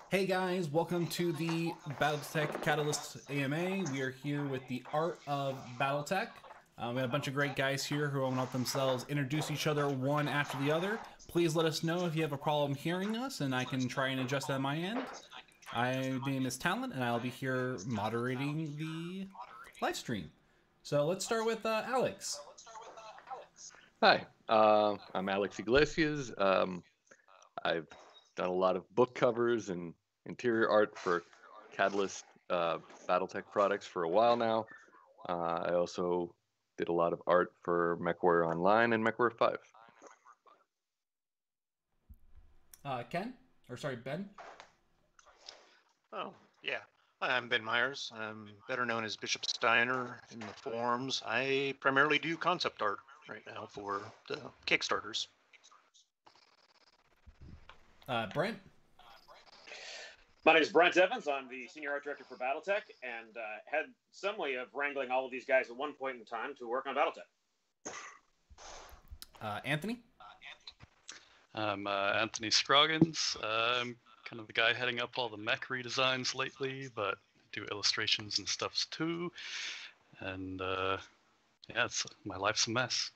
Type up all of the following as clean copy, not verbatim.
Hey guys, welcome to the BattleTech Catalyst AMA. We are here with the art of BattleTech. We have a bunch of great guys here who want to let themselves introduce each other one after the other. Please let us know if you have a problem hearing us, and I can try and adjust that on my end. My name is Talent, and I'll be here moderating the live stream. So let's start with Alex. Hi, I'm Alex Iglesias. I've done a lot of book covers and interior art for Catalyst BattleTech products for a while now. I also did a lot of art for MechWarrior Online and MechWarrior 5. Ken? Or sorry, Ben? Oh, yeah. Hi, I'm Ben Myers. I'm better known as Bishop Steiner in the forums. I primarily do concept art right now for the Kickstarters. Brent? My name is Brent Evans. I'm the Senior Art Director for BattleTech and had some way of wrangling all of these guys at one point in time to work on BattleTech. Anthony? I'm Anthony Scroggins. I'm kind of the guy heading up all the mech redesigns lately, but do illustrations and stuff too. And yeah, my life's a mess.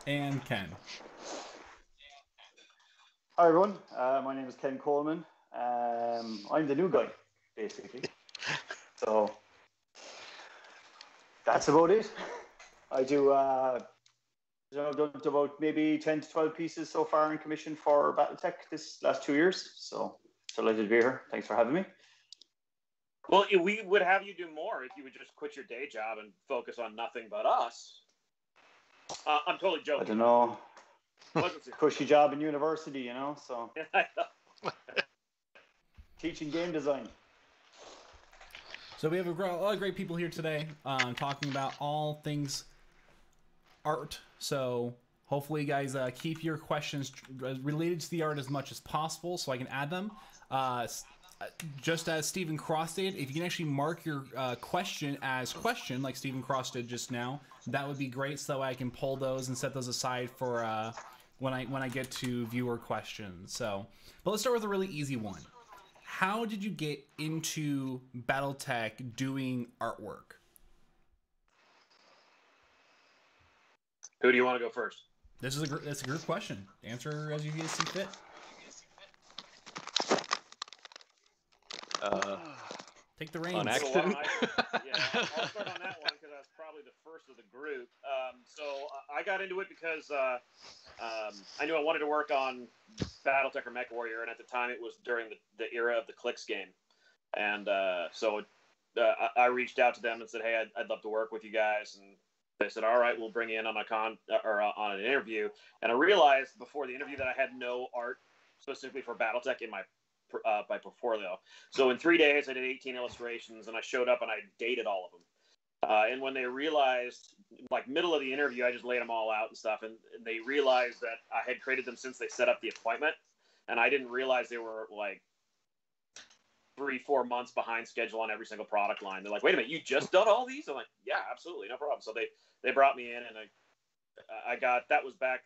And Ken? Hi everyone, my name is Ken Coleman. I'm the new guy, basically. So that's about it. I do. I've done about maybe 10 to 12 pieces so far in commission for BattleTech this last 2 years. So delighted to be here. Thanks for having me. Well, we would have you do more if you would just quit your day job and focus on nothing but us. I'm totally joking. I don't know. Cushy job in university, you know, so teaching game design. So we have a lot of great people here today talking about all things art. So hopefully you guys keep your questions related to the art as much as possible so I can add them. Just as Stephen Cross did, if you can actually mark your question as question, like Stephen Cross did just now, that would be great, so that way I can pull those and set those aside for when I get to viewer questions. So, but let's start with a really easy one. How did you get into BattleTech doing artwork? Who do you want to go first? That's a group question. Answer as you see fit. Take the reins. On accident. I'll start on that one because I was probably the first of the group. So I got into it because I knew I wanted to work on BattleTech or MechWarrior, and at the time it was during the era of the Clicks game. And so I reached out to them and said, hey, I'd love to work with you guys. And they said, all right, we'll bring you in on on an interview. And I realized before the interview that I had no art specifically for BattleTech in my portfolio. So in 3 days, I did 18 illustrations, and I showed up and I dated all of them. And when they realized, like middle of the interview, I just laid them all out and stuff, and they realized that I had created them since they set up the appointment, and I didn't realize they were like 3-4 months behind schedule on every single product line. They're like, wait a minute, you just done all these? I'm like, yeah, absolutely, no problem. So they brought me in, and I got, that was back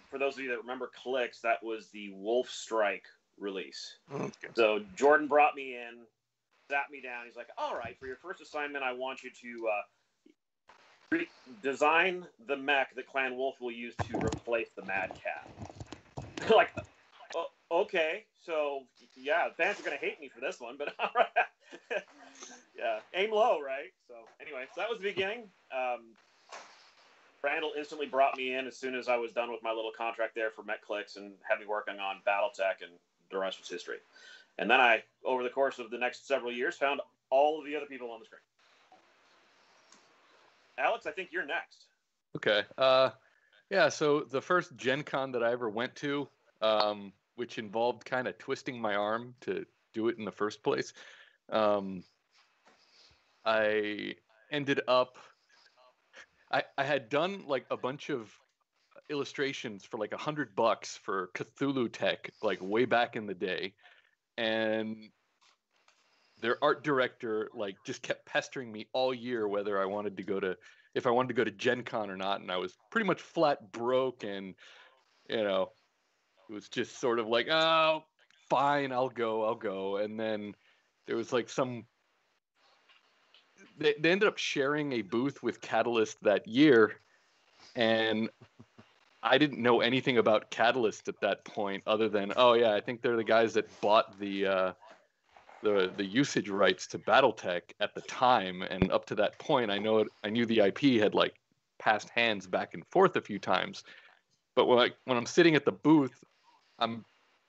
for those of you that remember Clicks, that was the Wolf Strike release. Okay. So Jordan brought me in, sat me down. He's like, all right, for your first assignment, I want you to design the mech that Clan Wolf will use to replace the Mad Cat. Like, okay, so yeah, fans are going to hate me for this one, but all right. Yeah, aim low, right? So anyway, so that was the beginning. Randall instantly brought me in as soon as I was done with my little contract there for MechClicks and had me working on BattleTech, and the rest was history. And then I, over the course of the next several years, found all of the other people on the screen. Alex, I think you're next. Okay. Yeah, so the first Gen Con that I ever went to, which involved kind of twisting my arm to do it in the first place, I ended up... I had done like a bunch of illustrations for like $100 for Cthulhu Tech, like way back in the day, and their art director like just kept pestering me all year whether if I wanted to go to Gen Con or not, and I was pretty much flat broke, and you know, it was just sort of like, oh, fine, I'll go. And then there was like they ended up sharing a booth with Catalyst that year, and I didn't know anything about Catalyst at that point, other than, oh yeah, I think they're the guys that bought the usage rights to BattleTech at the time, and up to that point, I knew the IP had like passed hands back and forth a few times. But when I'm sitting at the booth, I'm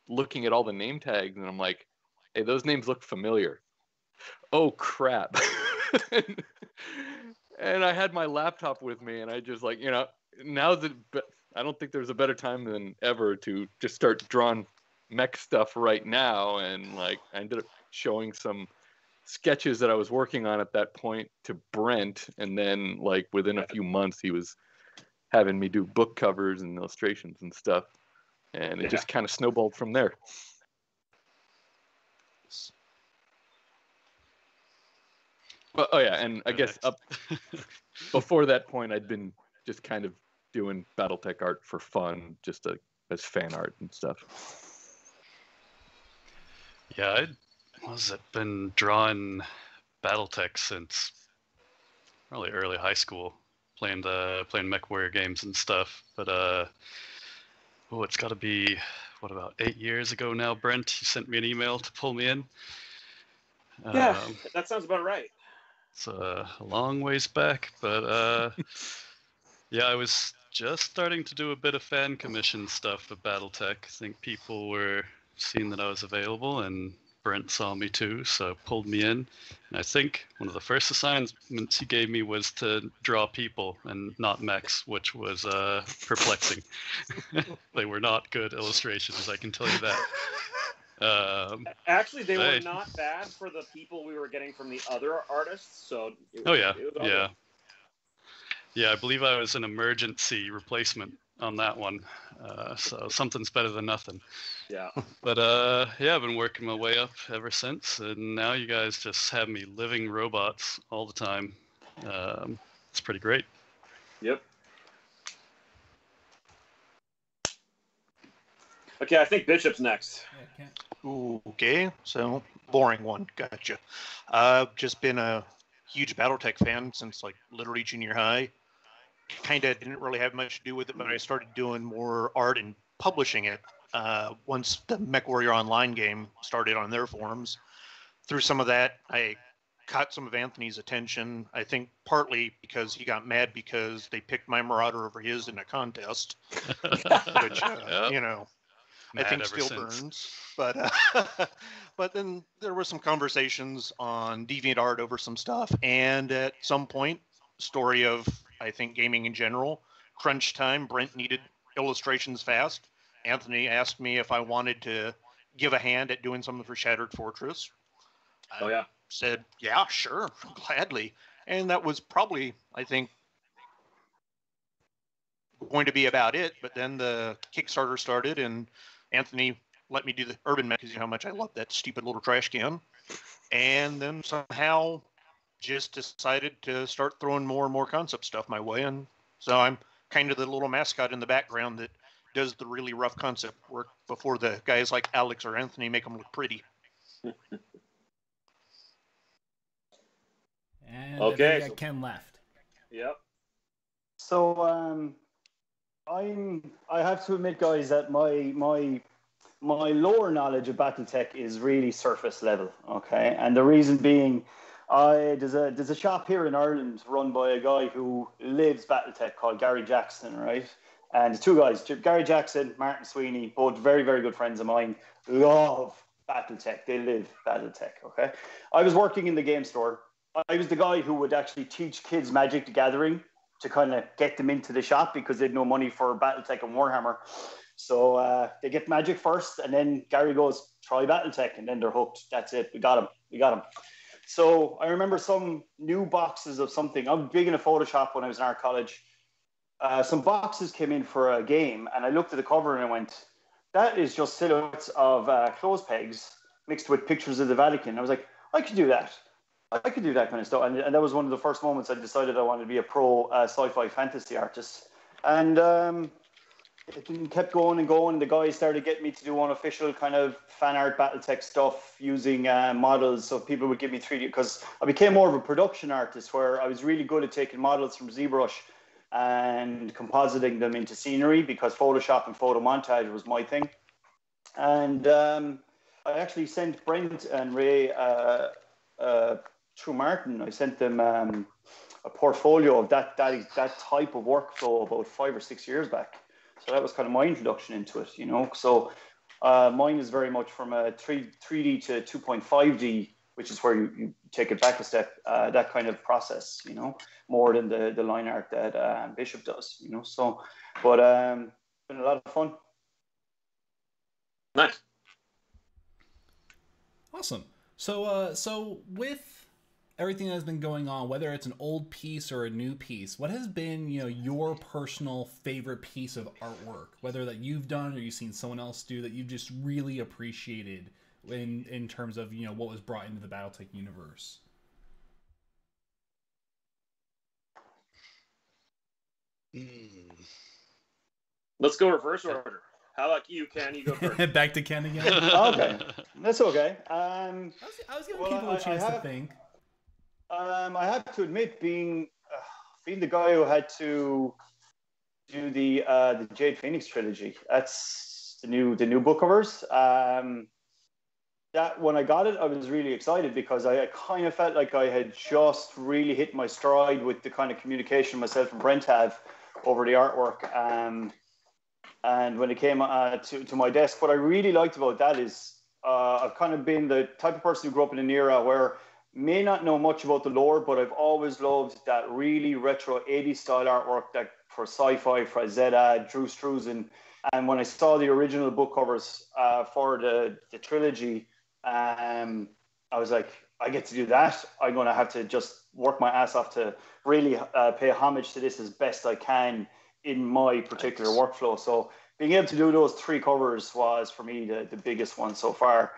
looking at all the name tags, and I'm like, hey, those names look familiar. Oh crap! And I had my laptop with me, and I just like, now that I don't think there's a better time than ever to just start drawing mech stuff right now, and like I ended up showing some sketches that I was working on at that point to Brent, and then like within a few months he was having me do book covers and illustrations and stuff, and it just kind of snowballed from there. Well, oh yeah, and I guess up before that point I'd been just kind of doing BattleTech art for fun, just as fan art and stuff. Yeah, been drawing BattleTech since probably early high school, playing Mech Warrior games and stuff. But it's got to be about 8 years ago now. Brent, you sent me an email to pull me in. Yeah, that sounds about right. It's a long ways back, but yeah, I was just starting to do a bit of fan commission stuff for BattleTech. I think people were seeing that I was available, and Brent saw me too, so pulled me in. And I think one of the first assignments he gave me was to draw people and not mechs, which was perplexing. They were not good illustrations, I can tell you that. Actually, they were not bad for the people we were getting from the other artists. So yeah, I believe I was an emergency replacement on that one. So something's better than nothing. Yeah. But yeah, I've been working my way up ever since, and now you guys just have me living robots all the time. It's pretty great. Yep. Okay, I think Bishop's next. Okay, so boring one. Gotcha. I've just been a huge BattleTech fan since like literally junior high. Kind of didn't really have much to do with it, but I started doing more art and publishing it once the Mech Warrior Online game started on their forums. Through some of that, I caught some of Anthony's attention, I think partly because he got mad because they picked my Marauder over his in a contest, which, I think still burns. But then there were some conversations on DeviantArt over some stuff, and at some point, story of, I think, gaming in general, crunch time, Brent needed illustrations fast. Anthony asked me if I wanted to give a hand at doing something for Shattered Fortress. I said, yeah, sure, gladly. And that was probably, I think, going to be about it. But then the Kickstarter started, and Anthony let me do the Urban Mech, because you know how much I love that stupid little trash can. And then somehow just decided to start throwing more and more concept stuff my way. And so I'm kind of the little mascot in the background that does the really rough concept work before the guys like Alex or Anthony make them look pretty. And okay, so Ken left. Yep. So I have to admit, guys, that my lower knowledge of BattleTech is really surface level. Okay, and the reason being, there's a shop here in Ireland run by a guy who lives BattleTech called Gary Jackson, right? And the two guys, Gary Jackson, Martin Sweeney, both very, very good friends of mine, love BattleTech. They live BattleTech, okay? I was working in the game store. I was the guy who would actually teach kids Magic the Gathering to kind of get them into the shop because they had no money for BattleTech and Warhammer. So they get Magic first, and then Gary goes, try BattleTech, and then they're hooked. That's it. We got him. So I remember some new boxes of something. I was big into Photoshop when I was in art college. Some boxes came in for a game, and I looked at the cover and I went, that is just silhouettes of clothes pegs mixed with pictures of the Vatican. I was like, I could do that. I could do that kind of stuff. And that was one of the first moments I decided I wanted to be a pro sci-fi fantasy artist. And it kept going and going. The guys started getting me to do unofficial kind of fan art BattleTech stuff using models. So people would give me 3D, because I became more of a production artist where I was really good at taking models from ZBrush and compositing them into scenery, because Photoshop and photo montage was my thing. And I actually sent Brent and Ray through Martin. I sent them a portfolio of that type of workflow about 5 or 6 years back. So that was kind of my introduction into it, you know. So mine is very much from a 3D to 2.5D, which is where you take it back a step, that kind of process, you know, more than the line art that Bishop does, you know. So, but been a lot of fun. Nice. Awesome. So with everything that's been going on, whether it's an old piece or a new piece, what has been, you know, your personal favorite piece of artwork, whether that you've done or you've seen someone else do, that you've just really appreciated in terms of, you know, what was brought into the BattleTech universe? Let's go reverse order. How about you, Ken? You go first. Back to Ken again. Okay, that's okay. I was giving people a chance to think. I have to admit, being the guy who had to do the Jade Phoenix trilogy, that's the new book covers. That when I got it, I was really excited, because I kind of felt like I had just really hit my stride with the kind of communication myself and Brent have over the artwork. And when it came to my desk, what I really liked about that is I've kind of been the type of person who grew up in an era where may not know much about the lore, but I've always loved that really retro 80s style artwork that for Sci-Fi, for Zeta, Drew Struzan. And when I saw the original book covers for the trilogy, I was like, I get to do that. I'm going to have to just work my ass off to really pay homage to this as best I can in my particular workflow. So being able to do those 3 covers was for me the biggest one so far.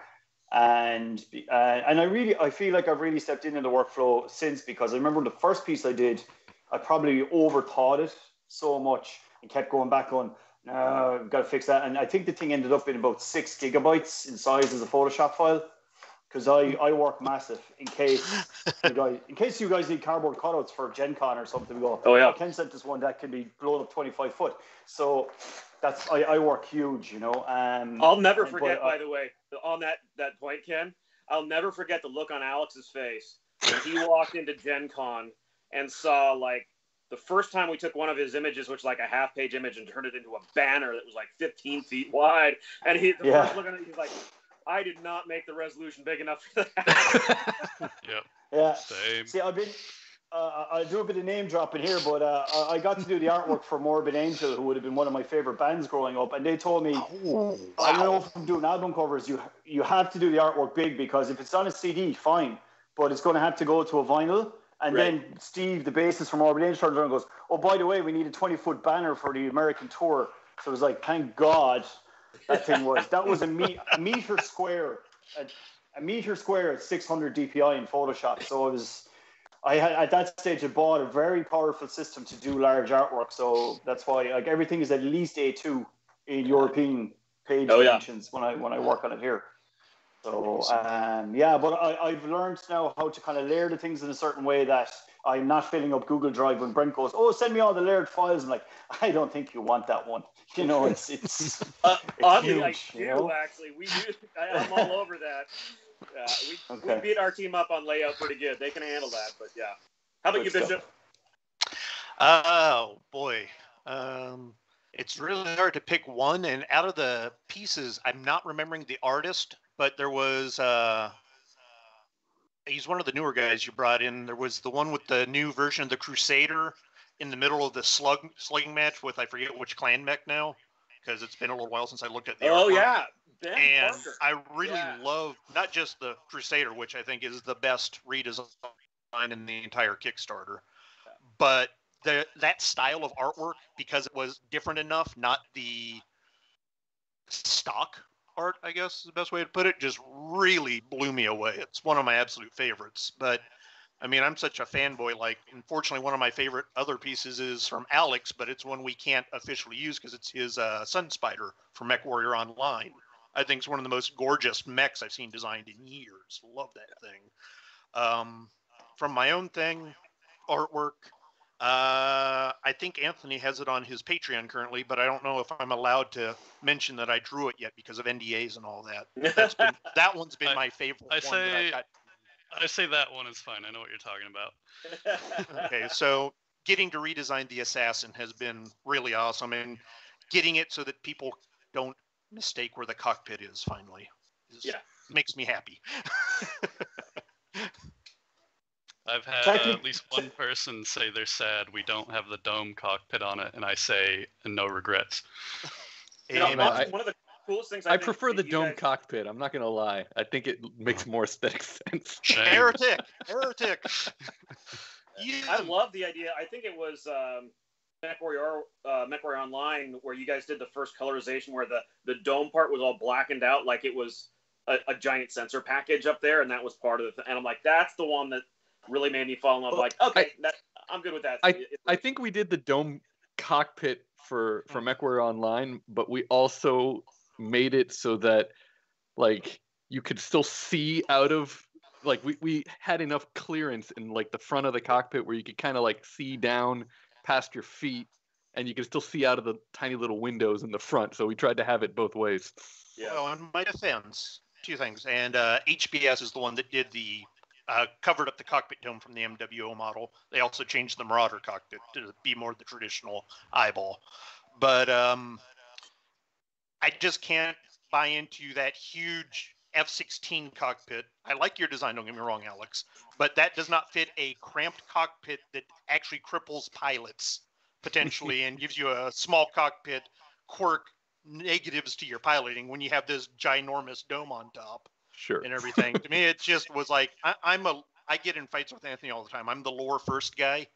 And I feel like I've really stepped into the workflow since, because I remember the first piece I did, I probably overthought it so much and kept going back on, no, I've got to fix that. And I think the thing ended up in about 6 gigabytes in size as a Photoshop file, because I work massive in case you guys need cardboard cutouts for Gen Con or something. We go, oh yeah, Ken sent this one that can be blown up 25 foot. So that's I work huge, you know. I'll never forget, by the way, on that point, Ken, I'll never forget the look on Alex's face when he walked into Gen Con and saw, like, the first time we took one of his images, which was like a half-page image, and turned it into a banner that was like 15 feet wide. And first look at it, he's like, I did not make the resolution big enough for that. Yep. Yeah. Same. See, I've been. I'll do a bit of name dropping here, but I got to do the artwork for Morbid Angel, who would have been one of my favorite bands growing up, and they told me, I know from doing album covers, you have to do the artwork big, because if it's on a CD, fine, but it's going to have to go to a vinyl. And then Steve, the bassist from Morbid Angel, turned around and goes, oh, by the way, we need a 20-foot banner for the American tour. So it was like, thank God that was a meter square at 600 DPI in Photoshop. So it was. I had at that stage I bought a very powerful system to do large artwork, so that's why like everything is at least A2 in European page dimensions when I work on it here. So but I've learned now how to kind of layer the things in a certain way that I'm not filling up Google Drive when Brent goes, oh, send me all the layered files. I'm like, I don't think you want that one. You know, it's oddly, huge, I do, you know? actually. I'm all over that. We beat our team up on layout pretty good. They can handle that, but yeah. How about you, Bishop? Oh, boy. It's really hard to pick one. And out of the pieces, I'm not remembering the artist, but there was... he's one of the newer guys you brought in. There was the one with the new version of the Crusader in the middle of the slugging match with, I forget which clan mech now, because it's been a little while since I looked at the artwork. Oh, yeah. Ben and Parker. I really love not just the Crusader, which I think is the best redesign in the entire Kickstarter, but that style of artwork, because it was different enough, not the stock art, I guess is the best way to put it, just really blew me away. It's one of my absolute favorites. But I mean, I'm such a fanboy. Like, unfortunately, one of my favorite other pieces is from Alex, but it's one we can't officially use because it's his Sun Spider from Mech Warrior Online. I think it's one of the most gorgeous mechs I've seen designed in years. Love that thing. From my own thing, artwork, I think Anthony has it on his Patreon currently, but I don't know if I'm allowed to mention that I drew it yet because of NDAs and all that. That one's been my favorite one that I've got. I say that one is fine. I know what you're talking about. Okay, so getting to redesign the Assassin has been really awesome, and getting it so that people don't mistake where the cockpit is finally makes me happy. I've had at least one person say they're sad we don't have the dome cockpit on it, and I say no regrets. One of the coolest things I prefer the dome cockpit. I'm not gonna lie. I think it makes more aesthetic sense. Heretic. I love the idea. I think it was Mech Warrior Online where you guys did the first colorization where the dome part was all blackened out like it was a giant sensor package up there, and that was part of the thing. And I'm like, that's the one that really made me fall in love. Like, okay, I'm good with that. I think we did the dome cockpit for Mech Warrior Online, but we also made it so that like you could still see out of like we had enough clearance in like the front of the cockpit where you could kind of like see down past your feet and you could still see out of the tiny little windows in the front. So we tried to have it both ways. Yeah. Well, in my defense, two things. And HBS is the one that did the covered up the cockpit dome from the MWO model. They also changed the Marauder cockpit to be more the traditional eyeball. But I just can't buy into that huge F-16 cockpit. I like your design, don't get me wrong, Alex, but that does not fit a cramped cockpit that actually cripples pilots potentially and gives you a small cockpit quirk negatives to your piloting when you have this ginormous dome on top. Sure. And everything. To me, it just was like, I get in fights with Anthony all the time. I'm the lore first guy.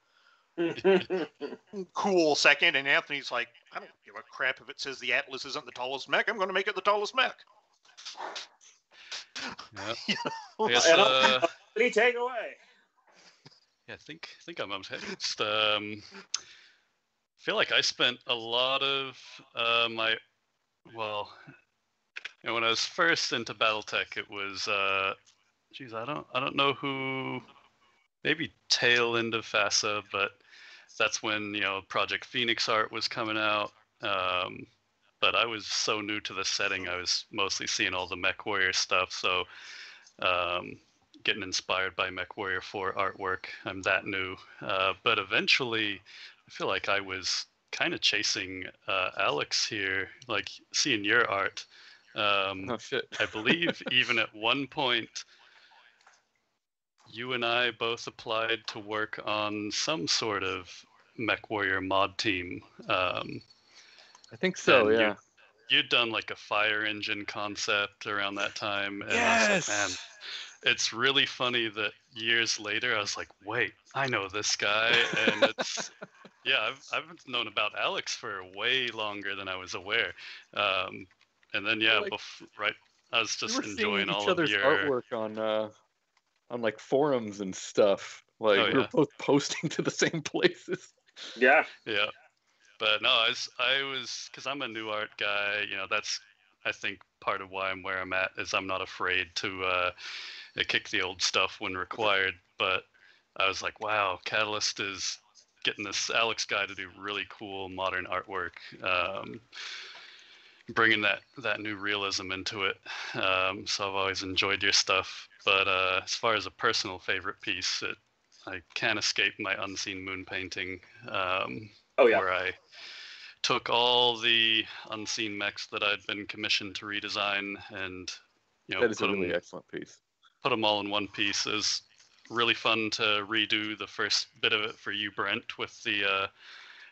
Cool second, and Anthony's like, I don't give a crap if it says the Atlas isn't the tallest mech. I'm going to make it the tallest mech. Yeah. Yes, Any takeaway? Yeah, I think I'm just feel like I spent a lot of when I was first into BattleTech, it was I don't know who, maybe tail end of FASA, but that's when Project Phoenix art was coming out. But I was so new to the setting, I was mostly seeing all the Mech Warrior stuff. So getting inspired by Mech Warrior 4 artwork, I'm that new. But eventually, I feel like I was kind of chasing Alex here, like seeing your art. Oh shit! I believe even at one point, you and I both applied to work on some sort of Mech Warrior mod team. I think so, yeah. You'd done like a fire engine concept around that time. And yes! I was like, man, it's really funny that years later I was like, wait, I know this guy. And it's, yeah, I've known about Alex for way longer than I was aware. And then, yeah, like, I was just enjoying all of your artwork on like forums and stuff. Like we were both posting to the same places. Yeah. Yeah. But no, I was, because I'm a new art guy, that's, I think, part of why I'm where I'm at, is I'm not afraid to kick the old stuff when required. But I was like, wow, Catalyst is getting this Alex guy to do really cool modern artwork, bringing that new realism into it. So I've always enjoyed your stuff. But as far as a personal favorite piece, I can't escape my Unseen Moon painting. Where I took all the Unseen mechs that I'd been commissioned to redesign and that is a really excellent piece. Put them all in one piece. It was really fun to redo the first bit of it for you, Brent, with the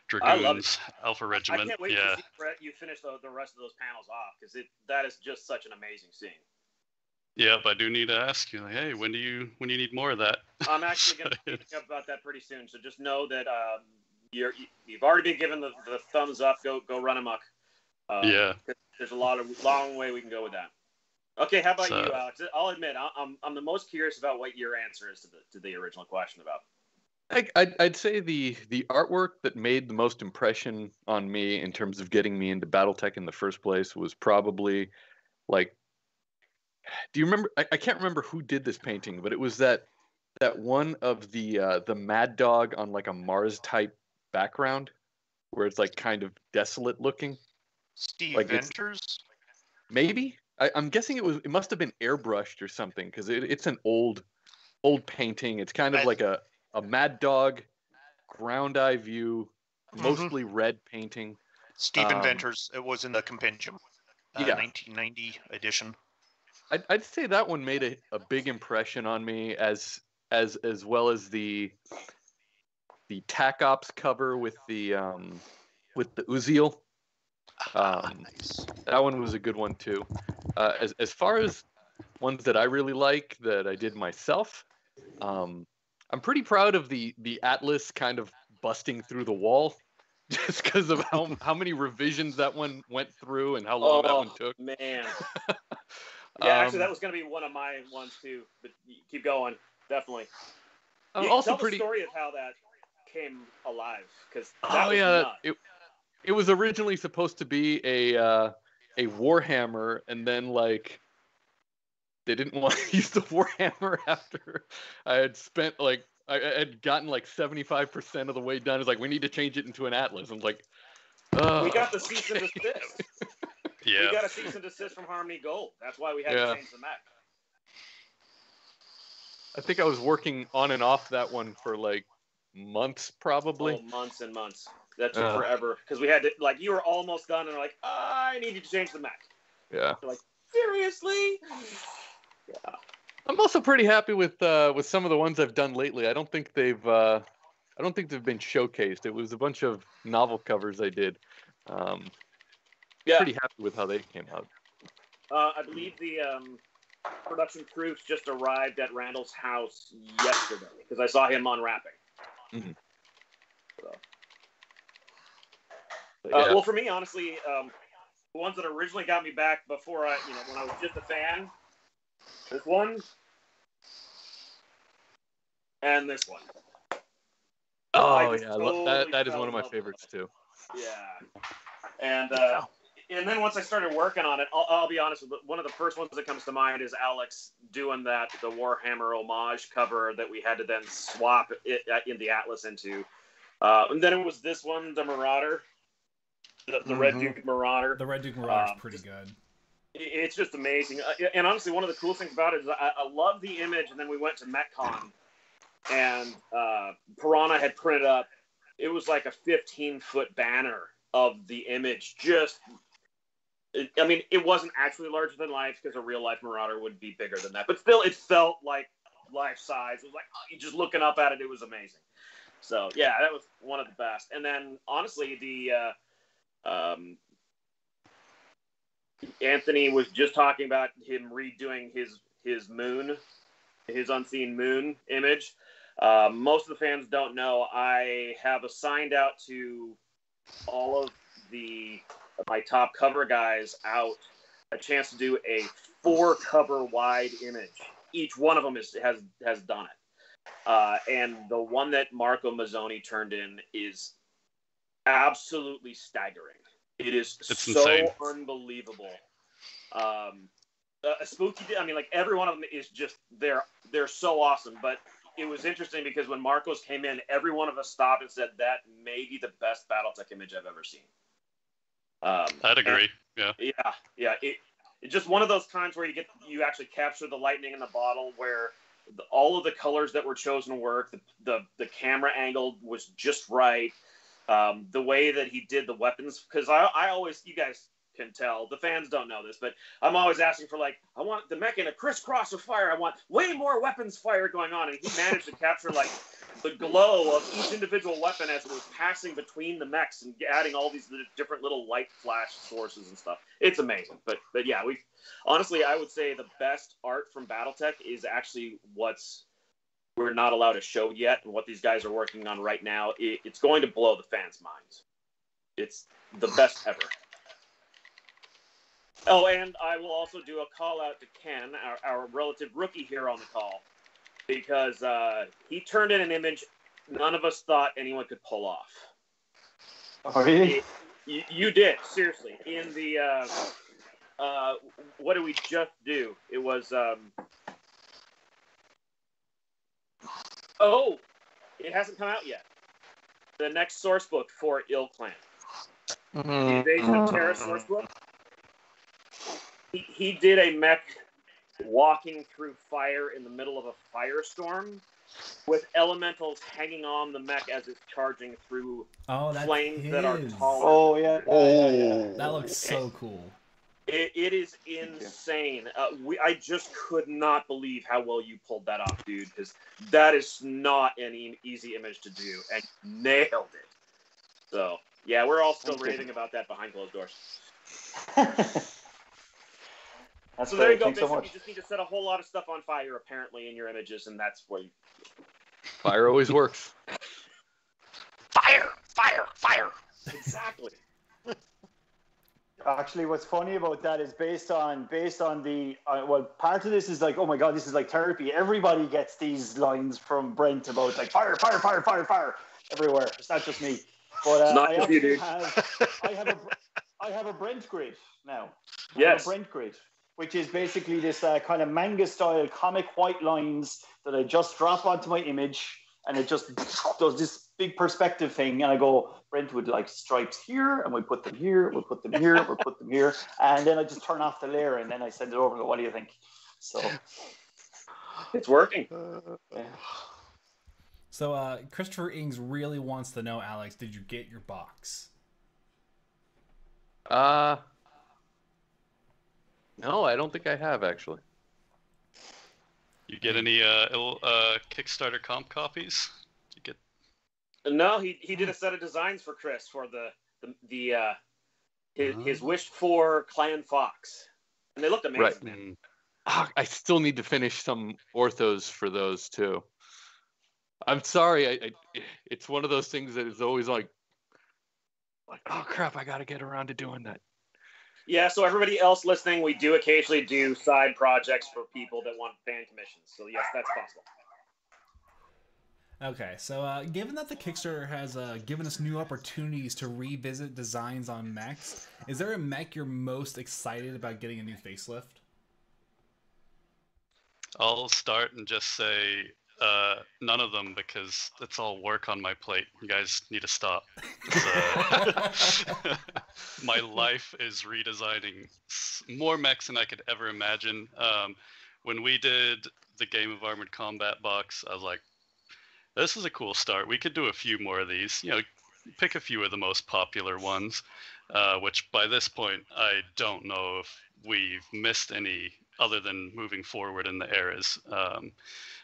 Dragoons Alpha Regiment. I can't wait to see Brett you finish the rest of those panels off, because that is just such an amazing scene. Yeah, but I do need to ask you, like, hey, when do you need more of that? I'm actually going to be thinking about that pretty soon. So just know that you've already been given the thumbs up. Go run amok. Yeah. There's a long way we can go with that. Okay, how about So- you, Alex? I'll admit, I'm the most curious about what your answer is to the original question about. I'd say the artwork that made the most impression on me in terms of getting me into BattleTech in the first place was probably like, do you remember? I can't remember who did this painting, but it was that one of the Mad Dog on like a Mars type background, where it's like kind of desolate looking. Steve Like it's- Venters. Maybe I'm guessing it must have been airbrushed or something, because it's an old painting. It's kind of like a Mad Dog ground eye view, mostly red painting. Steve Venters. It was in the compendium. Yeah. 1990 edition. I'd say that one made a big impression on me, as well as the Tac Ops cover with the Uziel. Nice. That one was a good one too. As far as ones that I really like that I did myself, I'm pretty proud of the Atlas kind of busting through the wall, just because of how many revisions that one went through and how long that one took. Man. Yeah, actually, that was going to be one of my ones too. But keep going, definitely. I'm You also tell pretty. the story of how that came alive, because Oh yeah, it was originally supposed to be a Warhammer, and then like they didn't want to use the Warhammer after I had spent like I had gotten like 75% of the way done. It's like, we need to change it into an Atlas. I'm like, we got the cease and desist. Yeah. We got a cease and desist from Harmony Gold. That's why we had to change the Mech. I think I was working on and off that one for like months, probably. Oh, months and months. That took forever, because we had to, like, you were almost done, and we're like, I need you to change the Mech. Yeah. You're like, seriously? Yeah. I'm also pretty happy with some of the ones I've done lately. I don't think they've been showcased. It was a bunch of novel covers I did. Pretty happy with how they came out. I believe the production proofs just arrived at Randall's house yesterday, because I saw him unwrapping. Mm-hmm. So. Well, for me, honestly, the ones that originally got me back before when I was just a fan, this one and this one. Oh yeah, that is one of my favorites too. Yeah, and then once I started working on it, I'll be honest with you, one of the first ones that comes to mind is Alex doing the Warhammer homage cover that we had to then swap it in the Atlas into, and then it was this one, the Marauder, the Red Duke Marauder. The Red Duke Marauder is pretty good. It's just amazing, and honestly, one of the coolest things about it is I love the image. And then we went to MechCon, and Piranha had printed up. It was like a 15-foot banner of the image. It wasn't actually larger than life, because a real life Marauder would be bigger than that. But still, it felt like life size. It was like, you just looking up at it, it was amazing. So yeah, that was one of the best. And then honestly, the Anthony was just talking about him redoing his moon, his unseen moon image. Most of the fans don't know, I have assigned out to all of my top cover guys out a chance to do a 4 cover wide image. Each one of them has done it. And the one that Marco Mazzoni turned in is absolutely staggering. It's so insane. Unbelievable. Spooky, like every one of them is just, they're so awesome. But it was interesting because when Marcos came in, every one of us stopped and said, that may be the best BattleTech image I've ever seen. I'd agree. Yeah. It's just one of those times where you actually capture the lightning in the bottle, where all of the colors that were chosen work. The camera angle was just right. The way that he did the weapons, because I always, you guys can tell, the fans don't know this, but I'm always asking for, like, I want the mech in a crisscross of fire. I want way more weapons fire going on, and he managed to capture like the glow of each individual weapon as it was passing between the mechs and adding all these different little light flash sources and stuff. It's amazing. But yeah, honestly, I would say the best art from BattleTech is actually we're not allowed to show yet, and what these guys are working on right now. It's going to blow the fans' minds. It's the best ever. Oh, and I will also do a call out to Ken, our relative rookie here on the call, because he turned in an image none of us thought anyone could pull off. Oh, really? You did, seriously. In the what did we just do? It was oh, it hasn't come out yet. The next source book for Ill Clan, the Invasion of Terra source book. He did a mech walking through fire in the middle of a firestorm, with elementals hanging on the mech as it's charging through flames that are taller. Oh, yeah. That looks so cool. It is insane. I just could not believe how well you pulled that off, dude, because that is not an easy image to do, and nailed it. So, yeah, we're all still raving about that behind closed doors. So there you go, Bishop. You just need to set a whole lot of stuff on fire, apparently, in your images, and that's where you... Fire always works. Fire! Fire! Fire! Exactly. Actually, what's funny about that is based on the well, part of this is like, oh my god, this is like therapy. Everybody gets these lines from Brent about like fire, fire, fire, fire, fire everywhere. It's not just me. But not I just you, dude. I have a Brent grid now. Yes. A Brent grid, which is basically this kind of manga style comic white lines that I just drop onto my image, and it just does this big perspective thing, and I go, Brent would like stripes here, and we put them here, we'll put them here, we'll put them here, and then I just turn off the layer, and then I send it over and go, what do you think? So it's working. Yeah. So Christopher Ings really wants to know, Alex, did you get your box? No, I don't think I have, actually. You get any Kickstarter comp copies? Did you get? No, he did a set of designs for Chris for his wished for Clan Fox, and they looked amazing. Right. Man. I still need to finish some orthos for those too. I'm sorry. It's one of those things that is always like, oh crap! I got to get around to doing that. Yeah, so everybody else listening, we do occasionally do side projects for people that want fan commissions. So yes, that's possible. Okay, so given that the Kickstarter has given us new opportunities to revisit designs on mechs, is there a mech you're most excited about getting a new facelift? I'll start and just say none of them, because it's all work on my plate. You guys need to stop. My life is redesigning more mechs than I could ever imagine. When we did the Game of Armored Combat box, I was like, this is a cool start. We could do a few more of these. You know, pick a few of the most popular ones, which by this point, I don't know if we've missed any other than moving forward in the eras.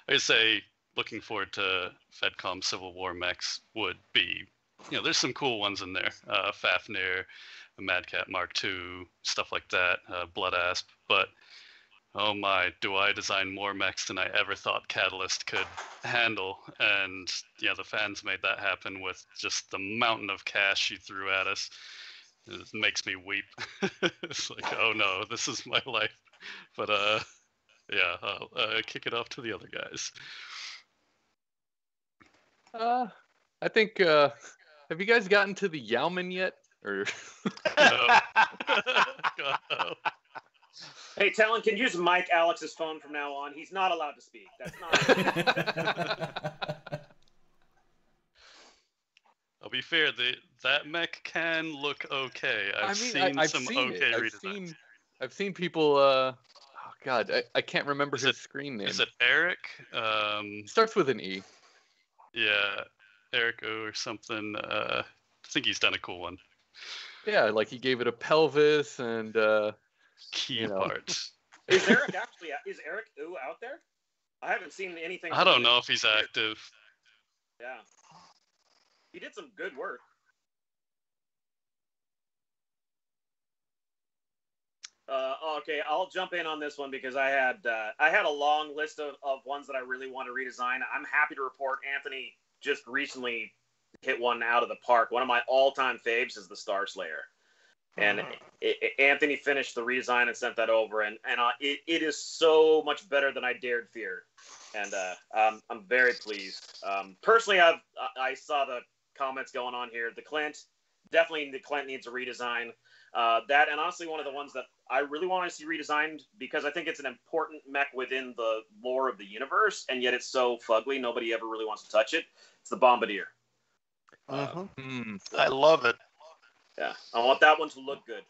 I'd say looking forward to FedCom Civil War mechs would be, you know, there's some cool ones in there. Fafnir, Madcat Mark II, stuff like that, Blood Asp. But, oh my, do I design more mechs than I ever thought Catalyst could handle. And, yeah, the fans made that happen with just the mountain of cash she threw at us. It makes me weep. It's like, oh no, this is my life. But, yeah, I'll kick it off to the other guys. I think, have you guys gotten to the Yauman yet? Or No. God, no. Hey, Talon, can you use Mike Alex's phone from now on? He's not allowed to speak. That's not. I'll be fair, that mech can look okay. I've seen redesigns. I've seen people. Oh God, I can't remember his screen name. Is it Eric? Starts with an E. Yeah, Eric O or something. I think he's done a cool one. Yeah, like he gave it a pelvis and key parts. Is Eric O out there? I haven't seen anything. I don't know if he's active. Yeah, he did some good work. Okay, I'll jump in on this one because I had a long list of ones that I really want to redesign. I'm happy to report Anthony just recently hit one out of the park. One of my all-time faves is the Star Slayer. And Anthony finished the redesign and sent that over, and it is so much better than I dared fear, and I'm very pleased. Personally, I saw the comments going on here. The Clint needs a redesign. That, and honestly, one of the ones that I really want to see redesigned, because I think it's an important mech within the lore of the universe, and yet it's so fugly, nobody ever really wants to touch it. It's the Bombardier. I love it. Yeah, I want that one to look good.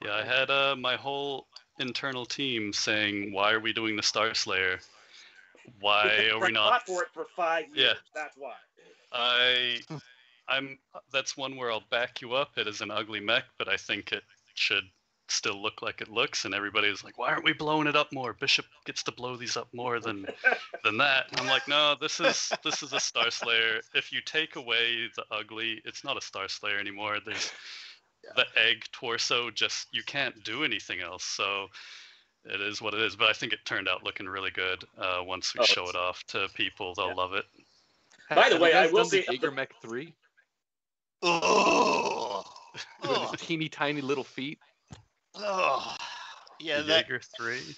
Yeah, I had my whole internal team saying, "Why are we doing the Star Slayer? Why are we not?" I fought for it for 5 years. Yeah. That's why. That's one where I'll back you up. It is an ugly mech, but I think it should still look like it looks. And everybody's like, "Why aren't we blowing it up more? Bishop gets to blow these up more than that." And I'm like, "No, this is a Star Slayer. If you take away the ugly, it's not a Star Slayer anymore. There's the egg torso. Just you can't do anything else. So it is what it is." But I think it turned out looking really good. Once we show it off to people, they'll love it. By the way, I will say, Jaeger Mech 3. Oh, With his teeny tiny little feet. Yeah, the Jaeger 3.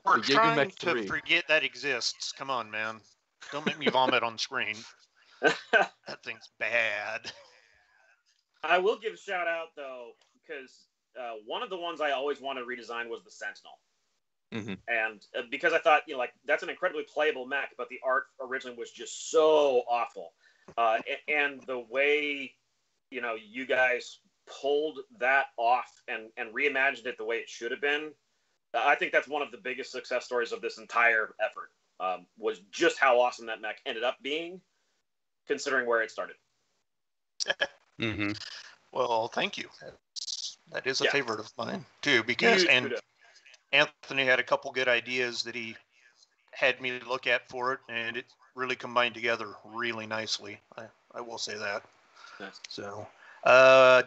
We're The Jaeger trying Mech to 3. forget that exists. Come on, man. Don't make me vomit on screen. That thing's bad. I will give a shout out though, because one of the ones I always wanted to redesign was the Sentinel. Mm-hmm. And because I thought, that's an incredibly playable mech, but the art originally was just so awful. And the way, you guys pulled that off and reimagined it the way it should have been, I think that's one of the biggest success stories of this entire effort, was just how awesome that mech ended up being, considering where it started. Mm-hmm. Well, thank you. That is a favorite of mine, too, because Anthony had a couple good ideas that he had me look at for it, and it really combined together really nicely. I will say that. Nice. So,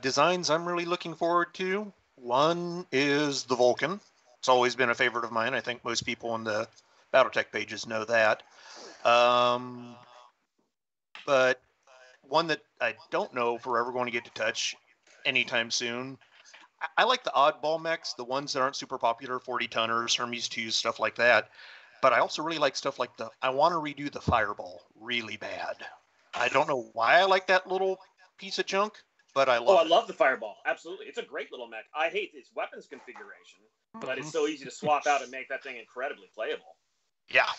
designs I'm really looking forward to. One is the Vulcan. It's always been a favorite of mine. I think most people on the BattleTech pages know that. But one that I don't know if we're ever going to get to touch anytime soon. I like the oddball mechs, the ones that aren't super popular, 40-tonners, Hermes 2s, stuff like that. But I also really like stuff like I want to redo the Fireball really bad. I don't know why I like that little piece of junk, but I love it. I love the Fireball. Absolutely. It's a great little mech. I hate its weapons configuration, but it's so easy to swap out and make that thing incredibly playable. Yeah,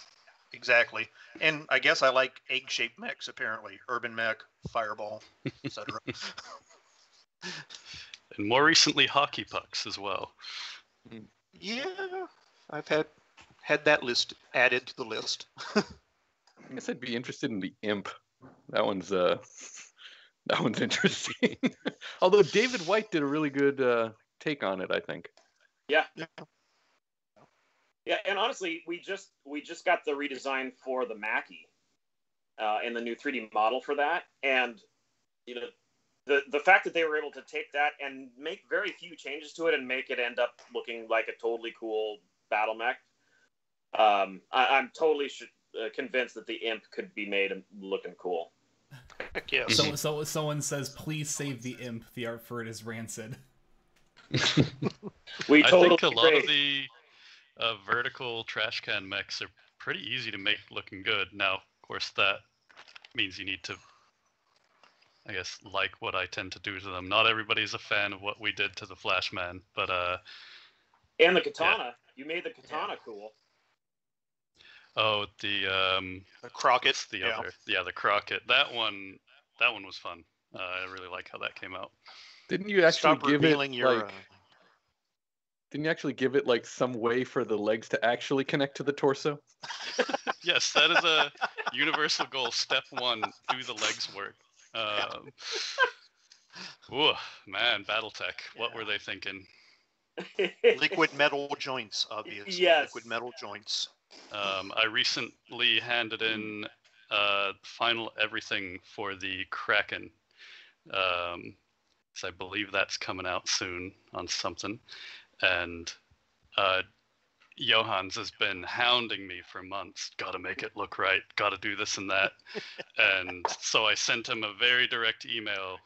exactly. And I guess I like egg-shaped mechs, apparently. Urban Mech, Fireball, etc. And more recently, hockey pucks as well. Yeah, I've had that list added to the list. I guess I'd be interested in the Imp. That one's interesting. Although David White did a really good take on it, I think. Yeah. Yeah, and honestly, we just got the redesign for the Mackie, and the new 3D model for that, and the fact that they were able to take that and make very few changes to it and make it end up looking like a totally cool battle mech, I'm totally convinced that the Imp could be made looking cool. Heck yes. So someone says, "Please save the Imp. The art for it is rancid." I think a lot of the vertical trash can mechs are pretty easy to make looking good. Now, of course, that means you need to, I guess, like what I tend to do to them. Not everybody's a fan of what we did to the Flashman, but and the Katana. You made the Katana cool. Oh, the Crockett. The other, the Crockett. That one was fun. I really like how that came out. Didn't you actually give it your, Didn't you actually give it like some way for the legs to actually connect to the torso? Yes, that is a universal goal. Step 1: do the legs work. Ooh, man, BattleTech. What were they thinking? liquid metal joints, obviously. Yes. Liquid metal joints. I recently handed in final everything for the Kraken. So I believe that's coming out soon on something. And Johans has been hounding me for months. Got to make it look right. Got to do this and that. And so I sent him a very direct email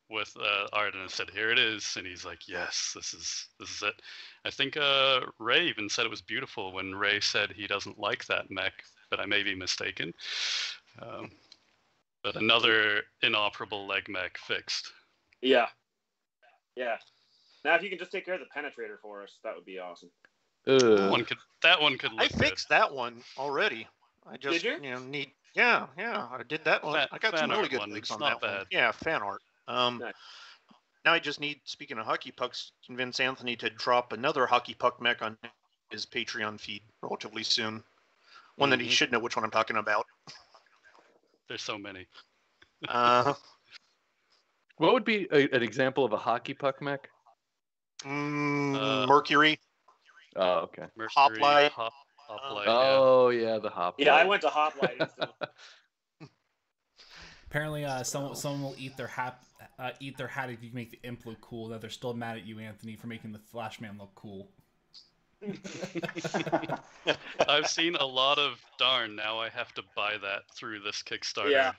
with art, and I said, "Here it is." And he's like, "Yes, this is it." I think Ray even said it was beautiful when Ray said he doesn't like that mech, but I may be mistaken. But another inoperable leg mech fixed. Yeah. Yeah. Now, if you can just take care of the penetrator for us, that would be awesome. That one could look I fixed that one already. I just Did you? need. Yeah, I did that one. I got some really good legs on that one. Yeah, fan art. Nice. Now I just need, speaking of hockey pucks, convince Anthony to drop another hockey puck mech on his Patreon feed relatively soon. One that he should know which one I'm talking about. There's so many. What would be an example of a hockey puck mech? Mercury. Oh, okay. Mercury, Hoplite. Hoplite, Oh, yeah, the hoplite. Yeah, I went to Hoplite instantly. Apparently, someone will eat their hat if you make the imp look cool. That they're still mad at you, Anthony, for making the Flashman look cool. I've seen a lot of darn. Now I have to buy that through this Kickstarter. Yeah.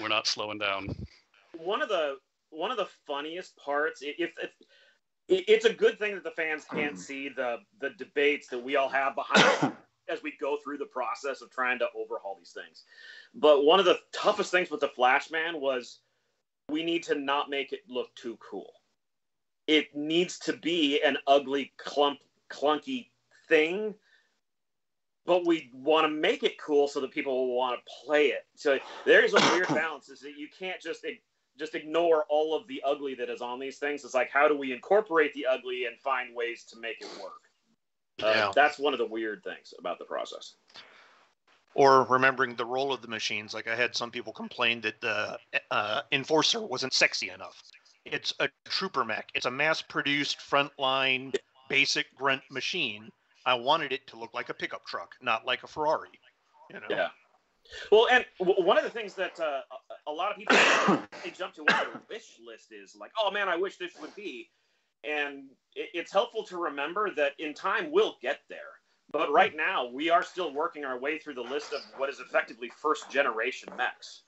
We're not slowing down. One of the funniest parts, it's a good thing that the fans can't see the debates that we all have behind us as we go through the process of trying to overhaul these things. But one of the toughest things with the Flashman was we need to not make it look too cool. It needs to be an ugly, clunky thing, but we want to make it cool so that people will want to play it. So there's a weird balance, is that you can't just ignore all of the ugly that is on these things. It's like, how do we incorporate the ugly and find ways to make it work? That's one of the weird things about the process. Or remembering the role of the machines. Like I had some people complain that the Enforcer wasn't sexy enough. It's a trooper mech. It's a mass-produced frontline basic grunt machine. I wanted it to look like a pickup truck, not like a Ferrari. You know? Yeah. Well, and one of the things that a lot of people they jump to what their wish list is, like, oh man, I wish this would be. And it's helpful to remember that in time we'll get there. But right now we are still working our way through the list of what is effectively first generation mechs.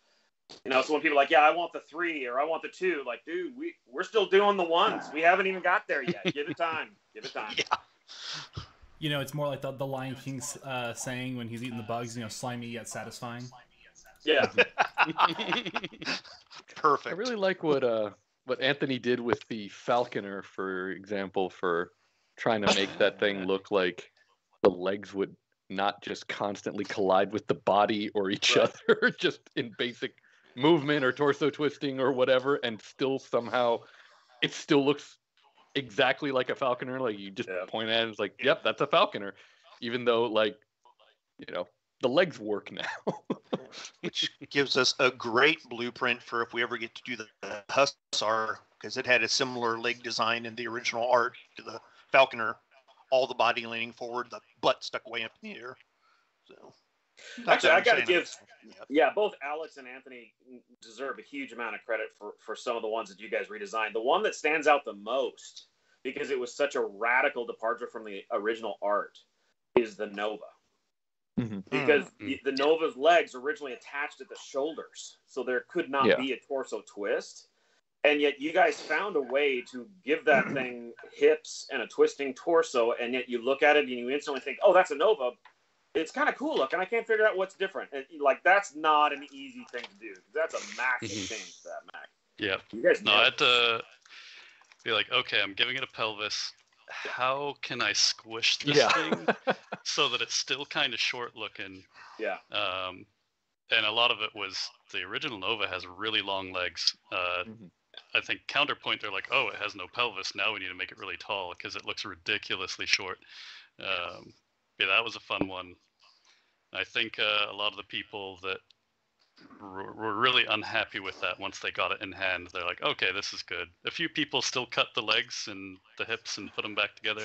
You know, so when people are like, yeah, I want the 3 or I want the 2, like, dude, we're still doing the 1s. We haven't even got there yet. Give it time. Give it time. Yeah. You know, it's more like the Lion King saying when he's eating the bugs, you know, slimy yet satisfying. Yeah. Perfect. I really like what Anthony did with the Falconer, for example, for trying to make that thing look like the legs would not just constantly collide with the body or each other, just in basic movement or torso twisting or whatever, and still somehow it still looks exactly like a Falconer. Like you just point at it, it's like, yep, that's a Falconer, even though, like, you know, the legs work now. Which gives us a great blueprint for if we ever get to do the Hussar, because it had a similar leg design in the original art to the Falconer. All the body leaning forward, the butt stuck way up in the air. So, actually, I got to give, both Alex and Anthony deserve a huge amount of credit for some of the ones that you guys redesigned. The one that stands out the most, because it was such a radical departure from the original art, is the Nova. Because the Nova's legs originally attached at the shoulders, so there could not be a torso twist. And yet you guys found a way to give that thing hips and a twisting torso, and yet you look at it and you instantly think, oh, that's a Nova. It's kind of cool looking. I can't figure out what's different. And, like, that's not an easy thing to do. That's a massive change to that mech. Yeah. You guys I had to be like, okay, I'm giving it a pelvis. How can I squish this thing so that it's still kind of short looking? Yeah. And a lot of it was the original Nova has really long legs. I think Counterpoint, they're like, oh, it has no pelvis. Now we need to make it really tall because it looks ridiculously short. That was a fun one. I think a lot of the people that were really unhappy with that once they got it in hand, they're like, okay, this is good. A few people still cut the legs and the hips and put them back together.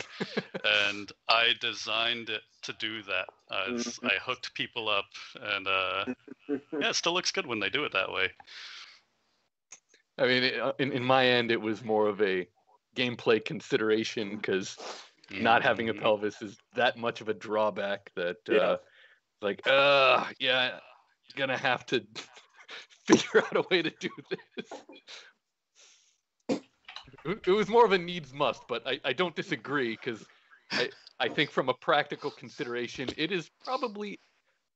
And I designed it to do that. I hooked people up, and it still looks good when they do it that way. I mean, in my end, it was more of a gameplay consideration because not having a pelvis is that much of a drawback that yeah, gonna have to figure out a way to do this. It was more of a needs must, but I don't disagree, because I think from a practical consideration, it is probably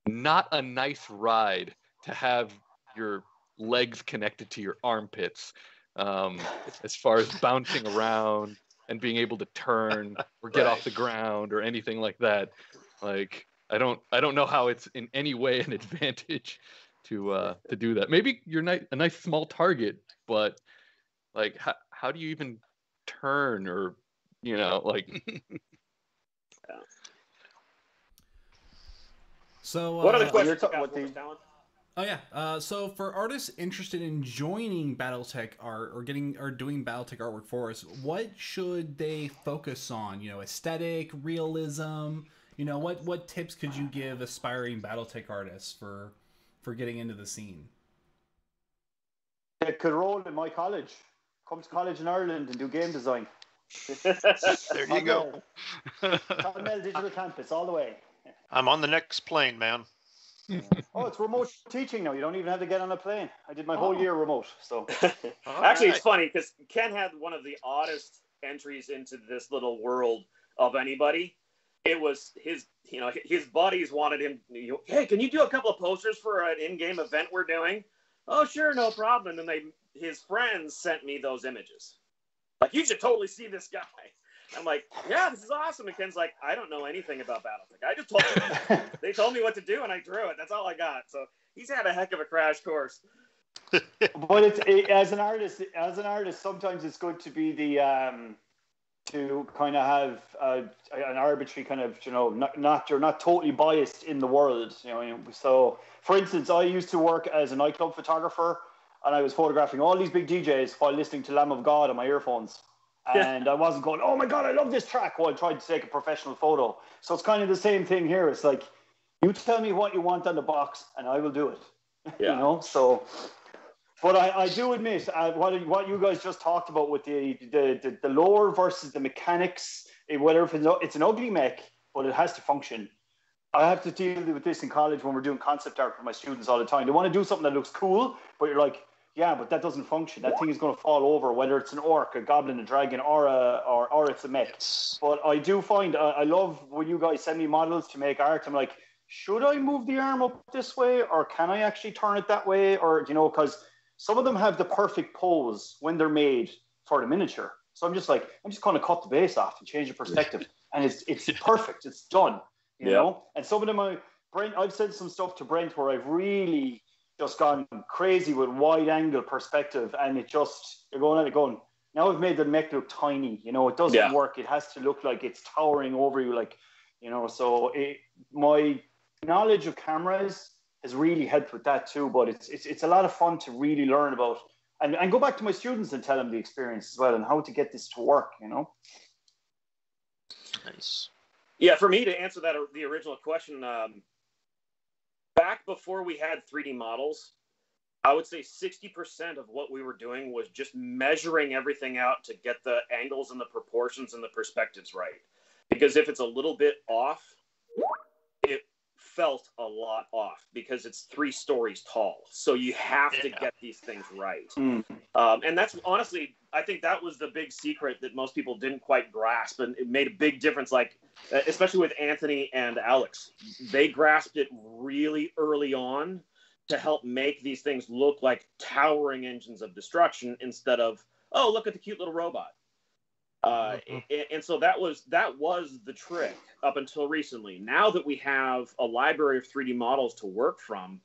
not a nice ride to have your legs connected to your armpits, as far as bouncing around and being able to turn or get off the ground or anything like that. Like, I don't know how it's in any way an advantage to do that. Maybe you're a nice small target, but like, how do you even turn, or like? So what are the questions? Oh yeah. So for artists interested in joining BattleTech Art or doing BattleTech artwork for us, what should they focus on? Aesthetic, realism. What tips could you give aspiring BattleTech artists for getting into the scene? They could roll in my college. Come to college in Ireland and do game design. There you go. Clonmel Digital Campus, all the way. I'm on the next plane, man. Oh, it's remote teaching now. You don't even have to get on a plane. I did my whole year remote. So actually, it's funny because Ken had one of the oddest entries into this little world of anybody. It was his buddies wanted him. Hey, can you do a couple of posters for an in-game event we're doing? Oh, sure, no problem. And his friends sent me those images. Like, you should totally see this guy. I'm like, yeah, this is awesome. And Ken's like, I don't know anything about BattleTech. I just told them. They told me what to do, and I drew it. That's all I got. So he's had a heck of a crash course. But as an artist, sometimes it's good to be to kind of have an arbitrary kind of, you're not totally biased in the world. So, for instance, I used to work as a nightclub photographer, and I was photographing all these big DJs while listening to Lamb of God on my earphones. And I wasn't going, oh my God, I love this track, while trying to take a professional photo. So it's kind of the same thing here. It's like, you tell me what you want on the box and I will do it. Yeah. So, but I do admit, what you guys just talked about with the lore versus the mechanics, whether if it's an ugly mech, but it has to function. I have to deal with this in college when we're doing concept art for my students all the time. They want to do something that looks cool, but you're like, yeah, but that doesn't function. That thing is going to fall over, whether it's an orc, a goblin, a dragon, or it's a mech. But I do find I love when you guys send me models to make art. I'm like, should I move the arm up this way, or can I actually turn it that way? Or because some of them have the perfect pose when they're made for the miniature. So I'm just going to cut the base off and change the perspective, and it's perfect. It's done. You know. And some of them, I've said some stuff to Brent where I've really just gone crazy with wide angle perspective, and you're going at it going, now I've made the mech look tiny. It doesn't work. It has to look like it's towering over you, so my knowledge of cameras has really helped with that too. But it's a lot of fun to really learn about and go back to my students and tell them the experience as well and how to get this to work. Nice. Yeah, for me to answer the original question, back before we had 3D models, I would say 60% of what we were doing was just measuring everything out to get the angles and the proportions and the perspectives right. Because if it's a little bit off, it felt a lot off because it's 3 stories tall. So you have to get these things right. And that's honestly, I think that was the big secret that most people didn't quite grasp. And it made a big difference, especially with Anthony and Alex. They grasped it really early on to help make these things look like towering engines of destruction instead of, oh, look at the cute little robot. And so that was the trick up until recently. Now that we have a library of 3D models to work from,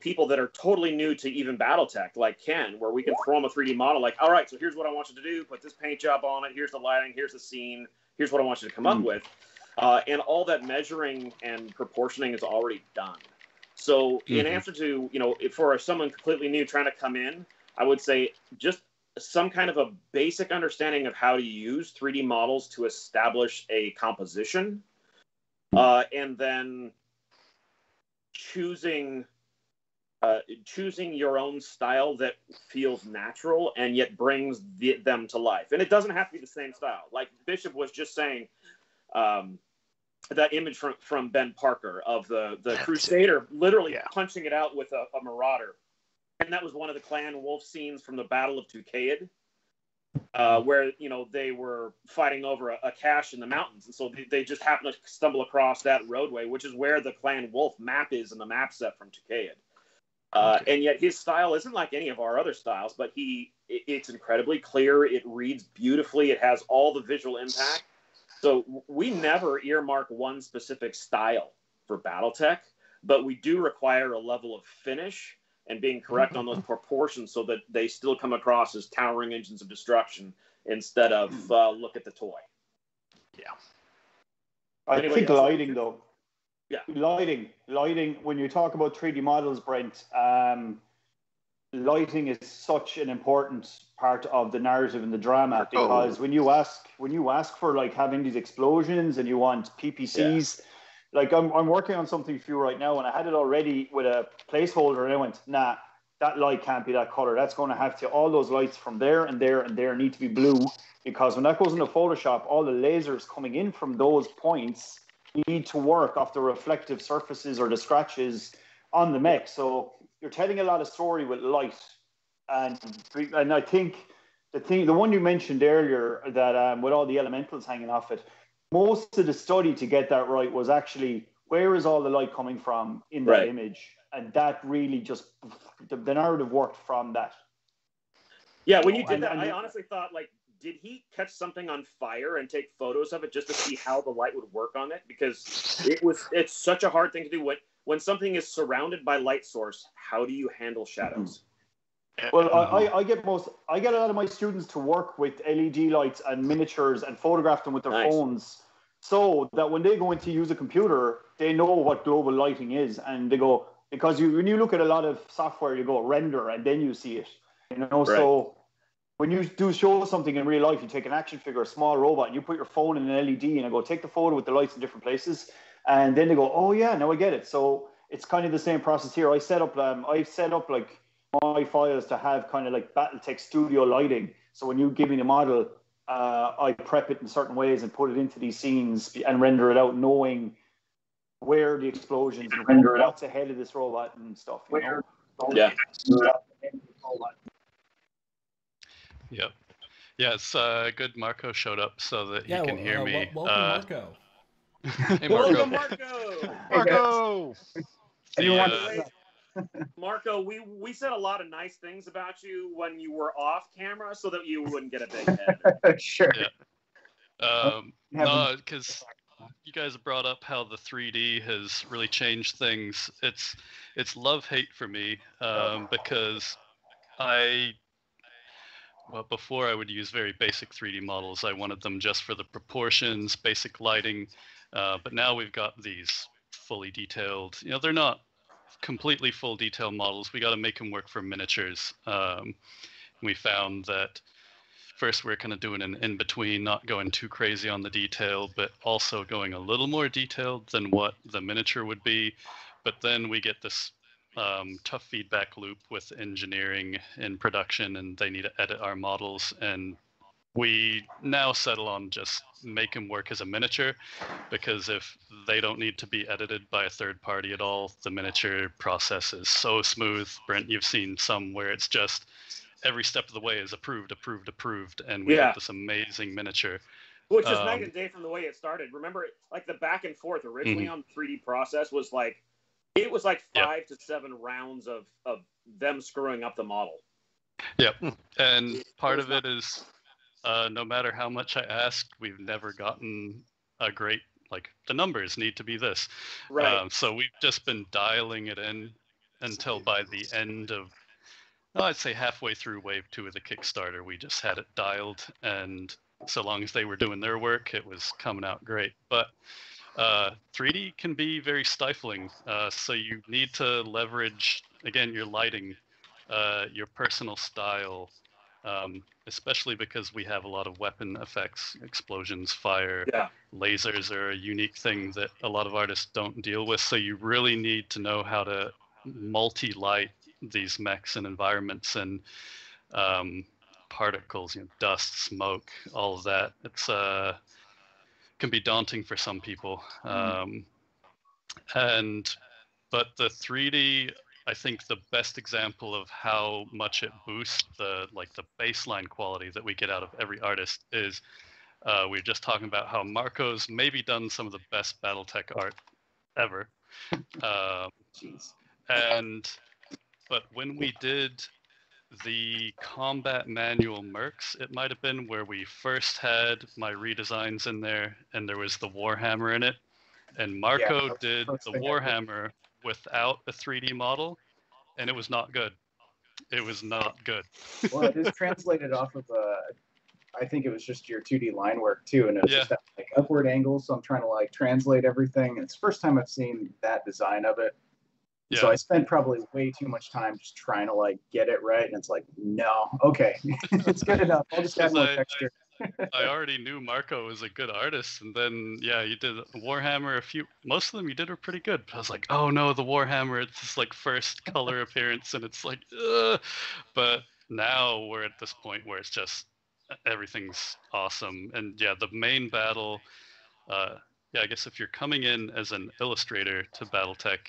people that are totally new to even BattleTech, like Ken, where we can throw them a 3D model, like, all right, so here's what I want you to do, put this paint job on it, here's the lighting, here's the scene, here's what I want you to come up with. And all that measuring and proportioning is already done. So in answer to, for someone completely new trying to come in, I would say just some kind of a basic understanding of how to use 3D models to establish a composition, and then choosing choosing your own style that feels natural and yet brings them to life. And it doesn't have to be the same style. Like Bishop was just saying, that image from Ben Parker of the Crusader literally punching it out with a Marauder. And that was one of the Clan Wolf scenes from the Battle of Cicada, where, you know, they were fighting over a cache in the mountains. And so they just happened to stumble across that roadway, which is where the Clan Wolf map is in the map set from Cicada. And yet his style isn't like any of our other styles, but it's incredibly clear. It reads beautifully. It has all the visual impact. So we never earmark one specific style for BattleTech, but we do require a level of finish and being correct on those proportions so that they still come across as towering engines of destruction instead of look at the toy. Yeah. I think lighting, though. Yeah. Lighting. When you talk about 3D models, Brent, lighting is such an important part of the narrative and the drama, because when you ask for like having these explosions and you want PPCs, like I'm working on something for you right now, and I had it already with a placeholder, and I went, nah, that light can't be that color. That's going to have to, all those lights from there and there and there need to be blue, because when that goes into Photoshop, all the lasers coming in from those points need to work off the reflective surfaces or the scratches on the mech. So you're telling a lot of story with light, and I think the one you mentioned earlier, that with all the elementals hanging off it, most of the study to get that right was actually, where is all the light coming from in that image, and that really just the narrative worked from that. Yeah, when you did that, I honestly thought, like, did he catch something on fire and take photos of it just to see how the light would work on it? Because it's such a hard thing to do. When something is surrounded by light source, how do you handle shadows? Well, I get a lot of my students to work with LED lights and miniatures and photograph them with their phones, so that when they go in to use a computer, they know what global lighting is, and they go, because when you look at a lot of software, you go render and then you see it, you know. So when you do show something in real life, you take an action figure, a small robot, and you put your phone in an LED and I go, take the photo with the lights in different places, and then they go, oh yeah, now I get it. So it's kind of the same process here. I've set up like my files to have kind of like BattleTech studio lighting. So when you give me the model, I prep it in certain ways and put it into these scenes and render it out, knowing where the explosions and what's ahead of this robot and stuff. You know? Yeah. Yep. Yeah, it's good Marco showed up so that he can hear me. Welcome, Marco. Hey, Marco. Welcome, Marco. Marco. Marco, we said a lot of nice things about you when you were off camera so that you wouldn't get a big head. Sure. Yeah. No, because you guys brought up how the 3D has really changed things. It's love-hate for me, because before I would use very basic 3D models. I wanted them just for the proportions, basic lighting, but now we've got these fully detailed, you know, they're not completely full detail models. We got to make them work for miniatures. We found that first we're kind of doing an in-between, not going too crazy on the detail, but also going a little more detailed than what the miniature would be. But then we get this tough feedback loop with engineering in production, and they need to edit our models, and we now settle on just make them work as a miniature, because if they don't need to be edited by a third party at all, the miniature process is so smooth. Brent, you've seen some where it's just every step of the way is approved, and we have this amazing miniature. Which is night and day from the way it started. Remember, like the back and forth originally on the 3D process was like, it was like 5 to 7 rounds of them screwing up the model. Yep. And part of it is, no matter how much I asked, we've never gotten a great, like, the numbers need to be this. Right. So we've just been dialing it in until by the end of, I'd say halfway through wave 2 of the Kickstarter, we just had it dialed, and so long as they were doing their work, it was coming out great. But 3D can be very stifling, so you need to leverage, again, your lighting, your personal style, especially because we have a lot of weapon effects, explosions, fire, lasers are a unique thing that a lot of artists don't deal with, so you really need to know how to multi-light these mechs and environments and particles, dust, smoke, all of that. It's can be daunting for some people. But the 3D, I think the best example of how much it boosts the baseline quality that we get out of every artist is we were just talking about how Marco's maybe done some of the best BattleTech art ever. But when we did the combat manual Mercs, it might have been where we first had my redesigns in there, and there was the Warhammer in it. And Marco did the Warhammer without a 3D model, and it was not good. It was not good. Well, it is translated off of I think it was just your 2D line work too, and it was just that upward angle. So I'm trying to translate everything. And it's the first time I've seen that design of it. Yeah. So I spent probably way too much time just trying to get it right, and it's no, okay, it's good enough. I'll just add more texture. I already knew Marco was a good artist, and then you did Warhammer. Most of them you did were pretty good. But I was like, oh no, the Warhammer, it's this first color appearance, and it's ugh. But now we're at this point where it's just everything's awesome. And the main battle. I guess if you're coming in as an illustrator to BattleTech,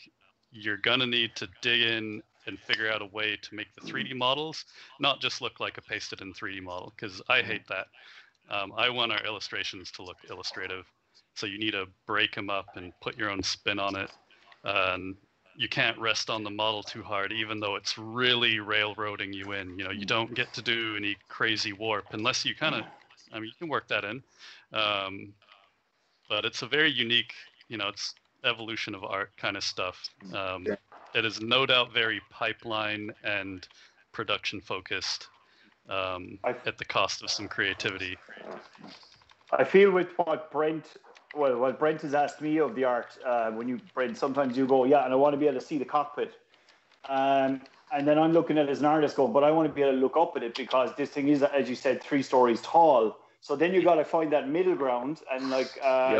you're gonna need to dig in and figure out a way to make the 3D models not just look like a pasted in 3D model, because I hate that. I want our illustrations to look illustrative, so you need to break them up and put your own spin on it. You can't rest on the model too hard, even though it's really railroading you in. You don't get to do any crazy warp unless you you can work that in. But it's a very unique, it's evolution of art kind of stuff. It is no doubt very pipeline and production focused, at the cost of some creativity. I feel with what Brent has asked me of the art, Brent, sometimes you go, and I want to be able to see the cockpit. And then I'm looking at it as an artist going, but I want to be able to look up at it because this thing is, as you said, 3 stories tall. So then you got to find that middle ground. And I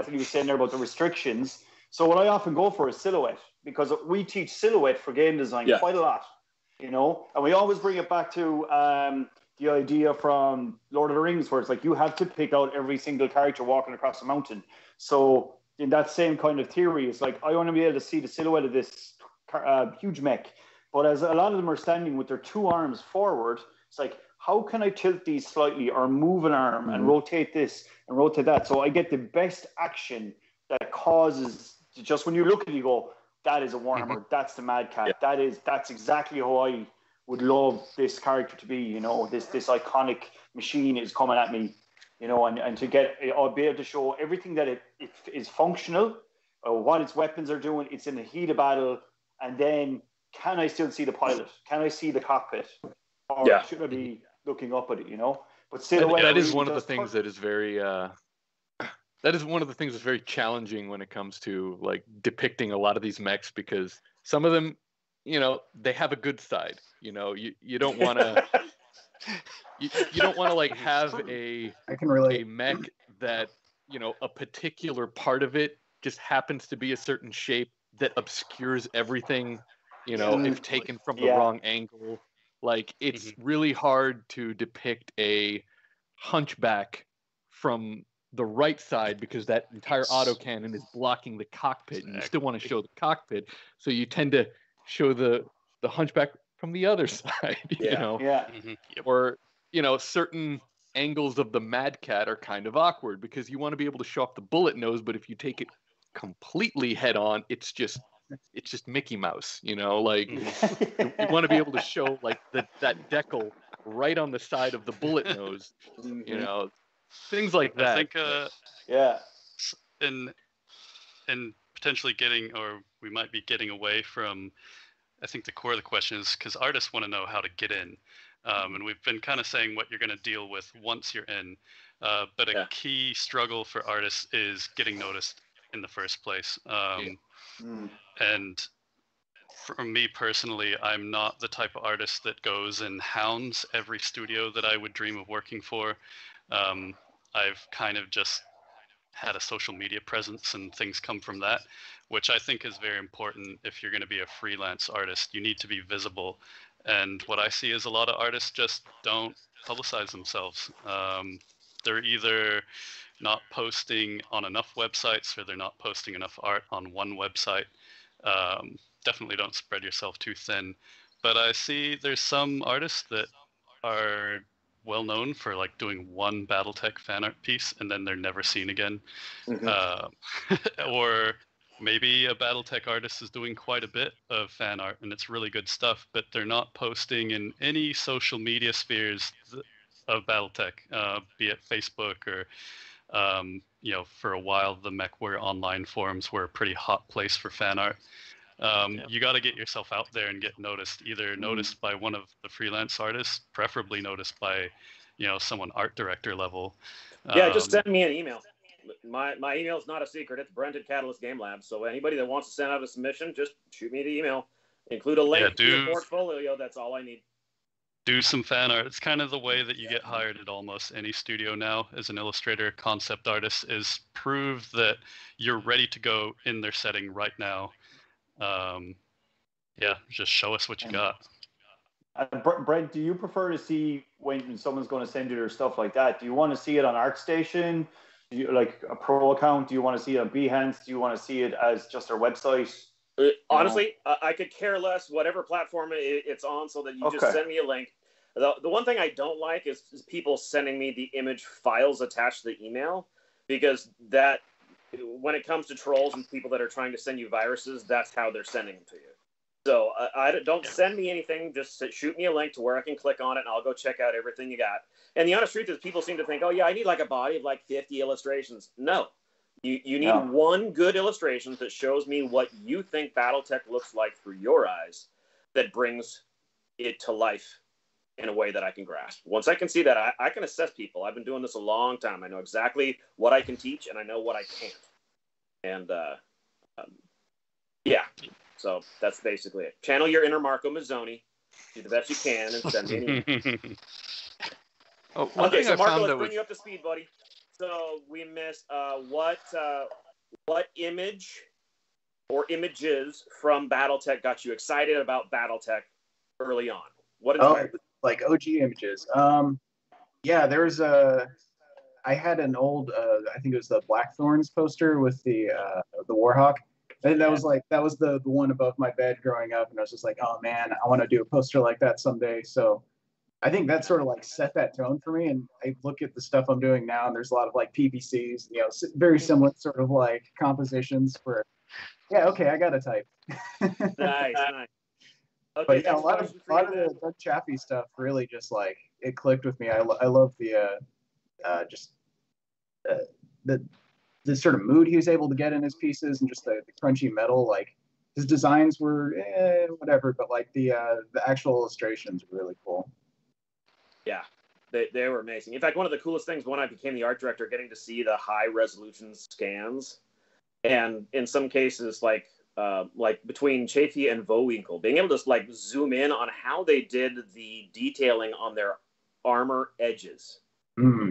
think you were saying there about the restrictions. So what I often go for is silhouette, because we teach silhouette for game design quite a lot, and we always bring it back to the idea from Lord of the Rings, where it's you have to pick out every single character walking across the mountain. So in that same kind of theory, it's I want to be able to see the silhouette of this huge mech, but as a lot of them are standing with their 2 arms forward, it's how can I tilt these slightly or move an arm and rotate this and rotate that, so I get the best action that causes, just when you look at it, you go, that is a Warhammer, that's the Mad Cat, that's exactly how I would love this character to be, this iconic machine is coming at me, and to get, I'll be able to show everything that it is functional, what its weapons are doing, it's in the heat of battle, and then can I still see the pilot? Can I see the cockpit? Or should I be looking up at it, But silhouette, that is one of the things that is very... That is one of the things that's very challenging when it comes to depicting a lot of these mechs, because some of them, they have a good side. You don't want to you don't want to have a mech that a particular part of it just happens to be a certain shape that obscures everything. If taken from the wrong angle, it's really hard to depict a hunchback from the right side because that entire autocannon is blocking the cockpit, and you still want to show the cockpit, so you tend to show the hunchback from the other side. Or certain angles of the Mad Cat are kind of awkward because you want to be able to show off the bullet nose, but if you take it completely head on, it's just Mickey Mouse. You want to be able to show that decal right on the side of the bullet nose. Things like that. I think, and potentially we might be getting away from, I think the core of the question is because artists want to know how to get in. And we've been kind of saying what you're going to deal with once you're in. But a key struggle for artists is getting noticed in the first place. And for me personally, I'm not the type of artist that goes and hounds every studio that I would dream of working for. I've kind of just had a social media presence and things come from that, which I think is very important. If you're going to be a freelance artist, you need to be visible. And what I see is a lot of artists just don't publicize themselves. They're either not posting on enough websites, or they're not posting enough art on one website. Definitely don't spread yourself too thin. But I see there's some artists that are well known for like doing one BattleTech fan art piece and then they're never seen again. Or maybe a BattleTech artist is doing quite a bit of fan art and it's really good stuff, but they're not posting in any social media spheres of BattleTech, be it Facebook or, you know, for a while the MechWare online forums were a pretty hot place for fan art. You got to get yourself out there and get noticed, either noticed by one of the freelance artists, preferably noticed by, you know, someone art director level. Yeah, just send me an email. My email is not a secret. It's Brent@Catalyst Game Lab. So anybody that wants to send out a submission, just shoot me the email. Include a link to your portfolio. That's all I need. Do some fan art. It's kind of the way that you get hired at almost any studio now as an illustrator, concept artist, is prove that you're ready to go in their setting right now. Yeah, just show us what you got. Brent, do you prefer to see when someone's going to send you their stuff like that? Do you want to see it on ArtStation? Do you like a pro account? Do you want to see it on Behance? Do you want to see it as just their website? Honestly, I could care less whatever platform it's on, so that you just send me a link. The one thing I don't like is people sending me the image files attached to the email, because that, when it comes to trolls and people that are trying to send you viruses, that's how they're sending them to you. So I don't send me anything. Just shoot me a link to where I can click on it, and I'll go check out everything you got. And the honest truth is, people seem to think, oh yeah, I need like a body of like 50 illustrations. No, you need one good illustration that shows me what you think BattleTech looks like through your eyes, that brings it to life in a way that I can grasp. Once I can see that, I can assess people. I've been doing this a long time. I know exactly what I can teach, and I know what I can't. And yeah, so that's basically it. Channel your inner Marco Mazzoni, do the best you can, and send me an email. Okay, so Marco, let's bring you up to speed, buddy. So we missed what image or images from BattleTech got you excited about BattleTech early on? What inspired you? Like OG images. Yeah, there was I had an old, I think it was the Blackthorns poster with the Warhawk. And that was the one above my bed growing up, and I was just like, oh man, I want to do a poster like that someday. So I think that sort of like set that tone for me. And I look at the stuff I'm doing now, and there's a lot of like PVCs, you know, very similar sort of like compositions for. Yeah, okay, I got a type. Nice. Okay, but yeah, a lot of the Doug Chaffee stuff really just like it clicked with me. I love the the sort of mood he was able to get in his pieces, and just the crunchy metal. Like his designs were whatever, but like the actual illustrations were really cool. Yeah, they were amazing. In fact, one of the coolest things when I became the art director, getting to see the high resolution scans, and in some cases like between Chaffee and Vowinkle, being able to like zoom in on how they did the detailing on their armor edges.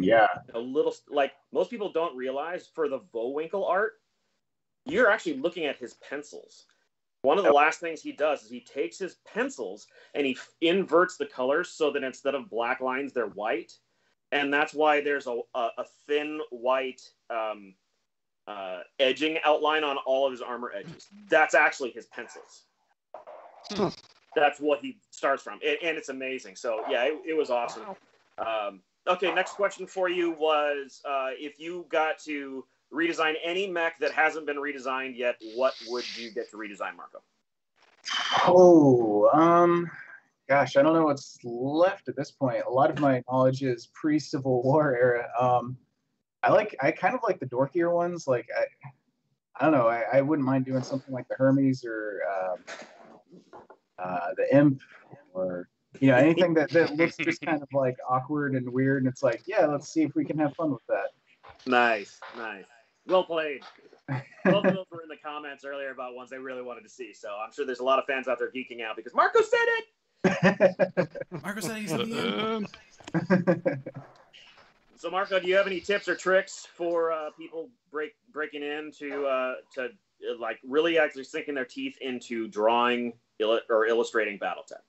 Yeah. A little, like most people don't realize, for the Vowinkle art, you're actually looking at his pencils. One of the last things he does is he takes his pencils and he inverts the colors so that instead of black lines, they're white. And that's why there's a thin white edging outline on all of his armor edges. That's actually his pencils. That's what he starts from. And it's amazing. So, yeah, it was awesome. Okay, next question for you was, if you got to redesign any mech that hasn't been redesigned yet, what would you get to redesign, Marco? Gosh, I don't know what's left at this point. A lot of my knowledge is pre-Civil War era. I kind of like the dorkier ones. Like I don't know. I wouldn't mind doing something like the Hermes or the Imp, or you know, anything that looks just kind of like awkward and weird. And it's like, yeah, let's see if we can have fun with that. Nice. Well played. Both of those were in the comments earlier about ones they really wanted to see. So I'm sure there's a lot of fans out there geeking out because Marco said it. Marco said he's at the end. So Marco, do you have any tips or tricks for people breaking into to like really actually sinking their teeth into drawing or illustrating BattleTech?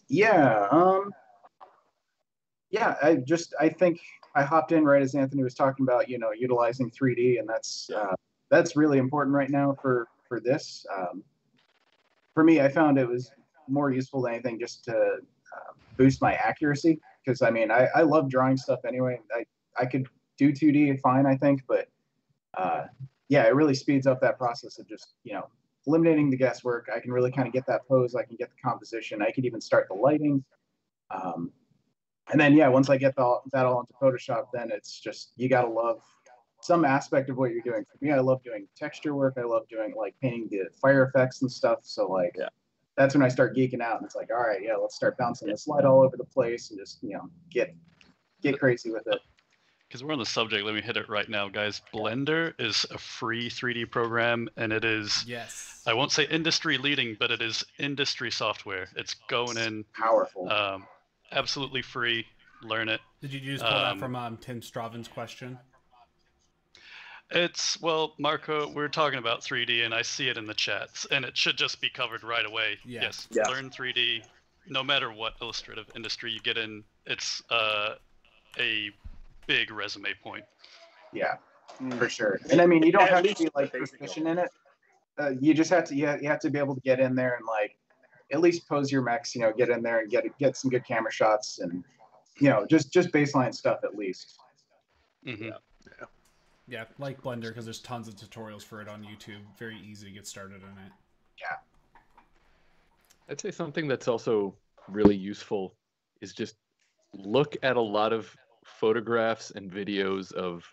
Yeah. Yeah. I think I hopped in right as Anthony was talking about, utilizing 3D, and that's really important right now for this. For me, I found it was more useful than anything just to boost my accuracy. Because I love drawing stuff anyway. I could do 2D fine, I think, but yeah, it really speeds up that process of just eliminating the guesswork. I can really kind of get that pose. I can get the composition. I could even start the lighting. And then yeah, once I get that all into Photoshop, then it's just you gotta love some aspect of what you're doing. For me, I love doing texture work. I love doing like painting the fire effects and stuff. So like. Yeah. That's when I start geeking out, and it's like, all right, yeah, let's start bouncing this light all over the place and just, get crazy with it. Because we're on the subject, let me hit it right now, guys. Blender is a free 3D program, and it is, yes, I won't say industry leading, but it is industry software. It's going in. Powerful. Absolutely free. Learn it. Did you just pull that from Tim Stravin's question? Well, Marco, we're talking about 3D, and I see it in the chats, and it should just be covered right away. Yeah. Yes, learn 3D. No matter what illustrative industry you get in, it's a big resume point. Yeah, for sure. And you don't have to be like proficient in it. You just have to. You have to be able to get in there and like at least pose your mechs. Get in there and get some good camera shots, and just baseline stuff at least. Mm-hmm. Yeah, like Blender, because there's tons of tutorials for it on YouTube. Very easy to get started in it. Yeah. I'd say something that's also really useful is just look at a lot of photographs and videos of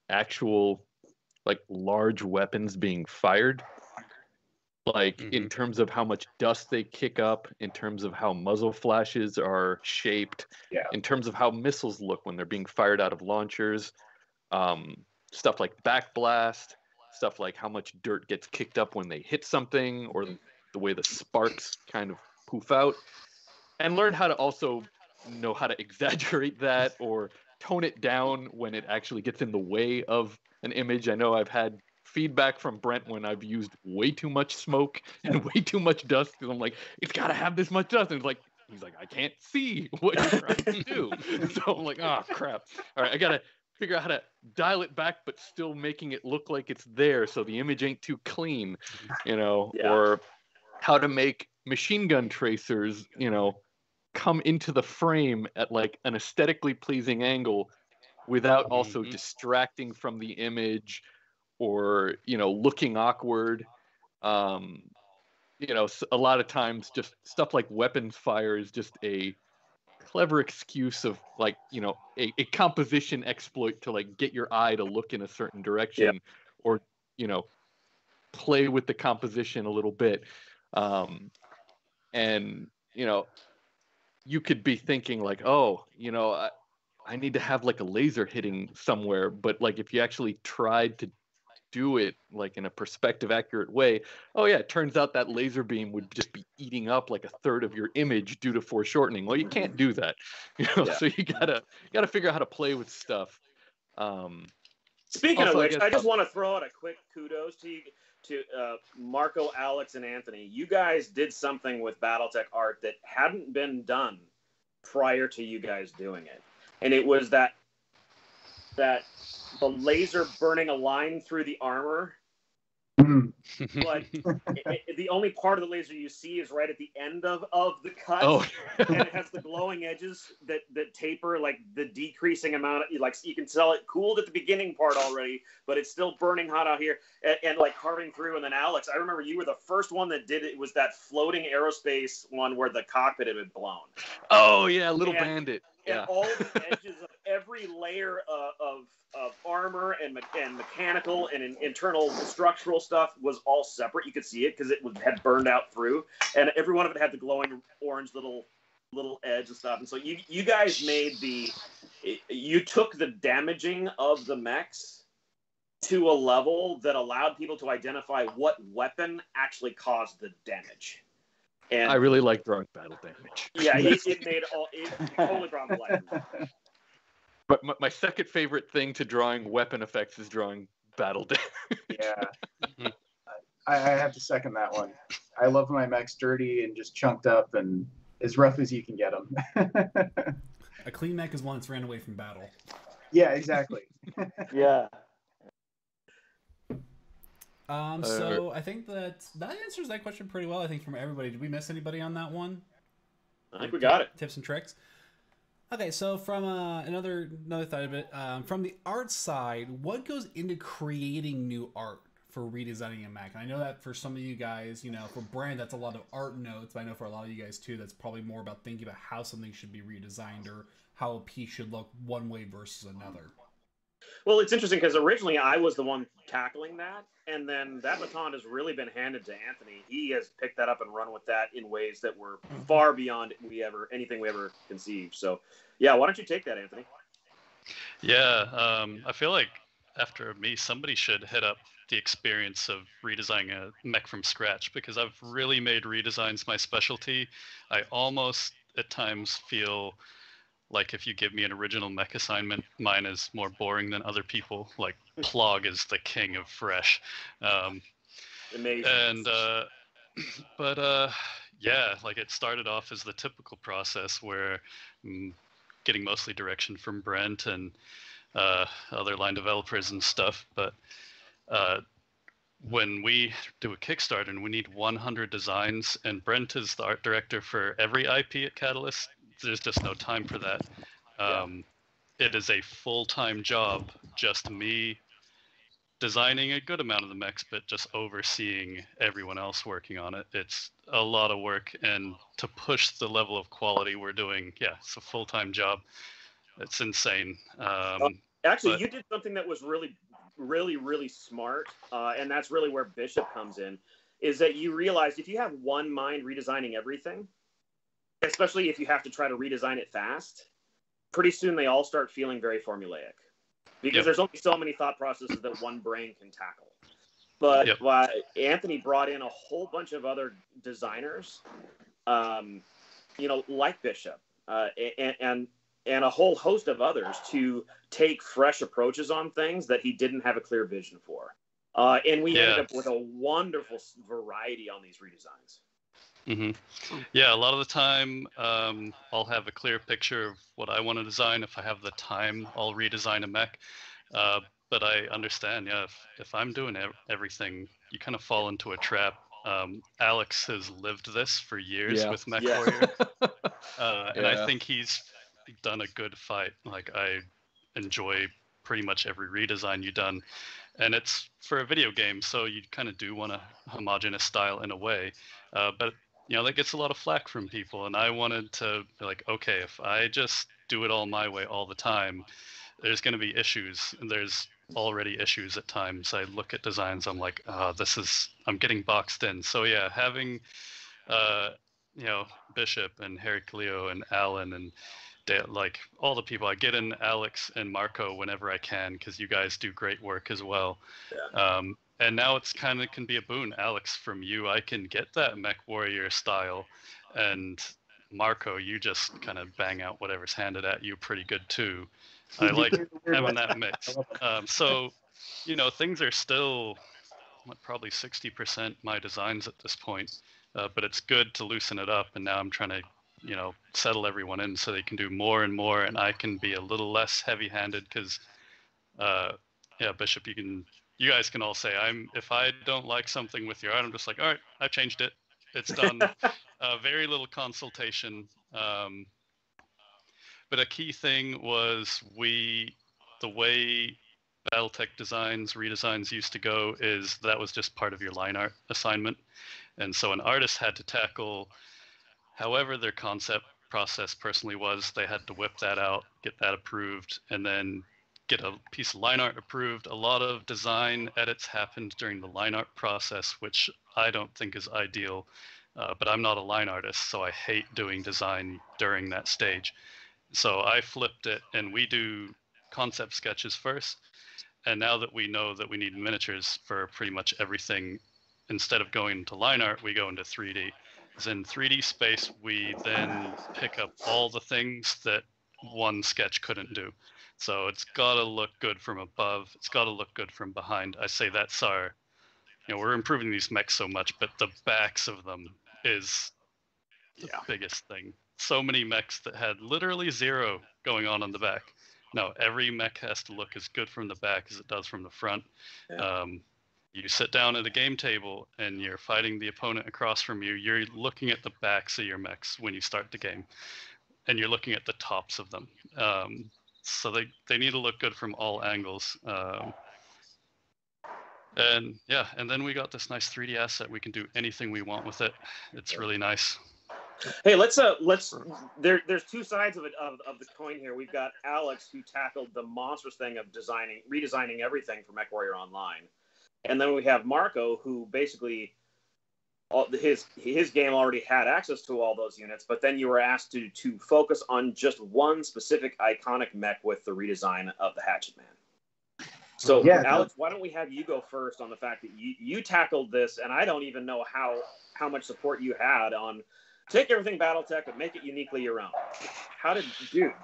actual, like, large weapons being fired. Like, in terms of how much dust they kick up, in terms of how muzzle flashes are shaped, in terms of how missiles look when they're being fired out of launchers. Stuff like backblast, stuff like how much dirt gets kicked up when they hit something, or the way the sparks kind of poof out, and learn how to also know how to exaggerate that or tone it down when it actually gets in the way of an image. I know I've had feedback from Brent when I've used way too much smoke and way too much dust, because I'm like, it's got to have this much dust, and he's like, I can't see what you're trying to do. So I'm like, oh crap, all right, I gotta figure out how to dial it back but still making it look like it's there so the image ain't too clean, or how to make machine gun tracers, come into the frame at like an aesthetically pleasing angle without also distracting from the image or, looking awkward. A lot of times just stuff like weapons fire is just a clever excuse of like, a composition exploit to like get your eye to look in a certain direction, or, play with the composition a little bit. And, you could be thinking like, oh, I need to have like a laser hitting somewhere. But like, if you actually tried to do it like in a perspective accurate way, oh yeah, it turns out that laser beam would just be eating up like a third of your image due to foreshortening. Well, you can't do that, so you gotta figure out how to play with stuff. Speaking of which, I just want to throw out a quick kudos to Marco, Alex, and Anthony. You guys did something with BattleTech art that hadn't been done prior to you guys doing it, and it was that the laser burning a line through the armor, but the only part of the laser you see is right at the end of the cut, and it has the glowing edges that taper, like the decreasing amount of, like, you can tell it cooled at the beginning part already, but it's still burning hot out here, and like carving through. And then Alex, I remember you were the first one that did it. It was that floating aerospace one where the cockpit had been blown. Oh yeah, Little Bandit. And all the edges of every layer of armor and mechanical and internal structural stuff was all separate. You could see it because it had burned out through, and every one of it had the glowing orange little edge and stuff. And so you guys you took the damaging of the mechs to a level that allowed people to identify what weapon actually caused the damage. And I really like drawing battle damage. Yeah, it totally brought to life. But my second favorite thing to drawing weapon effects is drawing battle damage. Yeah. I have to second that one. I love my mechs dirty and just chunked up and as rough as you can get them. A clean mech is one that's ran away from battle. Yeah, exactly. Yeah. So I think that answers that question pretty well. I think from everybody. Did we miss anybody on that one? I think we got it. Tips and tricks. Okay, so from another side of it, from the art side, what goes into creating new art for redesigning a mech? And I know that for some of you guys, you know, for Brand, that's a lot of art notes. But I know for a lot of you guys too, that's probably more about thinking about how something should be redesigned or how a piece should look one way versus another. Well, it's interesting because originally I was the one tackling that, and then that baton has really been handed to Anthony. He has picked that up and run with that in ways that were far beyond anything we ever conceived. So, yeah, why don't you take that, Anthony? Yeah, I feel like after me, somebody should head up the experience of redesigning a mech from scratch, because I've really made redesigns my specialty. I almost at times feel like if you give me an original mech assignment, mine is more boring than other people. Like Plog is the king of fresh. Amazing. And but yeah, like it started off as the typical process where I'm getting mostly direction from Brent and other line developers and stuff. But when we do a Kickstarter and we need 100 designs, and Brent is the art director for every IP at Catalyst, there's just no time for that. It is a full-time job, just me designing a good amount of the mechs, but just overseeing everyone else working on it. It's a lot of work, and to push the level of quality we're doing, yeah, it's a full-time job. It's insane. Actually, you did something that was really, really, really smart, and that's really where Bishop comes in, is that you realized if you have one mind redesigning everything, especially if you have to try to redesign it fast, pretty soon they all start feeling very formulaic because there's only so many thought processes that one brain can tackle. But Anthony brought in a whole bunch of other designers, you know, like Bishop, and a whole host of others to take fresh approaches on things that he didn't have a clear vision for. And we ended up with a wonderful variety on these redesigns. Mm-hmm. Yeah, a lot of the time I'll have a clear picture of what I want to design. If I have the time, I'll redesign a mech. But I understand, if I'm doing everything, you kind of fall into a trap. Alex has lived this for years with Mech Warrior. And I think he's done a good fight. Like, I enjoy pretty much every redesign you've done. And it's for a video game, so you kind of do want a homogeneous style in a way. But you know, that gets a lot of flack from people, and I wanted to be like, okay, if I just do it all my way all the time, there's going to be issues, and there's already issues at times. I look at designs, I'm like, I'm getting boxed in. So yeah, having, you know, Bishop and Harry Cleo and Alan and like all the people, I get in Alex and Marco whenever I can, because you guys do great work as well. And now it's kind of can be a boon. Alex, from you, I can get that Mech Warrior style, and Marco, you just kind of bang out whatever's handed at you pretty good too. I like having that mix. So, you know, things are still probably 60% my designs at this point, but it's good to loosen it up. And now I'm trying to, you know, settle everyone in so they can do more and more, and I can be a little less heavy-handed because, Bishop, you guys can all say, if I don't like something with your art, I'm just like, all right, I've changed it. It's done. Very little consultation. But a key thing was the way BattleTech redesigns used to go is that was just part of your line art assignment. And so an artist had to tackle however their concept process personally was. They had to whip that out, get that approved, and then get a piece of line art approved. A lot of design edits happened during the line art process, which I don't think is ideal, but I'm not a line artist, so I hate doing design during that stage. So I flipped it, and we do concept sketches first. And now that we know that we need miniatures for pretty much everything, instead of going into line art, we go into 3D. As in 3D space, we then pick up all the things that one sketch couldn't do. So it's got to look good from above. It's got to look good from behind. I say that's our, we're improving these mechs so much, but the backs of them is the biggest thing. So many mechs that had literally zero going on the back. No, every mech has to look as good from the back as it does from the front. Yeah. You sit down at a game table and you're fighting the opponent across from you. You're looking at the backs of your mechs when you start the game, and you're looking at the tops of them. So they need to look good from all angles. And then we got this nice 3D asset. We can do anything we want with it. It's really nice. Hey, let's there's two sides of the coin here. We've got Alex, who tackled the monstrous thing of redesigning everything for MechWarrior Online. And then we have Marco, who basically his game already had access to all those units, but then you were asked to focus on just one specific iconic mech with the redesign of the Hatchet Man. So, Alex, why don't we have you go first on the fact that you tackled this, and I don't even know how much support you had on take everything BattleTech but make it uniquely your own. How did it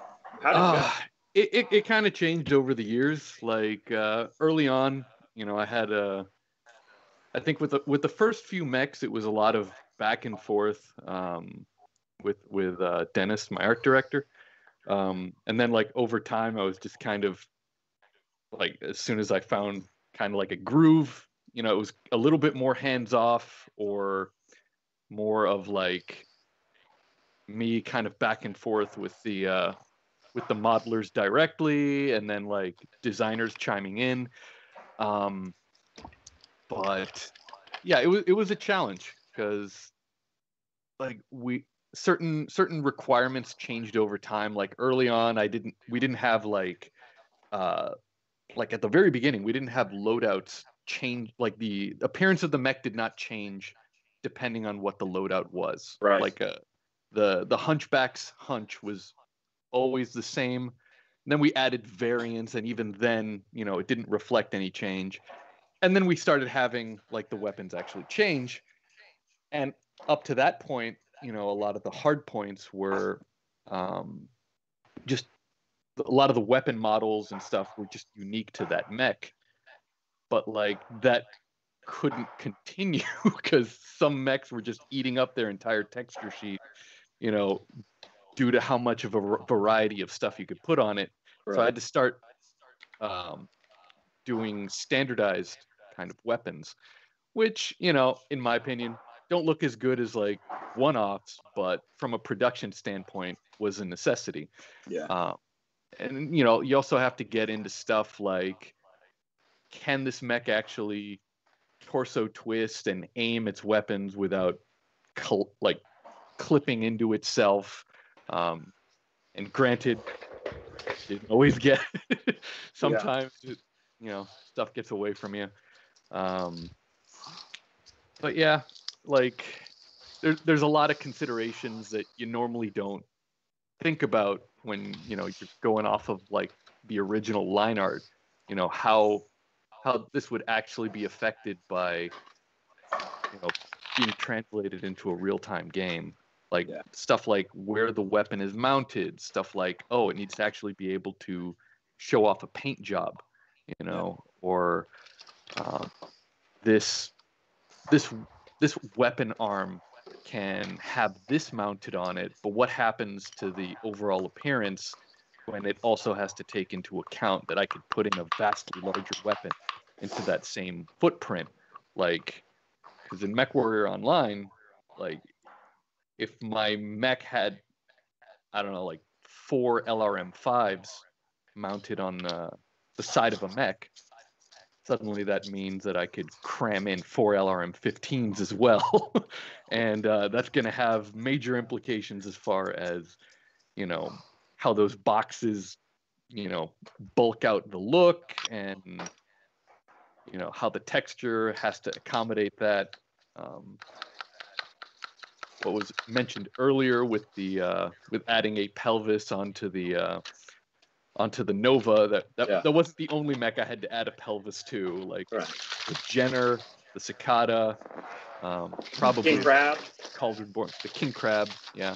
go? It kind of changed over the years. Like early on, I had I think with the first few mechs, it was a lot of back and forth with Dennis, my art director, and then like over time, I was just kind of like, as soon as I found kind of like a groove, it was a little bit more hands off, or more of like me kind of back and forth with the modelers directly, and then like designers chiming in. But yeah, it was a challenge, because like certain requirements changed over time. Like early on, we didn't have like at the very beginning, we didn't have loadouts change. Like the appearance of the mech did not change depending on what the loadout was. Right. Like the Hunchback's hunch was always the same. And then we added variants, and even then, it didn't reflect any change. And then we started having like the weapons actually change. And up to that point, a lot of the hard points were just a lot of the weapon models and stuff were just unique to that mech. But like that couldn't continue because some mechs were just eating up their entire texture sheet, due to how much of a variety of stuff you could put on it. Right. So I had to start doing standardized kind of weapons, which, in my opinion, don't look as good as like one-offs, but from a production standpoint was a necessity. Yeah. And, you also have to get into stuff like, can this mech actually torso twist and aim its weapons without clipping into itself? And granted, didn't always get it. Sometimes stuff gets away from you. But yeah, like there's a lot of considerations that you normally don't think about when you're going off of like the original line art. How this would actually be affected by being translated into a real-time game. Like stuff like where the weapon is mounted, stuff like, it needs to actually be able to show off a paint job, or this weapon arm can have this mounted on it, but what happens to the overall appearance when it also has to take into account that I could put in a vastly larger weapon into that same footprint? Like, because in MechWarrior Online, like, if my mech had, I don't know, like 4 LRM5s mounted on the side of a mech, suddenly that means that I could cram in 4 LRM15s as well. And that's going to have major implications as far as, how those boxes, bulk out the look, and, how the texture has to accommodate that. What was mentioned earlier with the with adding a pelvis onto the Nova, that wasn't the only mech I had to add a pelvis to. Like the Jenner, the Cicada, probably King Crab, Cauldron Born, the King Crab, yeah.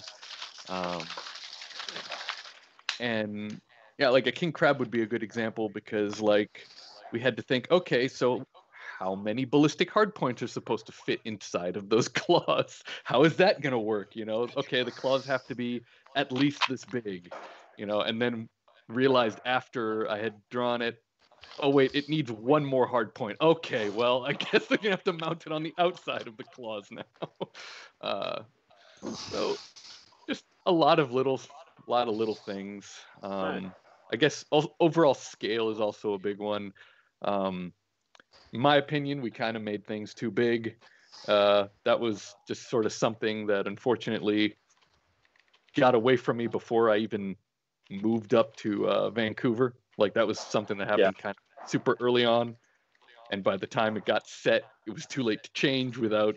And yeah, like a king crab would be a good example because like we had to think, okay, so how many ballistic hardpoints are supposed to fit inside of those claws? How is that going to work? You know, okay, the claws have to be at least this big, you know, and then realized after I had drawn it, oh wait, it needs one more hard point. Okay, well, I guess they're gonna have to mount it on the outside of the claws now. So just a lot of little things. Right. I guess overall scale is also a big one. In my opinion, we kind of made things too big. That was just sort of something that unfortunately got away from me before I even moved up to Vancouver. Like that was something that happened kind of super early on, and by the time it got set, it was too late to change without,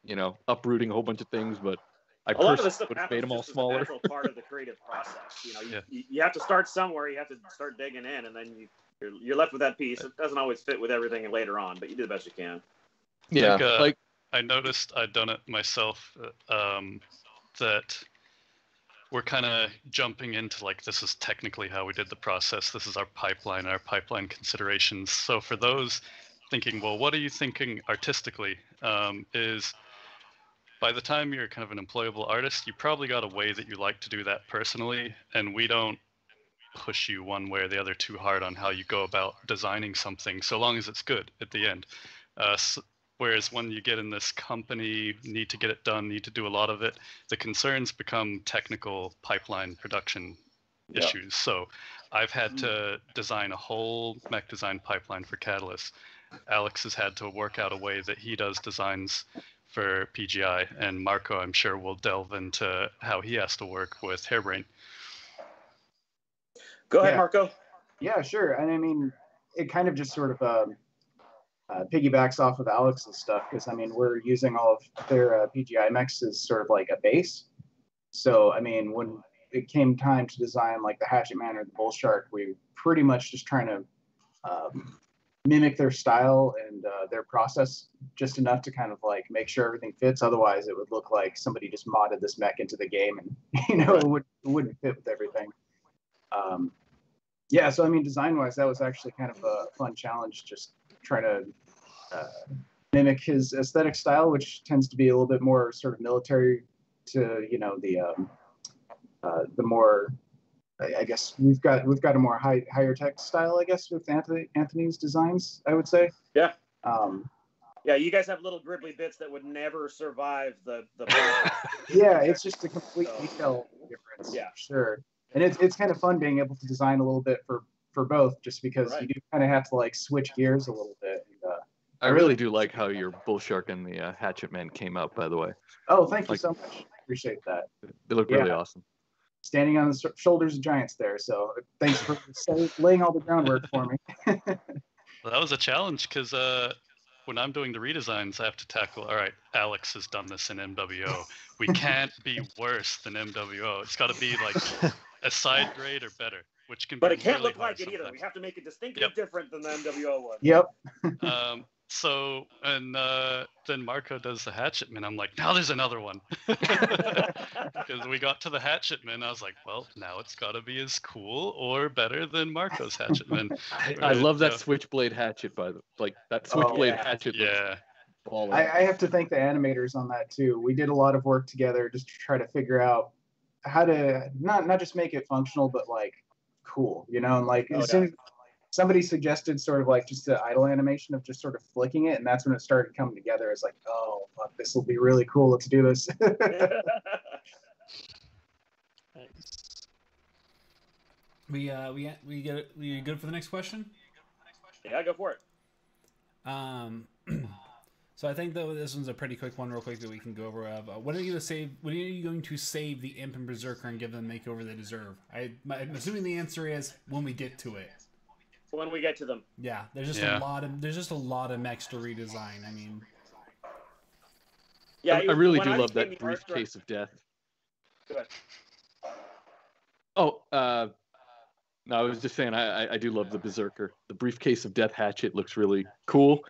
you know, uprooting a whole bunch of things. But I A lot of this personally stuff would have made happens them all just as a smaller. natural part of the creative process. You know, Yeah. you have to start somewhere. You have to start digging in, and then you're left with that piece. It doesn't always fit with everything later on, but you do the best you can. Yeah, like I noticed I'd done it myself, that we're kind of jumping into like, this is technically how we did the process. This is our pipeline considerations. So for those thinking, well, what are you thinking artistically? Is by the time you're kind of an employable artist, you probably got a way that you like to do that personally. And we don't push you one way or the other too hard on how you go about designing something, so long as it's good at the end. Whereas when you get in this company, need to get it done, need to do a lot of it, the concerns become technical pipeline production issues. So I've had to design a whole mech design pipeline for Catalyst. Alex has had to work out a way that he does designs for PGI, and Marco, I'm sure, will delve into how he has to work with Hairbrain. Go ahead, Marco. Yeah, sure. And I mean, it kind of just sort of piggybacks off of Alex's stuff, because I mean, we're using all of their PGI mechs as sort of like a base. So I mean, when it came time to design like the Hatchet Man or the Bull Shark, we pretty much just trying to mimic their style and their process just enough to kind of like make sure everything fits. Otherwise, it would look like somebody just modded this mech into the game, and you know, it wouldn't fit with everything. Yeah, so I mean, design-wise, that was actually kind of a fun challenge, just trying to mimic his aesthetic style, which tends to be a little bit more sort of military to, you know, the more, I guess we've got a more higher tech style, I guess, with Anthony's designs, I would say. Yeah. Yeah, you guys have little gribbly bits that would never survive the yeah, it's just a complete detail difference. Yeah, sure. And it's kind of fun being able to design a little bit for both, just because you do kind of have to like switch gears a little bit. And, I really do like how your Bull Shark and the Hatchet Man came out, by the way. Oh, thank you so much. Appreciate that. They look really awesome. Standing on the shoulders of giants there. So thanks for laying all the groundwork for me. Well, that was a challenge because when I'm doing the redesigns, I have to tackle, all right, Alex has done this in MWO. We can't be worse than MWO. It's got to be like a side grade or better, which can be But it can't really look like it sometimes. either. We have to make it distinctly different than the MWO one. Yep. So, and then Marco does the Hatchetman. I'm like, now there's another one. Because we got to the Hatchetman. I was like, well, now it's got to be as cool or better than Marco's Hatchetman. I love that Switchblade Hatchet, by the like that Switchblade Hatchet. Yeah. I have to thank the animators on that too. We did a lot of work together just to try to figure out how to not just make it functional, but like cool, you know, and like as soon as somebody suggested sort of like just the idle animation of just sort of flicking it, and that's when it started coming together. It's like, oh fuck, this will be really cool. Let's do this. We get it. We good for the next question? Yeah, go for it. So I think though this one's a pretty quick one, real quick, that we can go over. When are you going to save? When are you going to save the Imp and Berserker and give them the makeover they deserve? I'm assuming the answer is when we get to it. When we get to them. Yeah, there's just a lot of mechs to redesign. I mean, I really do love that briefcase of death. Go ahead. Oh, no, I was just saying I do love the Berserker. The briefcase of death hatchet looks really cool.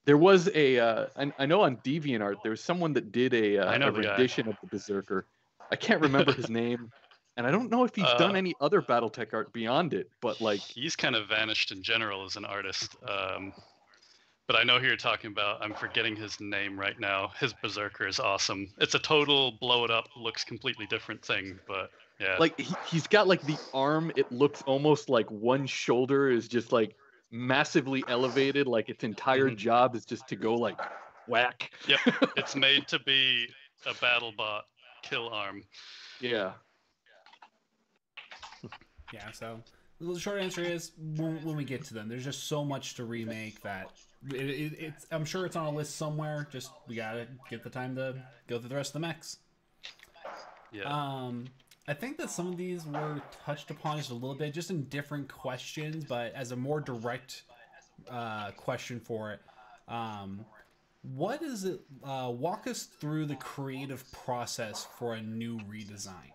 There was I know on DeviantArt there was someone that did a rendition of the Berserker. I can't remember his name. And I don't know if he's done any other BattleTech art beyond it, but like he's kind of vanished in general as an artist. But I know who you're talking about. I'm forgetting his name right now. His Berserker is awesome. It's a total blow it up, looks completely different thing, but yeah. Like he's got like the arm. It looks almost like one shoulder is just like massively elevated. Like its entire job is just to go like whack. Yep, it's made to be a BattleBot kill arm. Yeah. Yeah, so the short answer is when we get to them. There's just so much to remake that it's. I'm sure it's on a list somewhere. Just we gotta get the time to go through the rest of the mechs. Yeah. I think that some of these were touched upon just a little bit, just in different questions, but as a more direct question for it. What is it? Walk us through the creative process for a new redesign.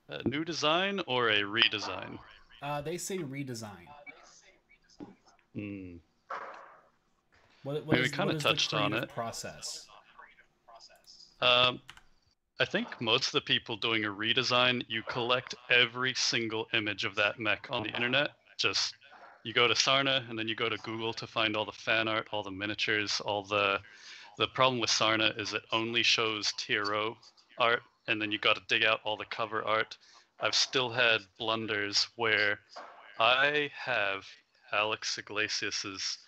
A new design or a redesign? They say redesign. What we kind of touched on it. Process. I think most of the people doing a redesign, you collect every single image of that mech on the internet. Just you go to Sarna and then you go to Google to find all the fan art, all the miniatures, all the problem with Sarna is it only shows TRO art, and then you got to dig out all the cover art. I've still had blunders where I have Alex Iglesias's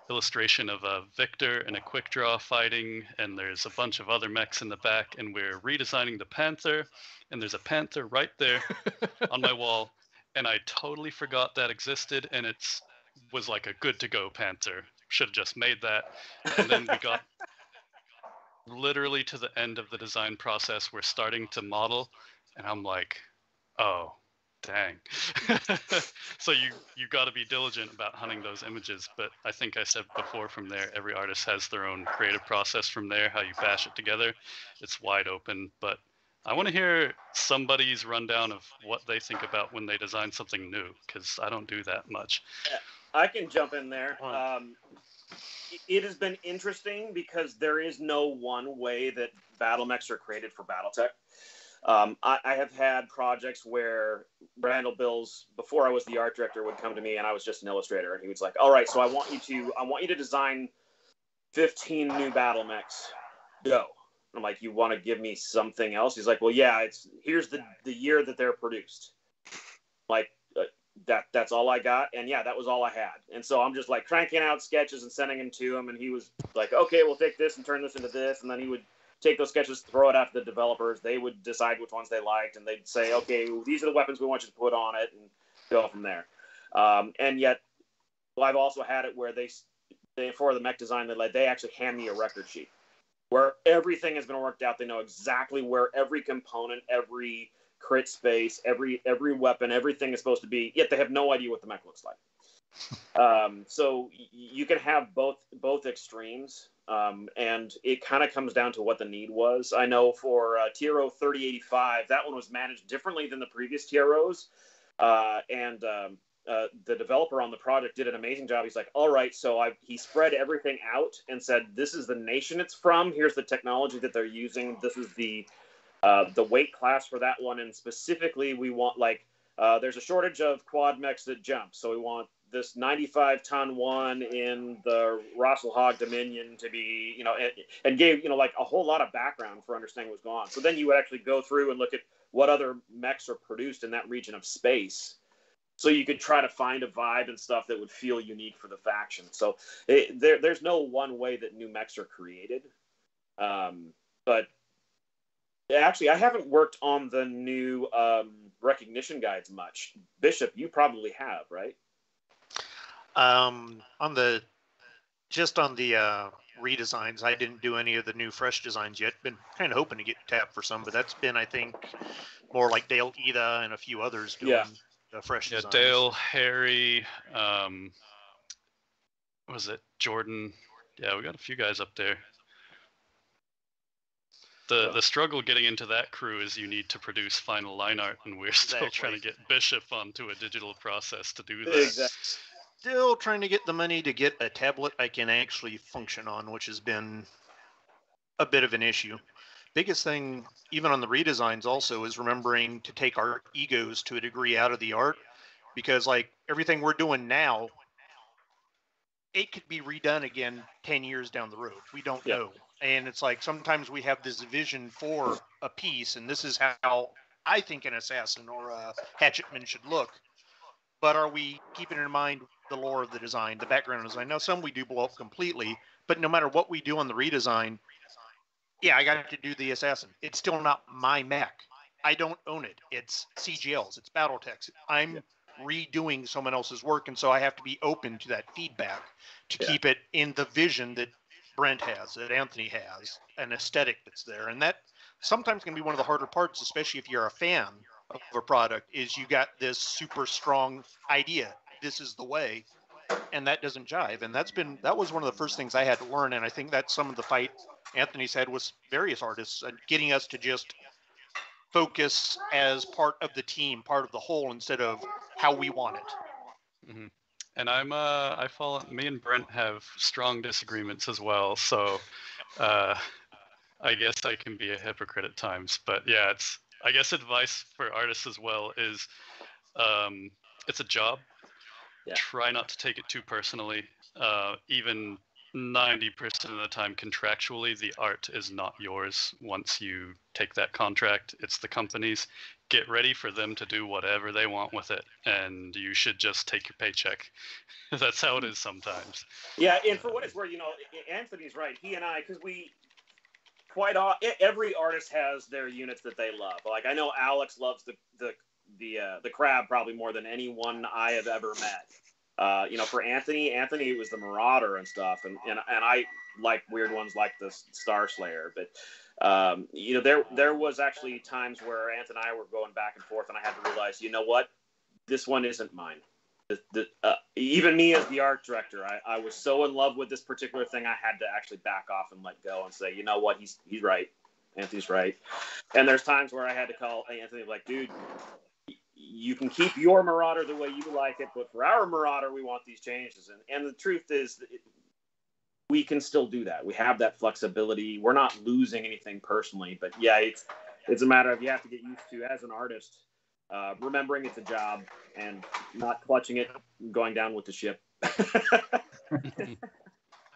illustration of a Victor and a Quick Draw fighting, and there's a bunch of other mechs in the back, and we're redesigning the Panther, and there's a Panther right there on my wall, and I totally forgot that existed, and was like a good to go Panther. Should have just made that. And then we got literally to the end of the design process. We're starting to model, and I'm like, oh, dang. So you got to be diligent about hunting those images. But I think I said before, from there, every artist has their own creative process from there, how you bash it together. It's wide open. But I want to hear somebody's rundown of what they think about when they design something new, because I don't do that much. I can jump in there. It has been interesting because there is no one way that battle mechs are created for BattleTech. I have had projects where Randall Bills, before I was the art director, would come to me and I was just an illustrator, and he was like, "All right, so I want you to design 15 new battle mechs. Go." And I'm like, "You want to give me something else?" He's like, "Well, yeah, here's the year that they're produced." Like that's all I got, and yeah, that was all I had. And so I'm just like cranking out sketches and sending them to him, and he was like, "Okay, we'll take this and turn this into this," and then he would take those sketches, throw it out to the developers. They would decide which ones they liked, and they'd say, "Okay, these are the weapons we want you to put on it," and go from there. And yet, I've also had it where they for the mech design they actually hand me a record sheet where everything has been worked out. They know exactly where every component, every crit space, every weapon, everything is supposed to be. Yet they have no idea what the mech looks like. So you can have both extremes. And it kind of comes down to what the need was. I know for TRO 3085, that one was managed differently than the previous TROs. And the developer on the project did an amazing job. He's like, "All right, so he spread everything out and said, this is the nation it's from. Here's the technology that they're using. This is the weight class for that one. And specifically, we want there's a shortage of quad mechs that jump. So we want this 95-ton one in the Rosselhog Dominion to be, and gave, a whole lot of background for understanding what's going on. So then you would actually go through and look at what other mechs are produced in that region of space. So you could try to find a vibe and stuff that would feel unique for the faction. So there's no one way that new mechs are created. But actually, I haven't worked on the new recognition guides much. Bishop, you probably have, right? On the redesigns, I didn't do any of the new fresh designs yet. Been kind of hoping to get tapped for some, but that's been, I think, more like Dale Ida and a few others doing the fresh designs. Dale, Harry, was it Jordan? Yeah, we got a few guys up there. The struggle getting into that crew is you need to produce final line art, and we're still trying to get Bishop onto a digital process to do that. Exactly. Still trying to get the money to get a tablet I can actually function on, which has been a bit of an issue. biggest thing, even on the redesigns also, is remembering to take our egos to a degree out of the art, because like everything we're doing now, it could be redone again 10 years down the road. We don't know. And it's like sometimes we have this vision for a piece, and this is how I think an assassin or a hatchetman should look. But are we keeping in mind the lore of the design, the background design? Now, some we do blow up completely, but no matter what we do on the redesign, yeah, I got to do the assassin. It's still not my mech. I don't own it. It's CGL's. It's BattleTech's. I'm redoing someone else's work, and so I have to be open to that feedback to keep it in the vision that Brent has, that Anthony has, an aesthetic that's there. And that sometimes can be one of the harder parts, especially if you're a fan of a product, is you got this super strong idea. This is the way, and that doesn't jive. And that was one of the first things I had to learn, and I think that's some of the fight Anthony's had with various artists, and getting us to just focus as part of the team, part of the whole, instead of how we want it. Mm-hmm. And me and Brent have strong disagreements as well. So I guess I can be a hypocrite at times. But yeah, I guess advice for artists as well is it's a job. Yeah. Try not to take it too personally. Even 90% of the time, contractually, the art is not yours once you take that contract. It's the company's. Get ready for them to do whatever they want with it, and you should just take your paycheck. That's how it is sometimes. Yeah, and for what it's worth, Anthony's right. He and I, because every artist has their units that they love. Like I know Alex loves the crab probably more than anyone I have ever met. For Anthony, it was the Marauder and stuff, and I like weird ones like the Star Slayer. But there was actually times where Anthony and I were going back and forth, and I had to realize, you know what, this one isn't mine. Even me as the art director, I was so in love with this particular thing, I had to actually back off and let go and say, you know what, he's right. Anthony's right. And there's times where I had to call Anthony, like, dude, you can keep your Marauder the way you like it, but for our Marauder, we want these changes. And the truth is, we can still do that. We have that flexibility. We're not losing anything personally, but yeah, it's a matter of you have to get used to, as an artist, remembering it's a job and not clutching it, going down with the ship.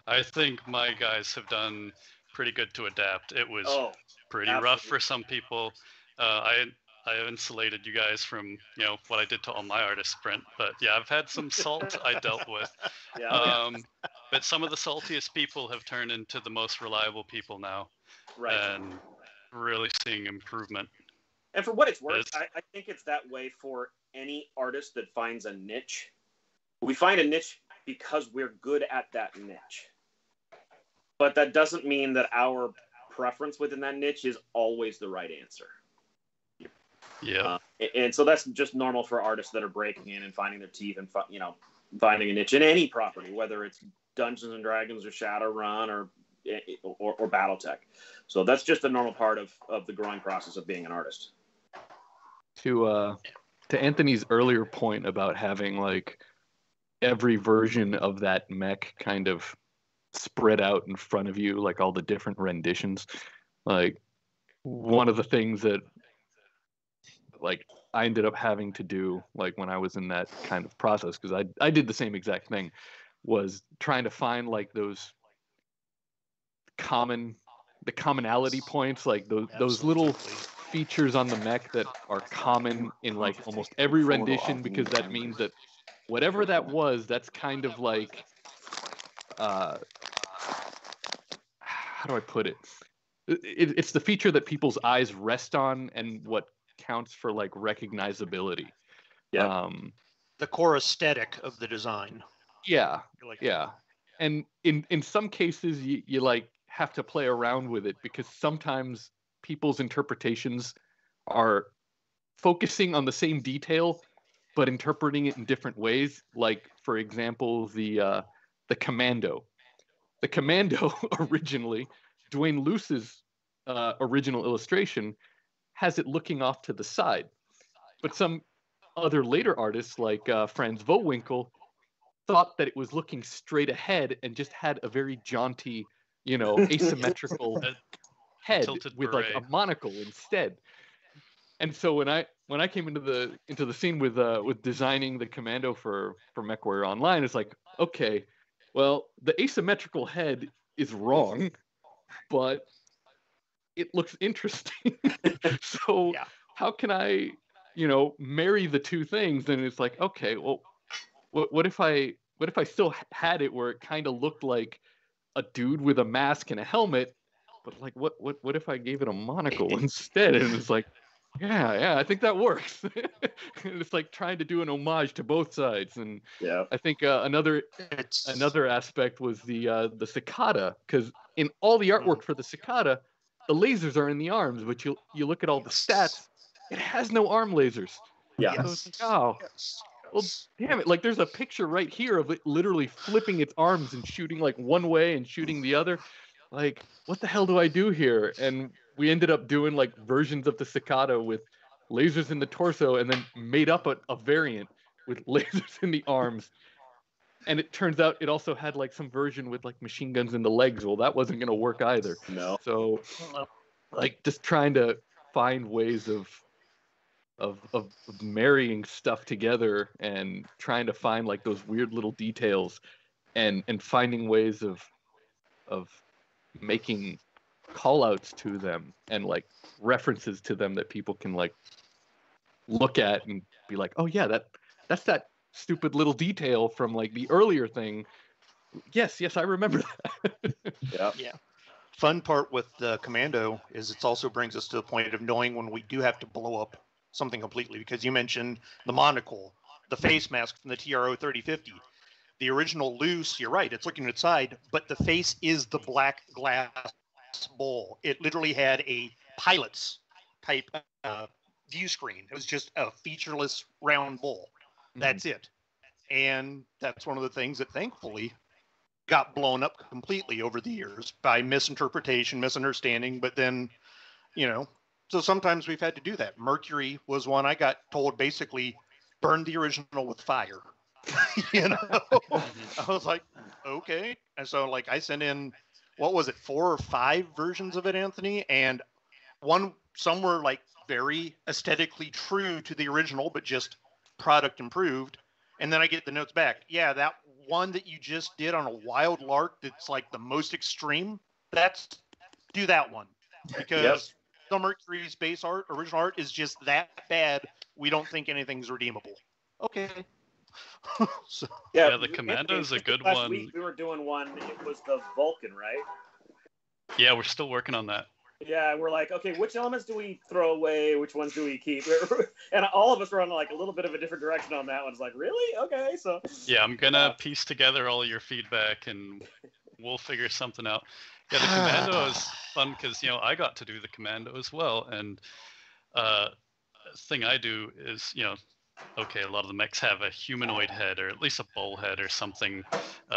I think my guys have done pretty good to adapt. It was pretty absolutely rough for some people. I insulated you guys from what I did to all my artists, Brent. But yeah, I've had some salt I dealt with. But some of the saltiest people have turned into the most reliable people now, and really seeing improvement. And for what it's worth, I think it's that way for any artist that finds a niche. We find a niche because we're good at that niche. But that doesn't mean that our preference within that niche is always the right answer. Yeah. And so that's just normal for artists that are breaking in and finding their teeth and finding a niche in any property, whether it's Dungeons and Dragons or Shadowrun or BattleTech. So that's just a normal part of the growing process of being an artist. To Anthony's earlier point about having like every version of that mech kind of spread out in front of you, like all the different renditions, like one of the things that like I ended up having to do, like when I was in that kind of process, because I did the same exact thing, was trying to find like those the commonality points, like those little features on the mech that are common in like almost every rendition, because that means that whatever that was, that's kind of like how do I put it? It's the feature that people's eyes rest on and what counts for like recognizability. The core aesthetic of the design. Yeah. And in some cases you like have to play around with it, because sometimes people's interpretations are focusing on the same detail but interpreting it in different ways. Like for example, the Commando. The Commando originally, Dwayne Luce's original illustration has it looking off to the side. But some other later artists like Franz Vohwinkel thought that it was looking straight ahead and just had a very jaunty, asymmetrical head tilted with like a beret. monocle instead. And so when I came into the scene with designing the Commando for MechWarrior Online, it's like, okay, well, the asymmetrical head is wrong, but it looks interesting. So Yeah. how can I, marry the two things? And it's like, okay, well, what if I still had it where it kind of looked like a dude with a mask and a helmet, but like what if I gave it a monocle instead? And it's like, yeah, I think that works. And it's like trying to do an homage to both sides. And Yeah. I think another aspect was the Cicada, because in all the artwork for the Cicada, the lasers are in the arms, but you look at all the stats, it has no arm lasers. Yeah. So it's like, oh, well, damn it! Like, there's a picture right here of it literally flipping its arms and shooting like one way and shooting the other. Like, what the hell do I do here? And we ended up doing like versions of the Cicada with lasers in the torso, and then made up a variant with lasers in the arms. And it turns out it also had like some version with like machine guns in the legs. Well, that wasn't going to work either. No. So, like, just trying to find ways of marrying stuff together and trying to find like those weird little details and finding ways of making call outs to them and like references to them that people can like look at and be like, oh yeah, that's that stupid little detail from like the earlier thing. Yes, I remember that. Yeah. Fun part with the Commando is it also brings us to the point of knowing when we do have to blow up something completely, because you mentioned the monocle, the face mask from the TRO 3050. The original loose, you're right, it's looking to the side, but the face is the black glass bowl. It literally had a pilot's type view screen. It was just a featureless round bowl. That's it. And that's one of the things that thankfully got blown up completely over the years by misinterpretation, misunderstanding, but then, so sometimes we've had to do that. Mercury was one I got told basically burn the original with fire. I was like, okay. And so like I sent in, what was it, 4 or 5 versions of it, Anthony? And some were like very aesthetically true to the original, but just product improved. And then I get the notes back. Yeah, that one that you just did on a Wild Lark that's like the most extreme, do that one. Because the Mercury's base art, original art, is just that bad, we don't think anything's redeemable. Okay. So, yeah, the Commando is a good one. Last week we were doing one, it was the Vulcan, right? Yeah, we're still working on that. Yeah, we're like, okay, which elements do we throw away? Which ones do we keep? And all of us were on like a little bit of a different direction on that one. It's like, really? Okay, so. Yeah, I'm gonna piece together all your feedback and we'll figure something out. Yeah, the Commando is fun because, I got to do the Commando as well. And thing I do is, okay, a lot of the mechs have a humanoid head or at least a bowl head or something.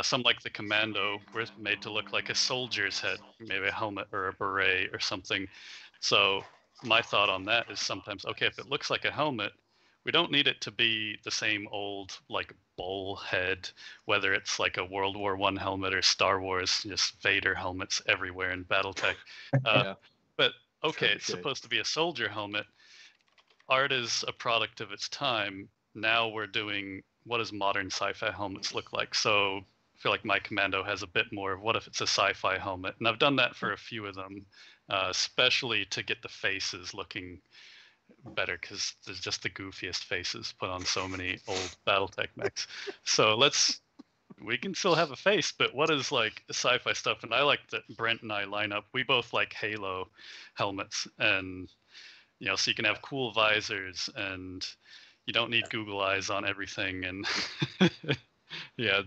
Some like the Commando were made to look like a soldier's head, maybe a helmet or a beret or something. So my thought on that is sometimes, okay, if it looks like a helmet, we don't need it to be the same old like bowl head, whether it's like a World War I helmet or Star Wars, just Vader helmets everywhere in BattleTech. But okay, it's supposed to be a soldier helmet. Art is a product of its time. Now we're doing what does modern sci-fi helmets look like? So I feel like my Commando has a bit more of what if it's a sci-fi helmet? And I've done that for a few of them, especially to get the faces looking better because there's just the goofiest faces put on so many old BattleTech mechs. So we can still have a face, but what is like sci-fi stuff? And I like that Brent and I line up. We both like Halo helmets and so you can have cool visors and you don't need Google eyes on everything and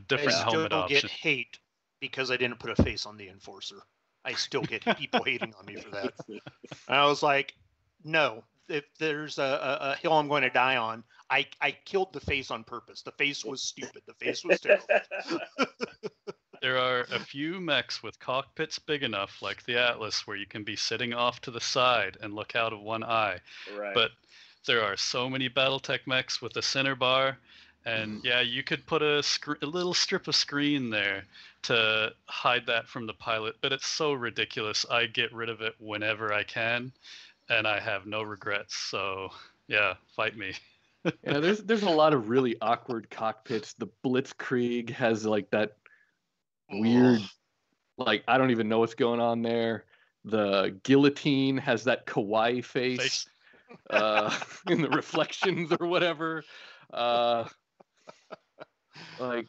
different helmet options. I still get hate because I didn't put a face on the Enforcer. I still get people hating on me for that. And I was like, no, if there's a hill I'm going to die on, I killed the face on purpose. The face was stupid. The face was terrible. There are a few mechs with cockpits big enough, like the Atlas, where you can be sitting off to the side and look out of one eye. Right. But there are so many BattleTech mechs with a center bar And yeah, you could put a little strip of screen there to hide that from the pilot, but it's so ridiculous. I get rid of it whenever I can, and I have no regrets. So yeah, fight me. Yeah, there's a lot of really awkward cockpits. The Blitzkrieg has like that weird, like I don't even know what's going on there. The Guillotine has that kawaii face. In the reflections or whatever. Like,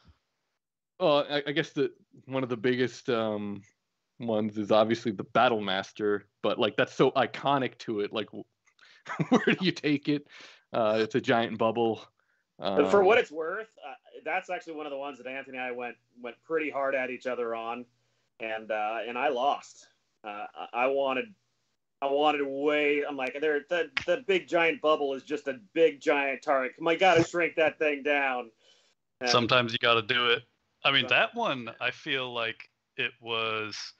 well, I guess one of the biggest ones is obviously the Battle Master, but like that's so iconic to it. Like, where do you take it? It's a giant bubble. For what it's worth, that's actually one of the ones that Anthony and I went pretty hard at each other on, and I lost. I wanted way. I'm like, the big giant bubble is just a big giant target. I gotta shrink that thing down. And sometimes you got to do it. I mean, that one, I feel like it was.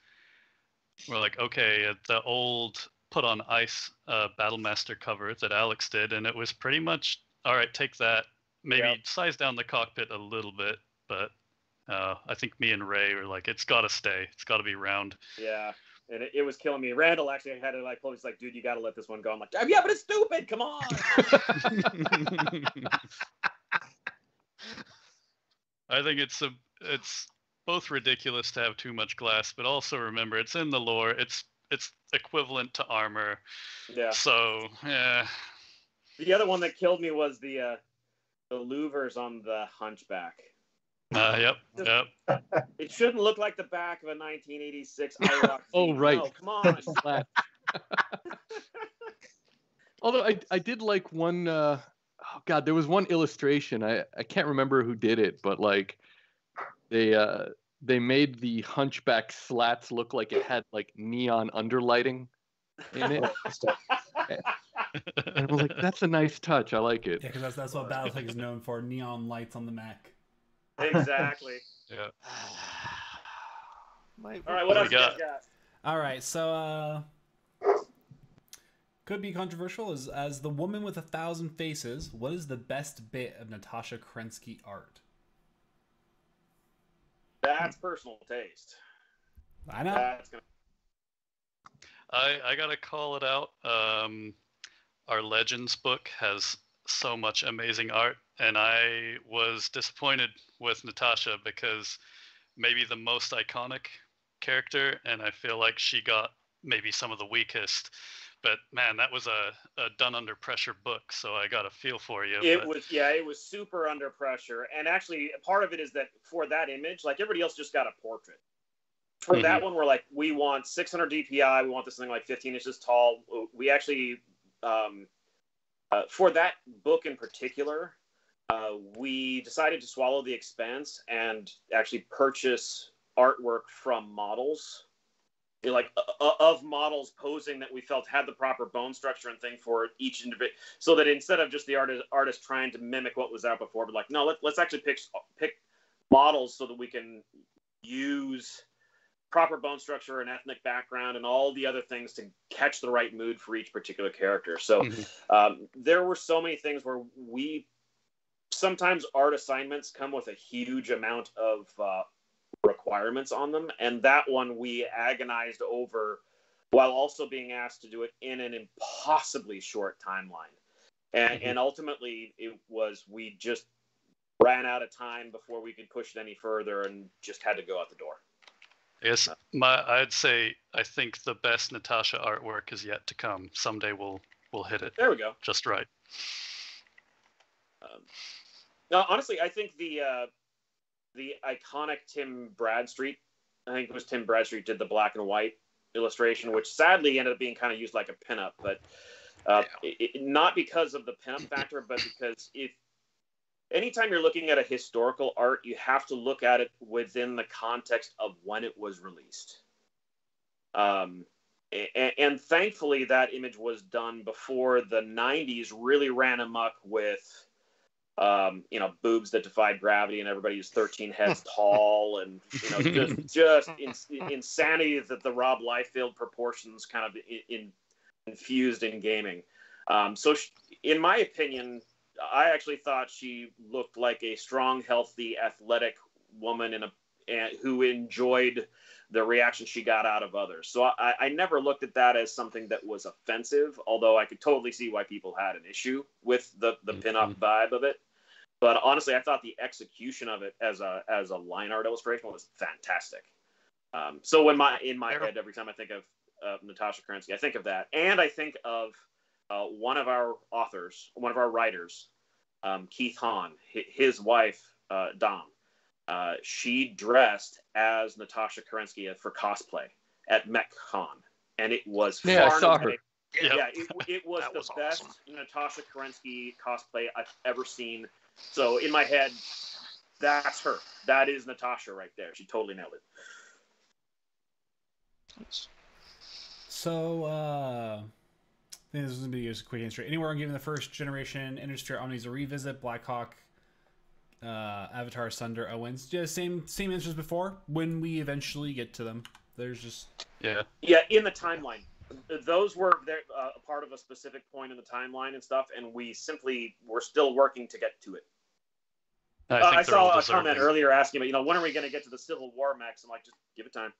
We're like, okay, the old put on ice Battlemaster cover that Alex did, and it was pretty much all right. Take that. Maybe size down the cockpit a little bit, but I think me and Ray were like, it's got to stay. It's got to be round. Yeah. And it was killing me. Randall actually had to like pull. He's like, "Dude, you got to let this one go." I'm like, "Yeah, but it's stupid. Come on." I think it's both ridiculous to have too much glass, but also remember it's in the lore. It's equivalent to armor. Yeah. So yeah. The other one that killed me was the louvers on the Hunchback. Yep. It shouldn't look like the back of a 1986 IROC. Oh, right. No, come on. Although I did like one. Oh God, there was one illustration. I can't remember who did it, but like they made the Hunchback slats look like it had like neon underlighting in it. And I was like, that's a nice touch. I like it. Yeah, because that's what BattleTech is known for: neon lights on the Mech. Exactly. Yeah. All right, what else you guys got? All right, so could be controversial. As the woman with 1,000 faces, what is the best bit of Natasha Kerensky art? That's personal taste. I know. I gotta call it out. Our Legends book has so much amazing art, and I was disappointed with Natasha because maybe the most iconic character, and I feel like she got maybe some of the weakest. But man, that was a done under pressure book, so I got a feel for you. It was super under pressure, and actually part of it is that for that image, like everybody else just got a portrait. For that one, we're like, we want 600 DPI, we want this thing like 15 inches tall. We actually, for that book in particular, we decided to swallow the expense and actually purchase artwork from models. Like of models posing that we felt had the proper bone structure and thing for each individual, so that instead of just the artist trying to mimic what was out before, but like, no, let's actually pick models so that we can use proper bone structure and ethnic background and all the other things to catch the right mood for each particular character. So there were so many things where sometimes art assignments come with a huge amount of requirements on them, and that one we agonized over while also being asked to do it in an impossibly short timeline, and ultimately we just ran out of time before we could push it any further and just had to go out the door. Yes, I'd say I think the best Natasha artwork is yet to come. Someday we'll hit it. There we go. Just right. No, honestly, I think the iconic Tim Bradstreet, I think it was Tim Bradstreet, did the black and white illustration, which sadly ended up being kind of used like a pinup, but not because of the pinup factor, but because anytime you're looking at a historical art, you have to look at it within the context of when it was released. And thankfully that image was done before the 90s really ran amok with boobs that defied gravity and everybody's 13 heads tall, and just insanity that the Rob Liefeld proportions kind of infused in gaming. So in my opinion, I actually thought she looked like a strong, healthy, athletic woman who enjoyed the reaction she got out of others. So I never looked at that as something that was offensive, although I could totally see why people had an issue with the pinup vibe of it. But honestly, I thought the execution of it as a line art illustration was fantastic. So in my head, every time I think of Natasha Kerensky, I think of that, and I think of one of our writers, Keith Hahn, his wife, Dom. She dressed as Natasha Kerensky for cosplay at MechCon, and it was I saw her. Yeah, it was the best awesome Natasha Kerensky cosplay I've ever seen. So in my head, that's her. That is Natasha right there. She totally nailed it. So, I think this is going to be a quick answer. Anywhere on giving the first generation Interstellar Omnis a revisit, Blackhawk, Avatar, Sunder, Owens. Yeah, same answers before. When we eventually get to them, there's just yeah in the timeline. Those were a part of a specific point in the timeline and stuff, and we're still working to get to it. I saw a comment earlier asking about, when are we going to get to the Civil War mechs? I'm like, just give it time.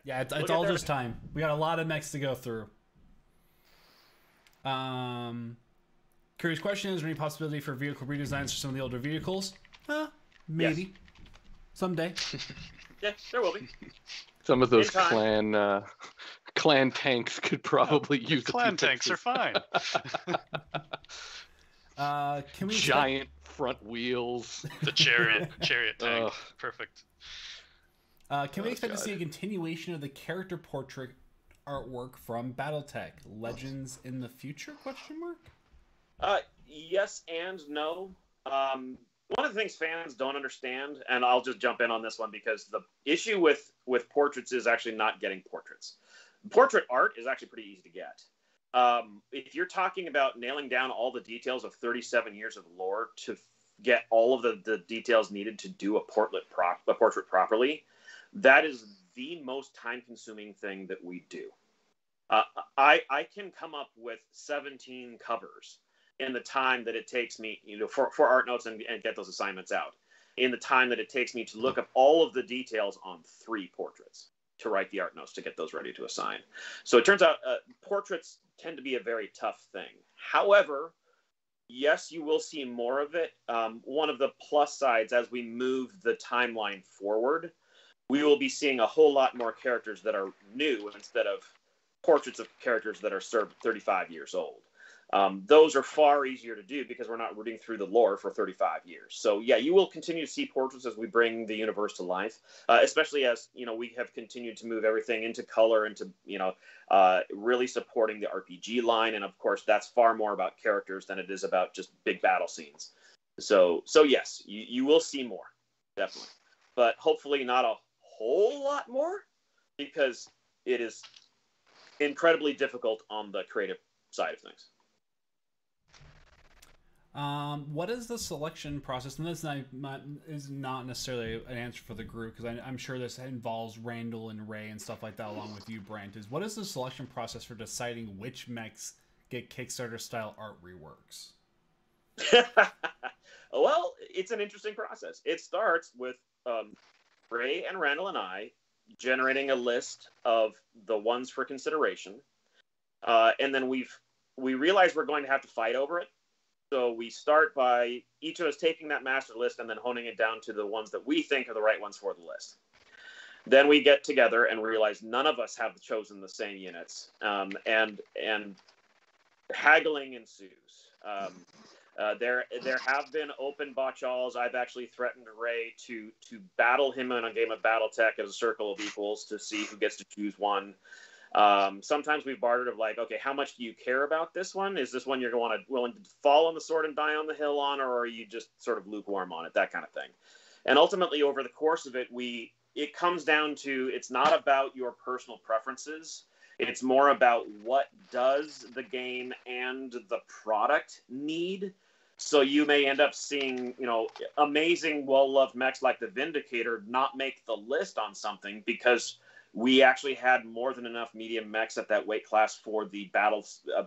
Yeah, it's all just time. We got a lot of mechs to go through. Curious question: is there any possibility for vehicle redesigns for some of the older vehicles? Maybe. Yes. Someday. Yeah, there will be. Some of those clan tanks could probably use clan tanks are fine. Can we giant front wheels? The chariot tank. Perfect. Can we expect to see a continuation of the character portrait artwork from BattleTech Legends in the future? Question mark. Yes and no. One of the things fans don't understand, and I'll just jump in on this one because the issue with portraits is actually not getting portraits. Portrait art is actually pretty easy to get. If you're talking about nailing down all the details of 37 years of lore to get all of the details needed to do a portrait properly, that is the most time-consuming thing that we do. I can come up with 17 covers in the time that it takes me, for art notes and get those assignments out, in the time that it takes me to look up all of the details on 3 portraits to write the art notes to get those ready to assign. So it turns out portraits tend to be a very tough thing. However, yes, you will see more of it. One of the plus sides as we move the timeline forward, we will be seeing a whole lot more characters that are new instead of portraits of characters that are 35 years old. Those are far easier to do because we're not rooting through the lore for 35 years. So yeah, you will continue to see portraits as we bring the universe to life, especially as, we have continued to move everything into color, into, really supporting the RPG line. And of course, that's far more about characters than it is about just big battle scenes. So yes, you will see more, definitely. But hopefully not a whole lot more, because it is incredibly difficult on the creative side of things. What is the selection process? And this is not necessarily an answer for the group, because I'm sure this involves Randall and Ray and stuff like that, along with you, Brent. What is the selection process for deciding which mechs get Kickstarter-style art reworks? Well, it's an interesting process. It starts with Ray and Randall and I generating a list of the ones for consideration, and then we realize we're going to have to fight over it. So we start by each of us taking that master list and then honing it down to the ones that we think are the right ones for the list. Then we get together and realize none of us have chosen the same units, and haggling ensues. There have been open botchals. I've actually threatened Ray to battle him in a game of BattleTech as a circle of equals to see who gets to choose one. Sometimes we've bartered of like, okay, how much do you care about this one? Is this one you're willing to fall on the sword and die on the hill on, or are you just sort of lukewarm on it? That kind of thing. And ultimately, over the course of it, it comes down to, it's not about your personal preferences. It's more about what does the game and the product need. So you may end up seeing, amazing, well-loved mechs like the Vindicator not make the list on something because we actually had more than enough medium mechs at that weight class for the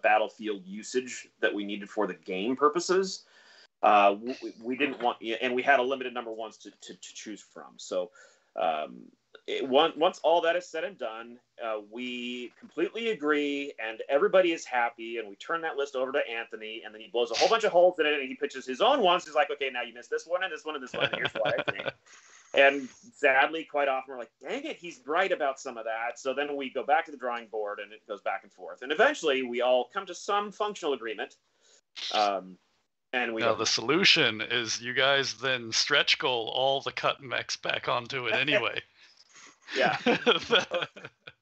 battlefield usage that we needed for the game purposes. We didn't want, and we had a limited number of ones to choose from. So once all that is said and done, we completely agree, and everybody is happy, and we turn that list over to Anthony, and then he blows a whole bunch of holes in it, and he pitches his own ones. He's like, okay, now you missed this one and this one and this one, and here's what I think. And sadly, quite often we're like, dang it, he's right about some of that. So then we go back to the drawing board, and it goes back and forth. And eventually, we all come to some functional agreement. And we the solution is you guys then stretch goal all the cut mechs back onto it anyway. Yeah.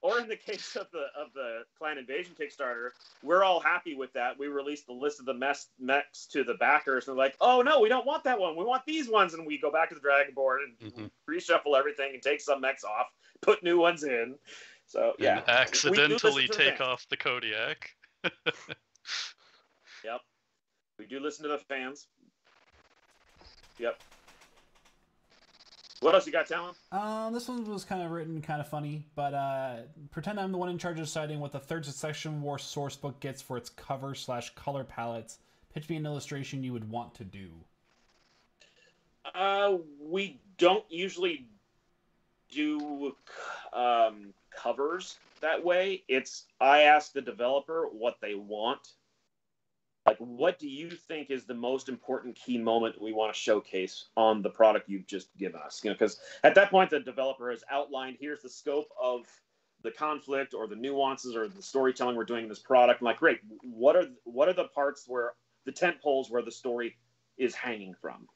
Or in the case of the Clan Invasion Kickstarter, we're all happy with that. We released the list of the mechs to the backers, and they're like, "Oh no, we don't want that one. We want these ones." And we go back to the dragon board and reshuffle everything and take some mechs off, put new ones in. So yeah, and accidentally take off the Kodiak. Yep. We do listen to the fans. Yep. What else you got, Talon? This one was kind of written kind of funny, but pretend I'm the one in charge of deciding what the third Succession War source book gets for its cover/color palettes. Pitch me an illustration you would want to do. We don't usually do covers that way. I ask the developer what they want. Like, what do you think is the most important key moment we want to showcase on the product you've just given us? Because at that point, the developer has outlined, here's the scope of the conflict or the nuances or the storytelling we're doing in this product. I'm like, great. What are the parts where the tent poles where the story is hanging from?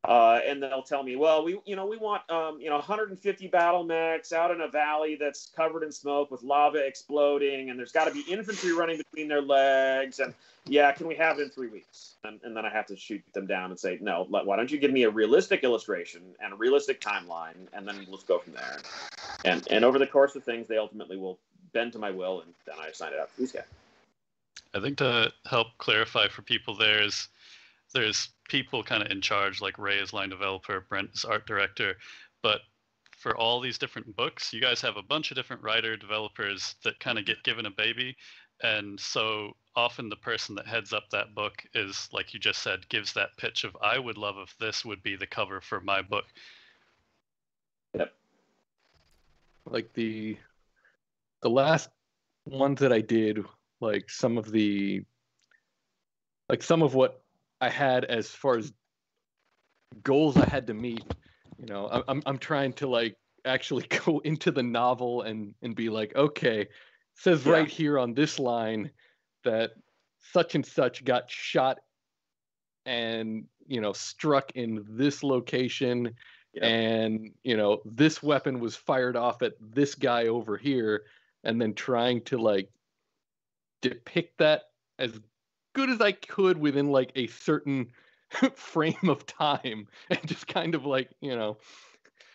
And they'll tell me, well, we want 150 battle mechs out in a valley that's covered in smoke with lava exploding, and there's got to be infantry running between their legs, and yeah, can we have it in 3 weeks? And then I have to shoot them down and say, no, why don't you give me a realistic illustration and a realistic timeline, and then let's go from there. And over the course of things, they ultimately will bend to my will, and then I sign it out to these guys. I think to help clarify for people, there's people kind of in charge, like Ray is line developer, Brent is art director, but for all these different books, you guys have a bunch of different writer developers that kind of get given a baby, and so often the person that heads up that book is, like you just said, gives that pitch of, I would love if this would be the cover for my book. Yep. Like the last ones that I did, like some of what I had as far as goals I had to meet, I'm trying to like actually go into the novel and be like, okay, it says right here on this line that such and such got shot and struck in this location, and this weapon was fired off at this guy over here, and then trying to like depict that as good as I could within like a certain frame of time, and just kind of like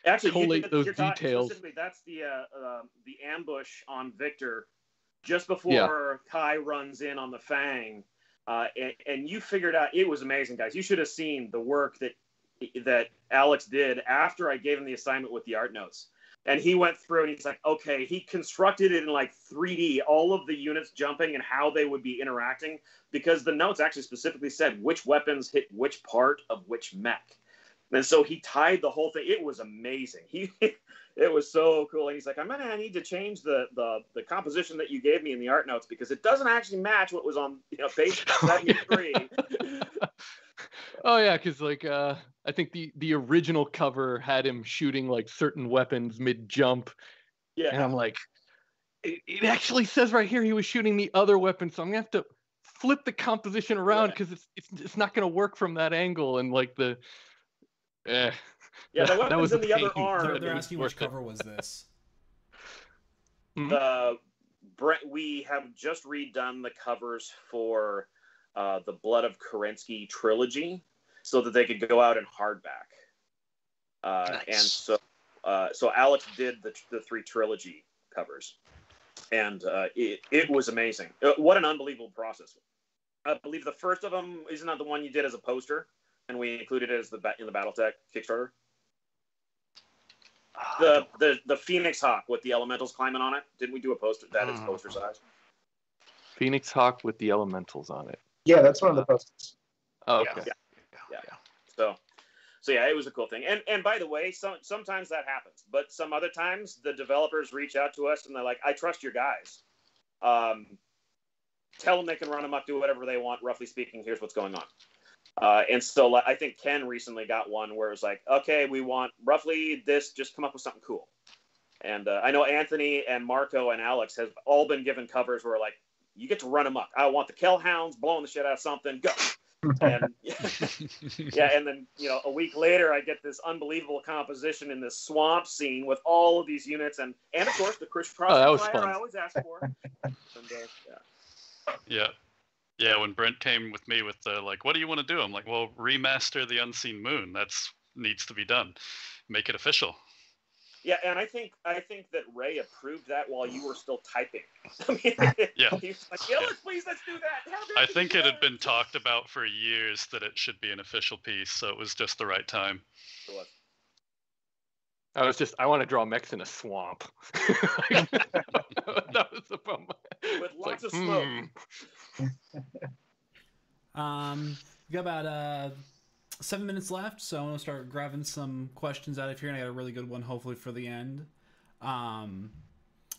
actually collate those details. Specifically, that's the ambush on Victor just before Kai runs in on the Fang, and you figured out, it was amazing, guys. You should have seen the work that Alex did after I gave him the assignment with the art notes. And he went through and he's like, okay, he constructed it in like 3D, all of the units jumping and how they would be interacting, because the notes actually specifically said which weapons hit which part of which mech. And so he tied the whole thing. It was amazing. It was so cool. And he's like, I'm going to need to change the composition that you gave me in the art notes, because it doesn't actually match what was on page 73. Oh yeah, because like I think the original cover had him shooting like certain weapons mid jump. Yeah. And I'm like, it actually says right here he was shooting the other weapon, so I'm gonna have to flip the composition around because it's not gonna work from that angle, and like the the weapon's in the other arm. They're asking which cover was this. We have just redone the covers for the Blood of Kerensky trilogy, so that they could go out in hardback. Nice. And so Alex did the 3 trilogy covers, and it was amazing. What an unbelievable process. I believe the first of them, isn't that the one you did as a poster, and we included it as in the BattleTech Kickstarter? The Phoenix Hawk with the elementals climbing on it. Didn't we do a poster that is poster size? Phoenix Hawk with the elementals on it. Yeah, that's one of the posters. Oh, okay. Yeah. So yeah, it was a cool thing. And by the way, sometimes that happens, but some other times the developers reach out to us and they're like, "I trust your guys. Tell them they can run amok, do whatever they want. Roughly speaking, here's what's going on." And so I think Ken recently got one where it was like, "Okay, we want roughly this. Just come up with something cool." And I know Anthony and Marco and Alex have all been given covers where like, you get to run amok. I want the Kellhounds blowing the shit out of something. Go. And yeah, and then a week later, I get this unbelievable composition in this swamp scene with all of these units, and of course the crisscross that was fire fun. I always ask for. And, Yeah. When Brent came with me with the like, what do you want to do? I'm like, well, remaster the Unseen Moon. That's needs to be done. Make it official. Yeah, and I think that Ray approved that while you were still typing. I mean, Yeah. He was like, please, let's do that. I think it had been talked about for years that it should be an official piece, so it was just the right time. I want to draw mechs in a swamp. That was the problem. With lots of smoke. We got about 7 minutes left, so I'm gonna start grabbing some questions out of here, and I got a really good one, hopefully for the end. What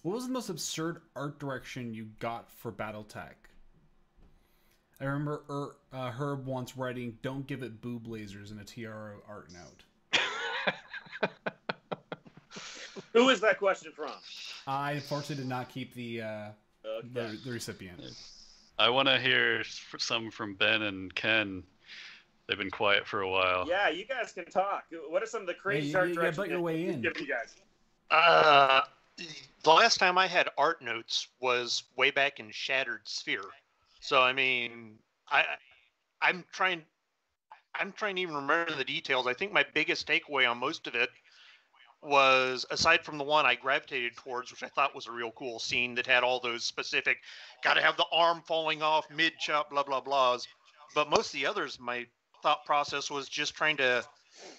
was the most absurd art direction you got for BattleTech? I remember Herb once writing, "Don't give it boob lasers" in a TRO art note. Who is that question from? I unfortunately did not keep the recipient. I want to hear some from Ben and Ken. They've been quiet for a while. Yeah, you guys can talk. What are some of the crazy art directions butt your way in. give you guys? The last time I had art notes was way back in Shattered Sphere. So I mean, I'm trying to even remember the details. I think my biggest takeaway on most of it was, aside from the one I gravitated towards, which I thought was a real cool scene that had all those specific, got to have the arm falling off mid chop, blah blah blahs. But most of the others, my thought process was just trying to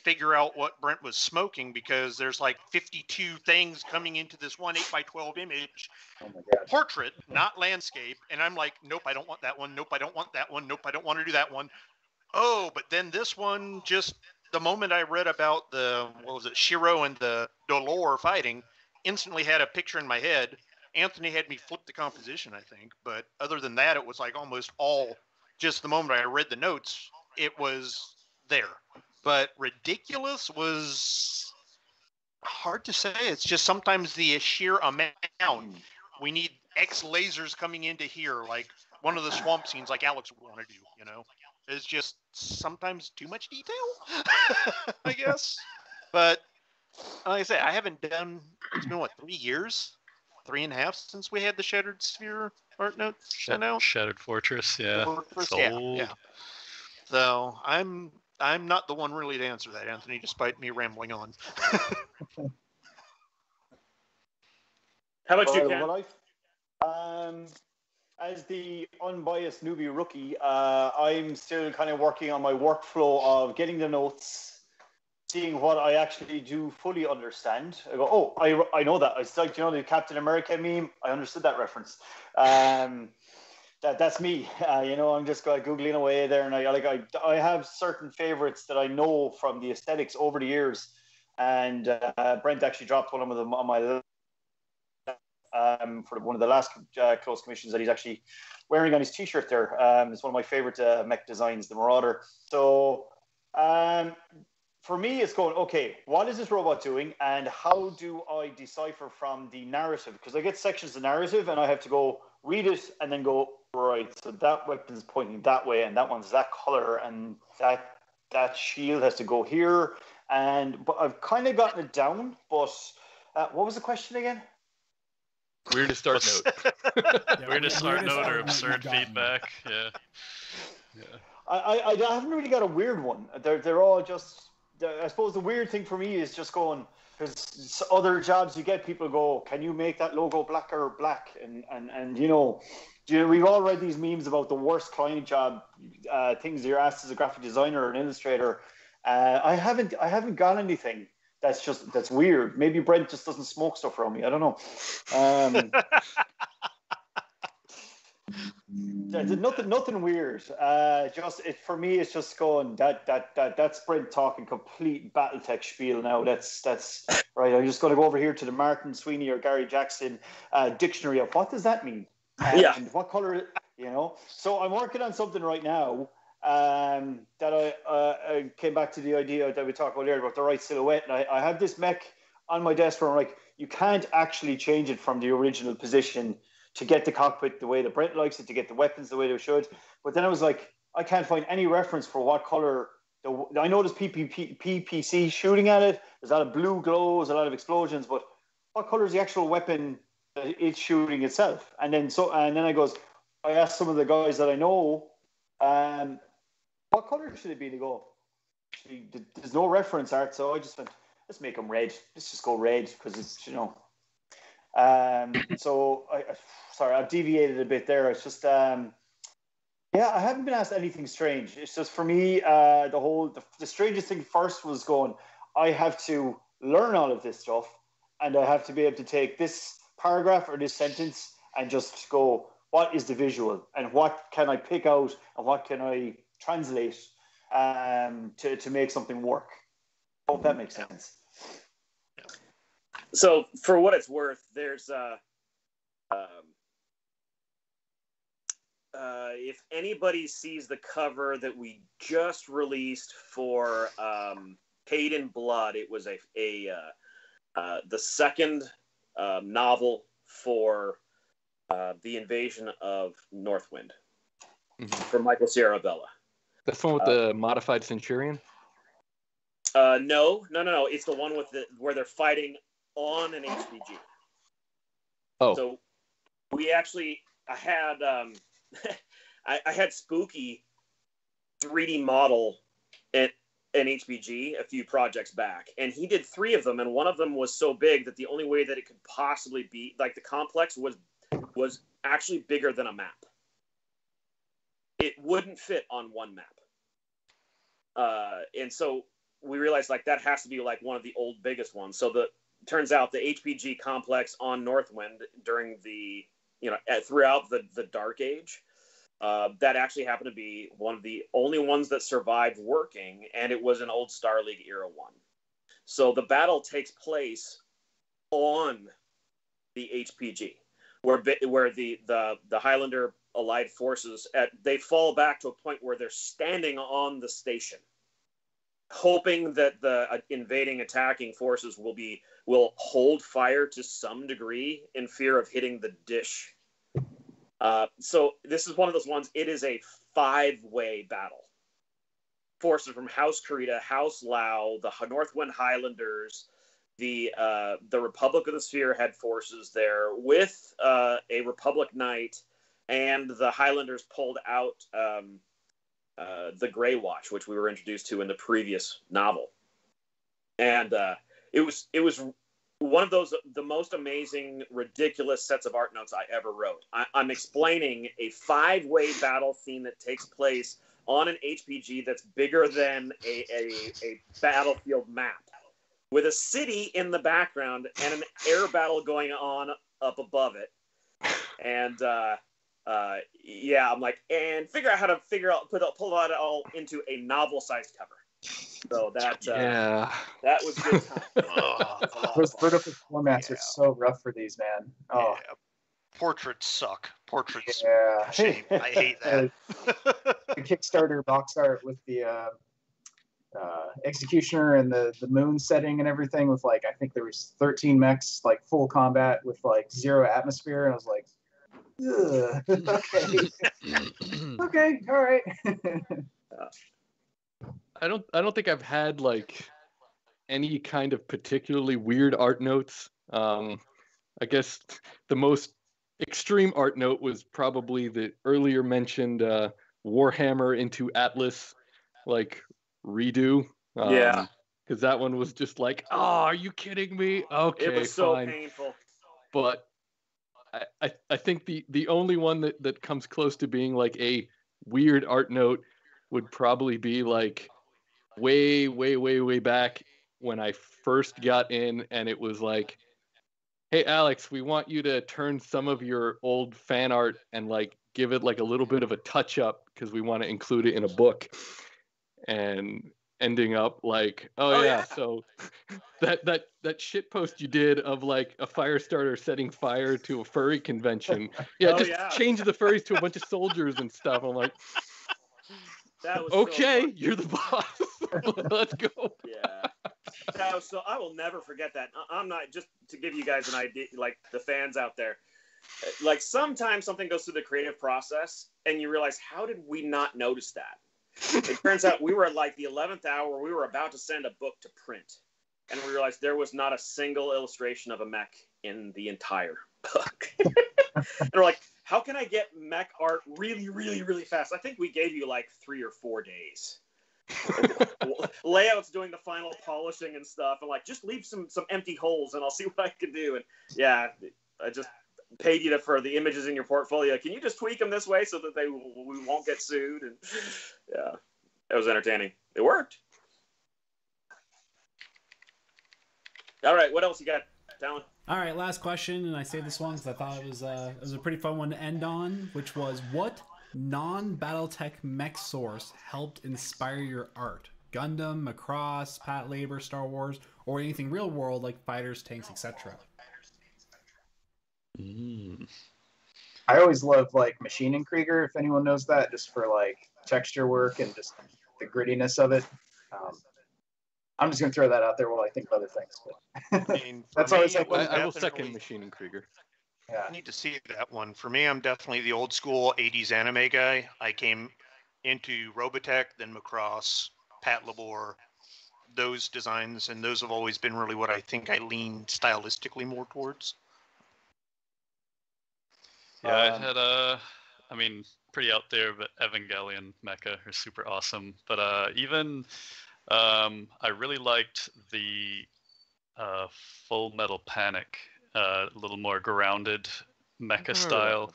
figure out what Brent was smoking, because there's like 52 things coming into this one 8x12 image portrait, not landscape. And I'm like, nope, I don't want that one. Nope, I don't want that one. Nope, I don't want to do that one. Oh, but then this one, just the moment I read about the, Shiro and the Dolor fighting, instantly had a picture in my head. Anthony had me flip the composition, I think. But other than that, it was like almost all just the moment I read the notes, it was there. But ridiculous was hard to say. It's just sometimes the sheer amount. We need X lasers coming into here, like one of the swamp scenes like Alex would want to do, It's just sometimes too much detail, I guess. But like I say, I haven't done, it's been 3 years? 3.5 since we had the Shattered Sphere art note sent out? Shattered Fortress, yeah. Fortress, yeah. So I'm not the one really to answer that, Anthony, despite me rambling on. How about you, Ken? As the unbiased newbie rookie, I'm still kind of working on my workflow of getting the notes, seeing what I actually do fully understand. I go, oh, I know that. It's like, the Captain America meme. I understood that reference. That's me. I'm just Googling away there, and I have certain favorites that I know from the aesthetics over the years. And Brent actually dropped one of them on my list for one of the last close commissions that he's actually wearing on his T-shirt there. It's one of my favorite mech designs, the Marauder. So for me, it's going, okay, what is this robot doing, and how do I decipher from the narrative? Because I get sections of narrative, and I have to go read it and then go, right, so that weapon's pointing that way, and that one's that color, and that shield has to go here. But I've kind of gotten it down. But what was the question again? Weirdest art note. Weirdest art note or absurd feedback. Yeah. I haven't really got a weird one. They're all just. I suppose the weird thing for me is just going, because other jobs you get, people go, can you make that logo blacker black? And we've all read these memes about the worst client job things you're asked as a graphic designer or an illustrator. I haven't got anything that's weird. Maybe Brent just doesn't smoke stuff around me. I don't know. Nothing weird. For me, it's just going that's Brent talking complete BattleTech spiel now. That's right. I'm just going to go over here to the Martin Sweeney or Gary Jackson dictionary of what does that mean and what color, you know. So I'm working on something right now that I came back to the idea that we talked about earlier about the right silhouette, and I have this mech on my desk where I'm like, you can't actually change it from the original position to get the cockpit the way that Brent likes it, to get the weapons the way they should. But then I was like, I can't find any reference for what color. I know there's PPC shooting at it. There's a lot of blue glows, a lot of explosions, but what color is the actual weapon that it's shooting itself? And then I asked some of the guys that I know, what color should it be to go? There's no reference art, so I just went, let's make them red. Let's just go red because it's, you know. So I've deviated a bit there. It's just I haven't been asked anything strange. It's just for me, the strangest thing first was going, I have to learn all of this stuff, and I have to be able to take this paragraph or this sentence and just go, what is the visual and what can I pick out and what can I translate to make something work. Hope that makes sense. So, for what it's worth, there's if anybody sees the cover that we just released for Paid in Blood, it was the second novel for the invasion of Northwind from Michael Sierra-Bella. That's the one with the modified Centurion? No. It's the one where they're fighting on an HPG. Oh. So we actually, I had I had Spooky 3D model an HPG a few projects back, and he did 3 of them, and one of them was so big that the only way that it could possibly be, like, the complex was actually bigger than a map. It wouldn't fit on one map. And so we realized, like, that has to be like one of the old biggest ones. So turns out the HPG complex on Northwind during the, throughout the Dark Age, that actually happened to be one of the only ones that survived working, and it was an old Star League era one. So the battle takes place on the HPG, where the Highlander Allied forces they fall back to a point where they're standing on the station, hoping that the invading attacking forces will hold fire to some degree in fear of hitting the dish. So this is one of those ones. It is a 5-way battle. Forces from House Cicada, House Lao, the Northwind Highlanders, the Republic of the Sphere had forces there with a Republic Knight, and the Highlanders pulled out the Grey Watch, which we were introduced to in the previous novel. And it was one of the most amazing, ridiculous sets of art notes I ever wrote. I'm explaining a 5-way battle scene that takes place on an HPG that's bigger than a battlefield map, with a city in the background and an air battle going on up above it. And I'm like, and figure out how to pull that all into a novel-sized cover. So that was good time. Those vertical formats are so rough for these, man. Oh. Yeah. Portraits suck. Portraits. Yeah. Shame. I hate that. The Kickstarter box art with the Executioner and the moon setting and everything, with, like, I think there was 13 mechs, like, full combat with, like, 0 atmosphere, and I was like, ugh. Okay, all right. I don't think I've had, like, any kind of particularly weird art notes. I guess the most extreme art note was probably the earlier mentioned Warhammer into Atlas, like, redo. Because that one was just like, oh, are you kidding me? Okay, it was so fine. Painful. But I think the only one that comes close to being like a weird art note would probably be like way back when I first got in, and it was like Hey Alex, we want you to turn some of your old fan art and like give it like a little bit of a touch up because we want to include it in a book. And ending up like, oh yeah, so that shit post you did of like a fire starter setting fire to a furry convention. Yeah, change the furries to a bunch of soldiers and stuff. I'm like, that was okay, so you're the boss. Let's go. Yeah. That was so I will never forget that. I'm not, just to give you guys an idea, like the fans out there, like sometimes something goes through the creative process and you realize, how did we not notice that? It turns out we were at like the 11th hour. We were about to send a book to print, and we realized there was not a single illustration of a mech in the entire book. And we're like, how can I get mech art really, really, really fast? I think we gave you like 3 or 4 days. Layouts doing the final polishing and stuff, and like, just leave some empty holes, and I'll see what I can do. And yeah, I just paid you for the images in your portfolio. Can you just tweak them this way so that we won't get sued? And yeah, it was entertaining. It worked. All right, what else you got, Talon? All right, last question, and I say this one because I thought it was a pretty fun one to end on, which was, what non-BattleTech mech source helped inspire your art? Gundam, Macross, Pat Labor, Star Wars, or anything real world like fighters, tanks, etc.? I always love like Machining Krieger, if anyone knows that, just for like texture work and just the grittiness of it. I'm just gonna throw that out there while I think of other things. But I mean, that's for always me, like I will second Machining Krieger. Yeah. I need to see that one. For me, I'm definitely the old school 80s anime guy. I came into Robotech, then Macross, Pat Labor, those designs, and those have always been really what I think I lean stylistically more towards. Yeah, I had I mean, pretty out there, but Evangelion Mecha are super awesome. But even I really liked the Full Metal Panic, a little more grounded mecha style,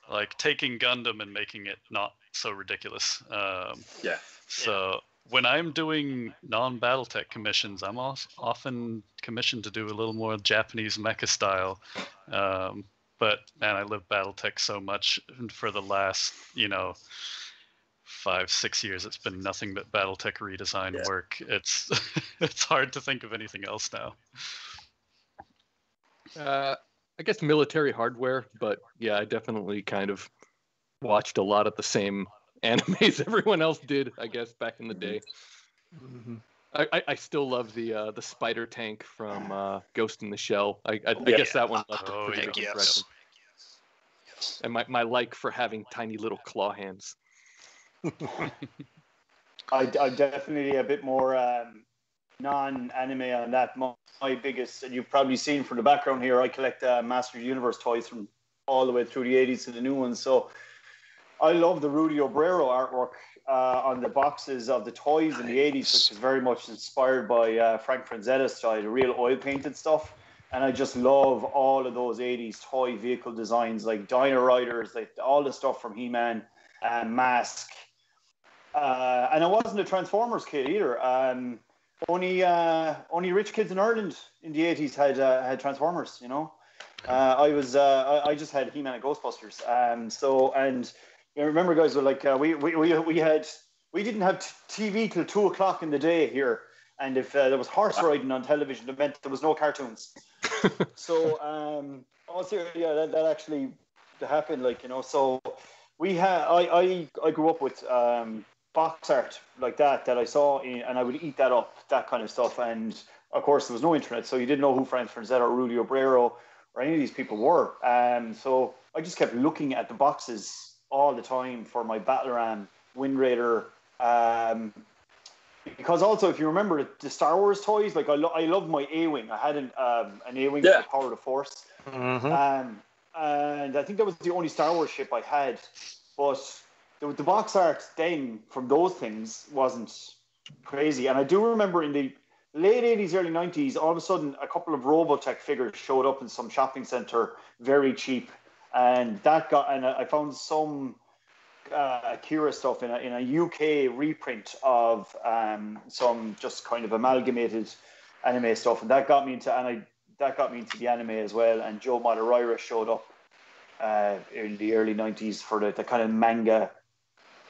like taking Gundam and making it not so ridiculous. Yeah. So when I'm doing non-BattleTech commissions, I'm often commissioned to do a little more Japanese mecha style. But man, I live BattleTech so much, and for the last 5-6 years, it's been nothing but BattleTech redesign work. It's it's hard to think of anything else now. I guess military hardware, but yeah, I definitely kind of watched a lot of the same animes everyone else did, I guess, back in the day. Mm-hmm. I still love the spider tank from Ghost in the Shell. I guess that one left a pretty big impression. And my like for having tiny little claw hands. I'm definitely a bit more non-anime on that. My biggest, and you've probably seen from the background here, I collect Master Universe toys from all the way through the 80s to the new ones. So I love the Rudy Obrero artwork on the boxes of the toys in the 80s, which is very much inspired by Frank Franzetta's style, the real oil-painted stuff. And I just love all of those 80s toy vehicle designs, like Dino Riders, like all the stuff from He-Man, Mask. And I wasn't a Transformers kid either. Only rich kids in Ireland in the 80s had Transformers, I just had He-Man and Ghostbusters. And remember, guys, were like we didn't have TV till 2 o'clock in the day here, and if there was horse riding on television, it meant there was no cartoons. So that actually happened, So we had I grew up with box art like that I saw, and I would eat that up, that kind of stuff. And of course, there was no internet, so you didn't know who Frank Franzetta or Rudy Obrero or any of these people were. So I just kept looking at the boxes all the time for my Battleram, Wind Raider. Because also, if you remember the Star Wars toys, like I love my A-Wing. I had an A-Wing for Power of the Force. Mm-hmm. And I think that was the only Star Wars ship I had. But the box art then from those things wasn't crazy. And I do remember in the late 80s, early 90s, all of a sudden a couple of Robotech figures showed up in some shopping center very cheap. And I found some Akira stuff in a UK reprint of some just kind of amalgamated anime stuff. And that got me into, and I that got me into the anime as well. And Joe Madureira showed up in the early 90s for the kind of manga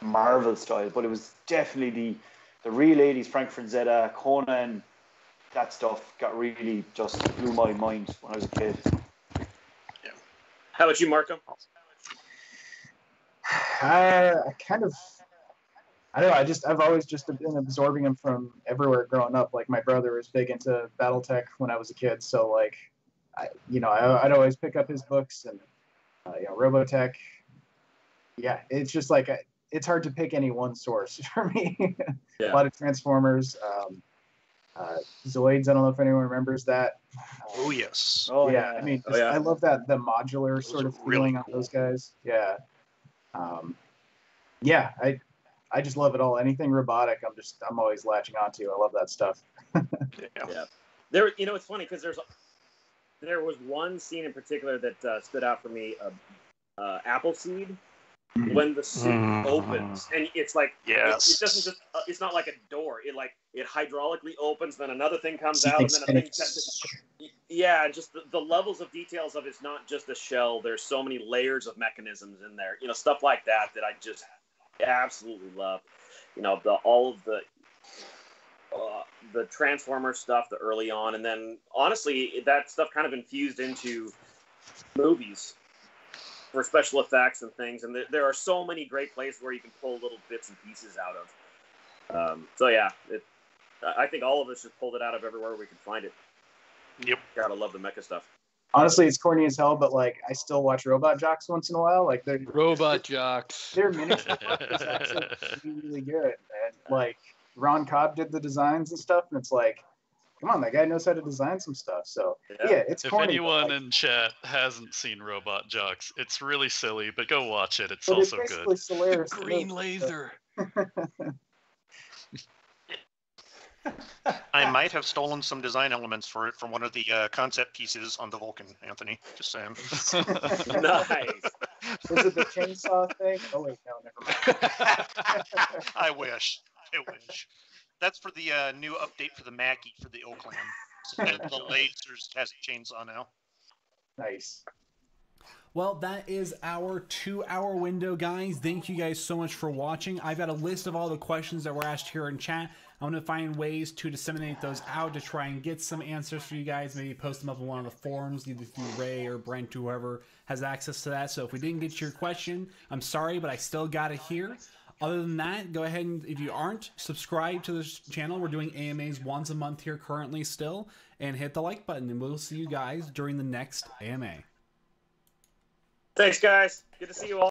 Marvel style. But it was definitely the real 80s, Frank Frazetta, Conan, that stuff got really just blew my mind when I was a kid. Yeah. How about you, Marco? I kind of, I don't know. I've always just been absorbing them from everywhere growing up. Like my brother was big into BattleTech when I was a kid, so like, I'd always pick up his books and Robotech. Yeah, it's just like it's hard to pick any one source for me. Yeah. A lot of Transformers, Zoids. I don't know if anyone remembers that. Oh yes. Oh yeah. I mean, I love the modular Those sort are of really feeling on cool. those guys. Yeah. Yeah, I just love it all. Anything robotic, I'm always latching onto. I love that stuff. Yeah. There, it's funny because there was one scene in particular that stood out for me. Appleseed, when the suit opens, and it's like Yes. it doesn't just it's not like a door. It hydraulically opens, then another thing comes See out, and things then a thing. spinning. Yeah, just the levels of details of it's not just a shell. There's so many layers of mechanisms in there. Stuff like that I just absolutely love. All of the Transformer stuff, the early on, and then honestly, that stuff kind of infused into movies for special effects and things. And there are so many great places where you can pull little bits and pieces out of. So yeah, I think all of us just pulled it out of everywhere we could find it. Yep. Gotta love the mecha stuff. Honestly, it's corny as hell, but like I still watch Robot Jocks once in a while. Like Robot Jocks. their miniature work is actually really good. And like Ron Cobb did the designs and stuff, and it's like, come on, that guy knows how to design some stuff. So yeah, it's If corny. anyone but, in chat hasn't seen Robot Jocks, it's really silly, but go watch it. It's but also it's good. basically Solaris. Green laser. I might have stolen some design elements for it from one of the concept pieces on the Vulcan, Anthony. Just saying. Nice. Was it the chainsaw thing? Oh wait, no, never mind. I wish. That's for the new update for the Mackie for the Oakland. So the lasers has a chainsaw now. Nice. Well, that is our 2-hour window, guys. Thank you guys so much for watching. I've got a list of all the questions that were asked here in chat. I want to find ways to disseminate those out to try and get some answers for you guys. Maybe post them up in one of the forums, either through Ray or Brent, whoever has access to that. So if we didn't get your question, I'm sorry, but I still got it here. Other than that, go ahead and, if you aren't, subscribe to this channel. We're doing AMAs once a month here currently still. And hit the like button, and we'll see you guys during the next AMA. Thanks, guys. Good to see you all.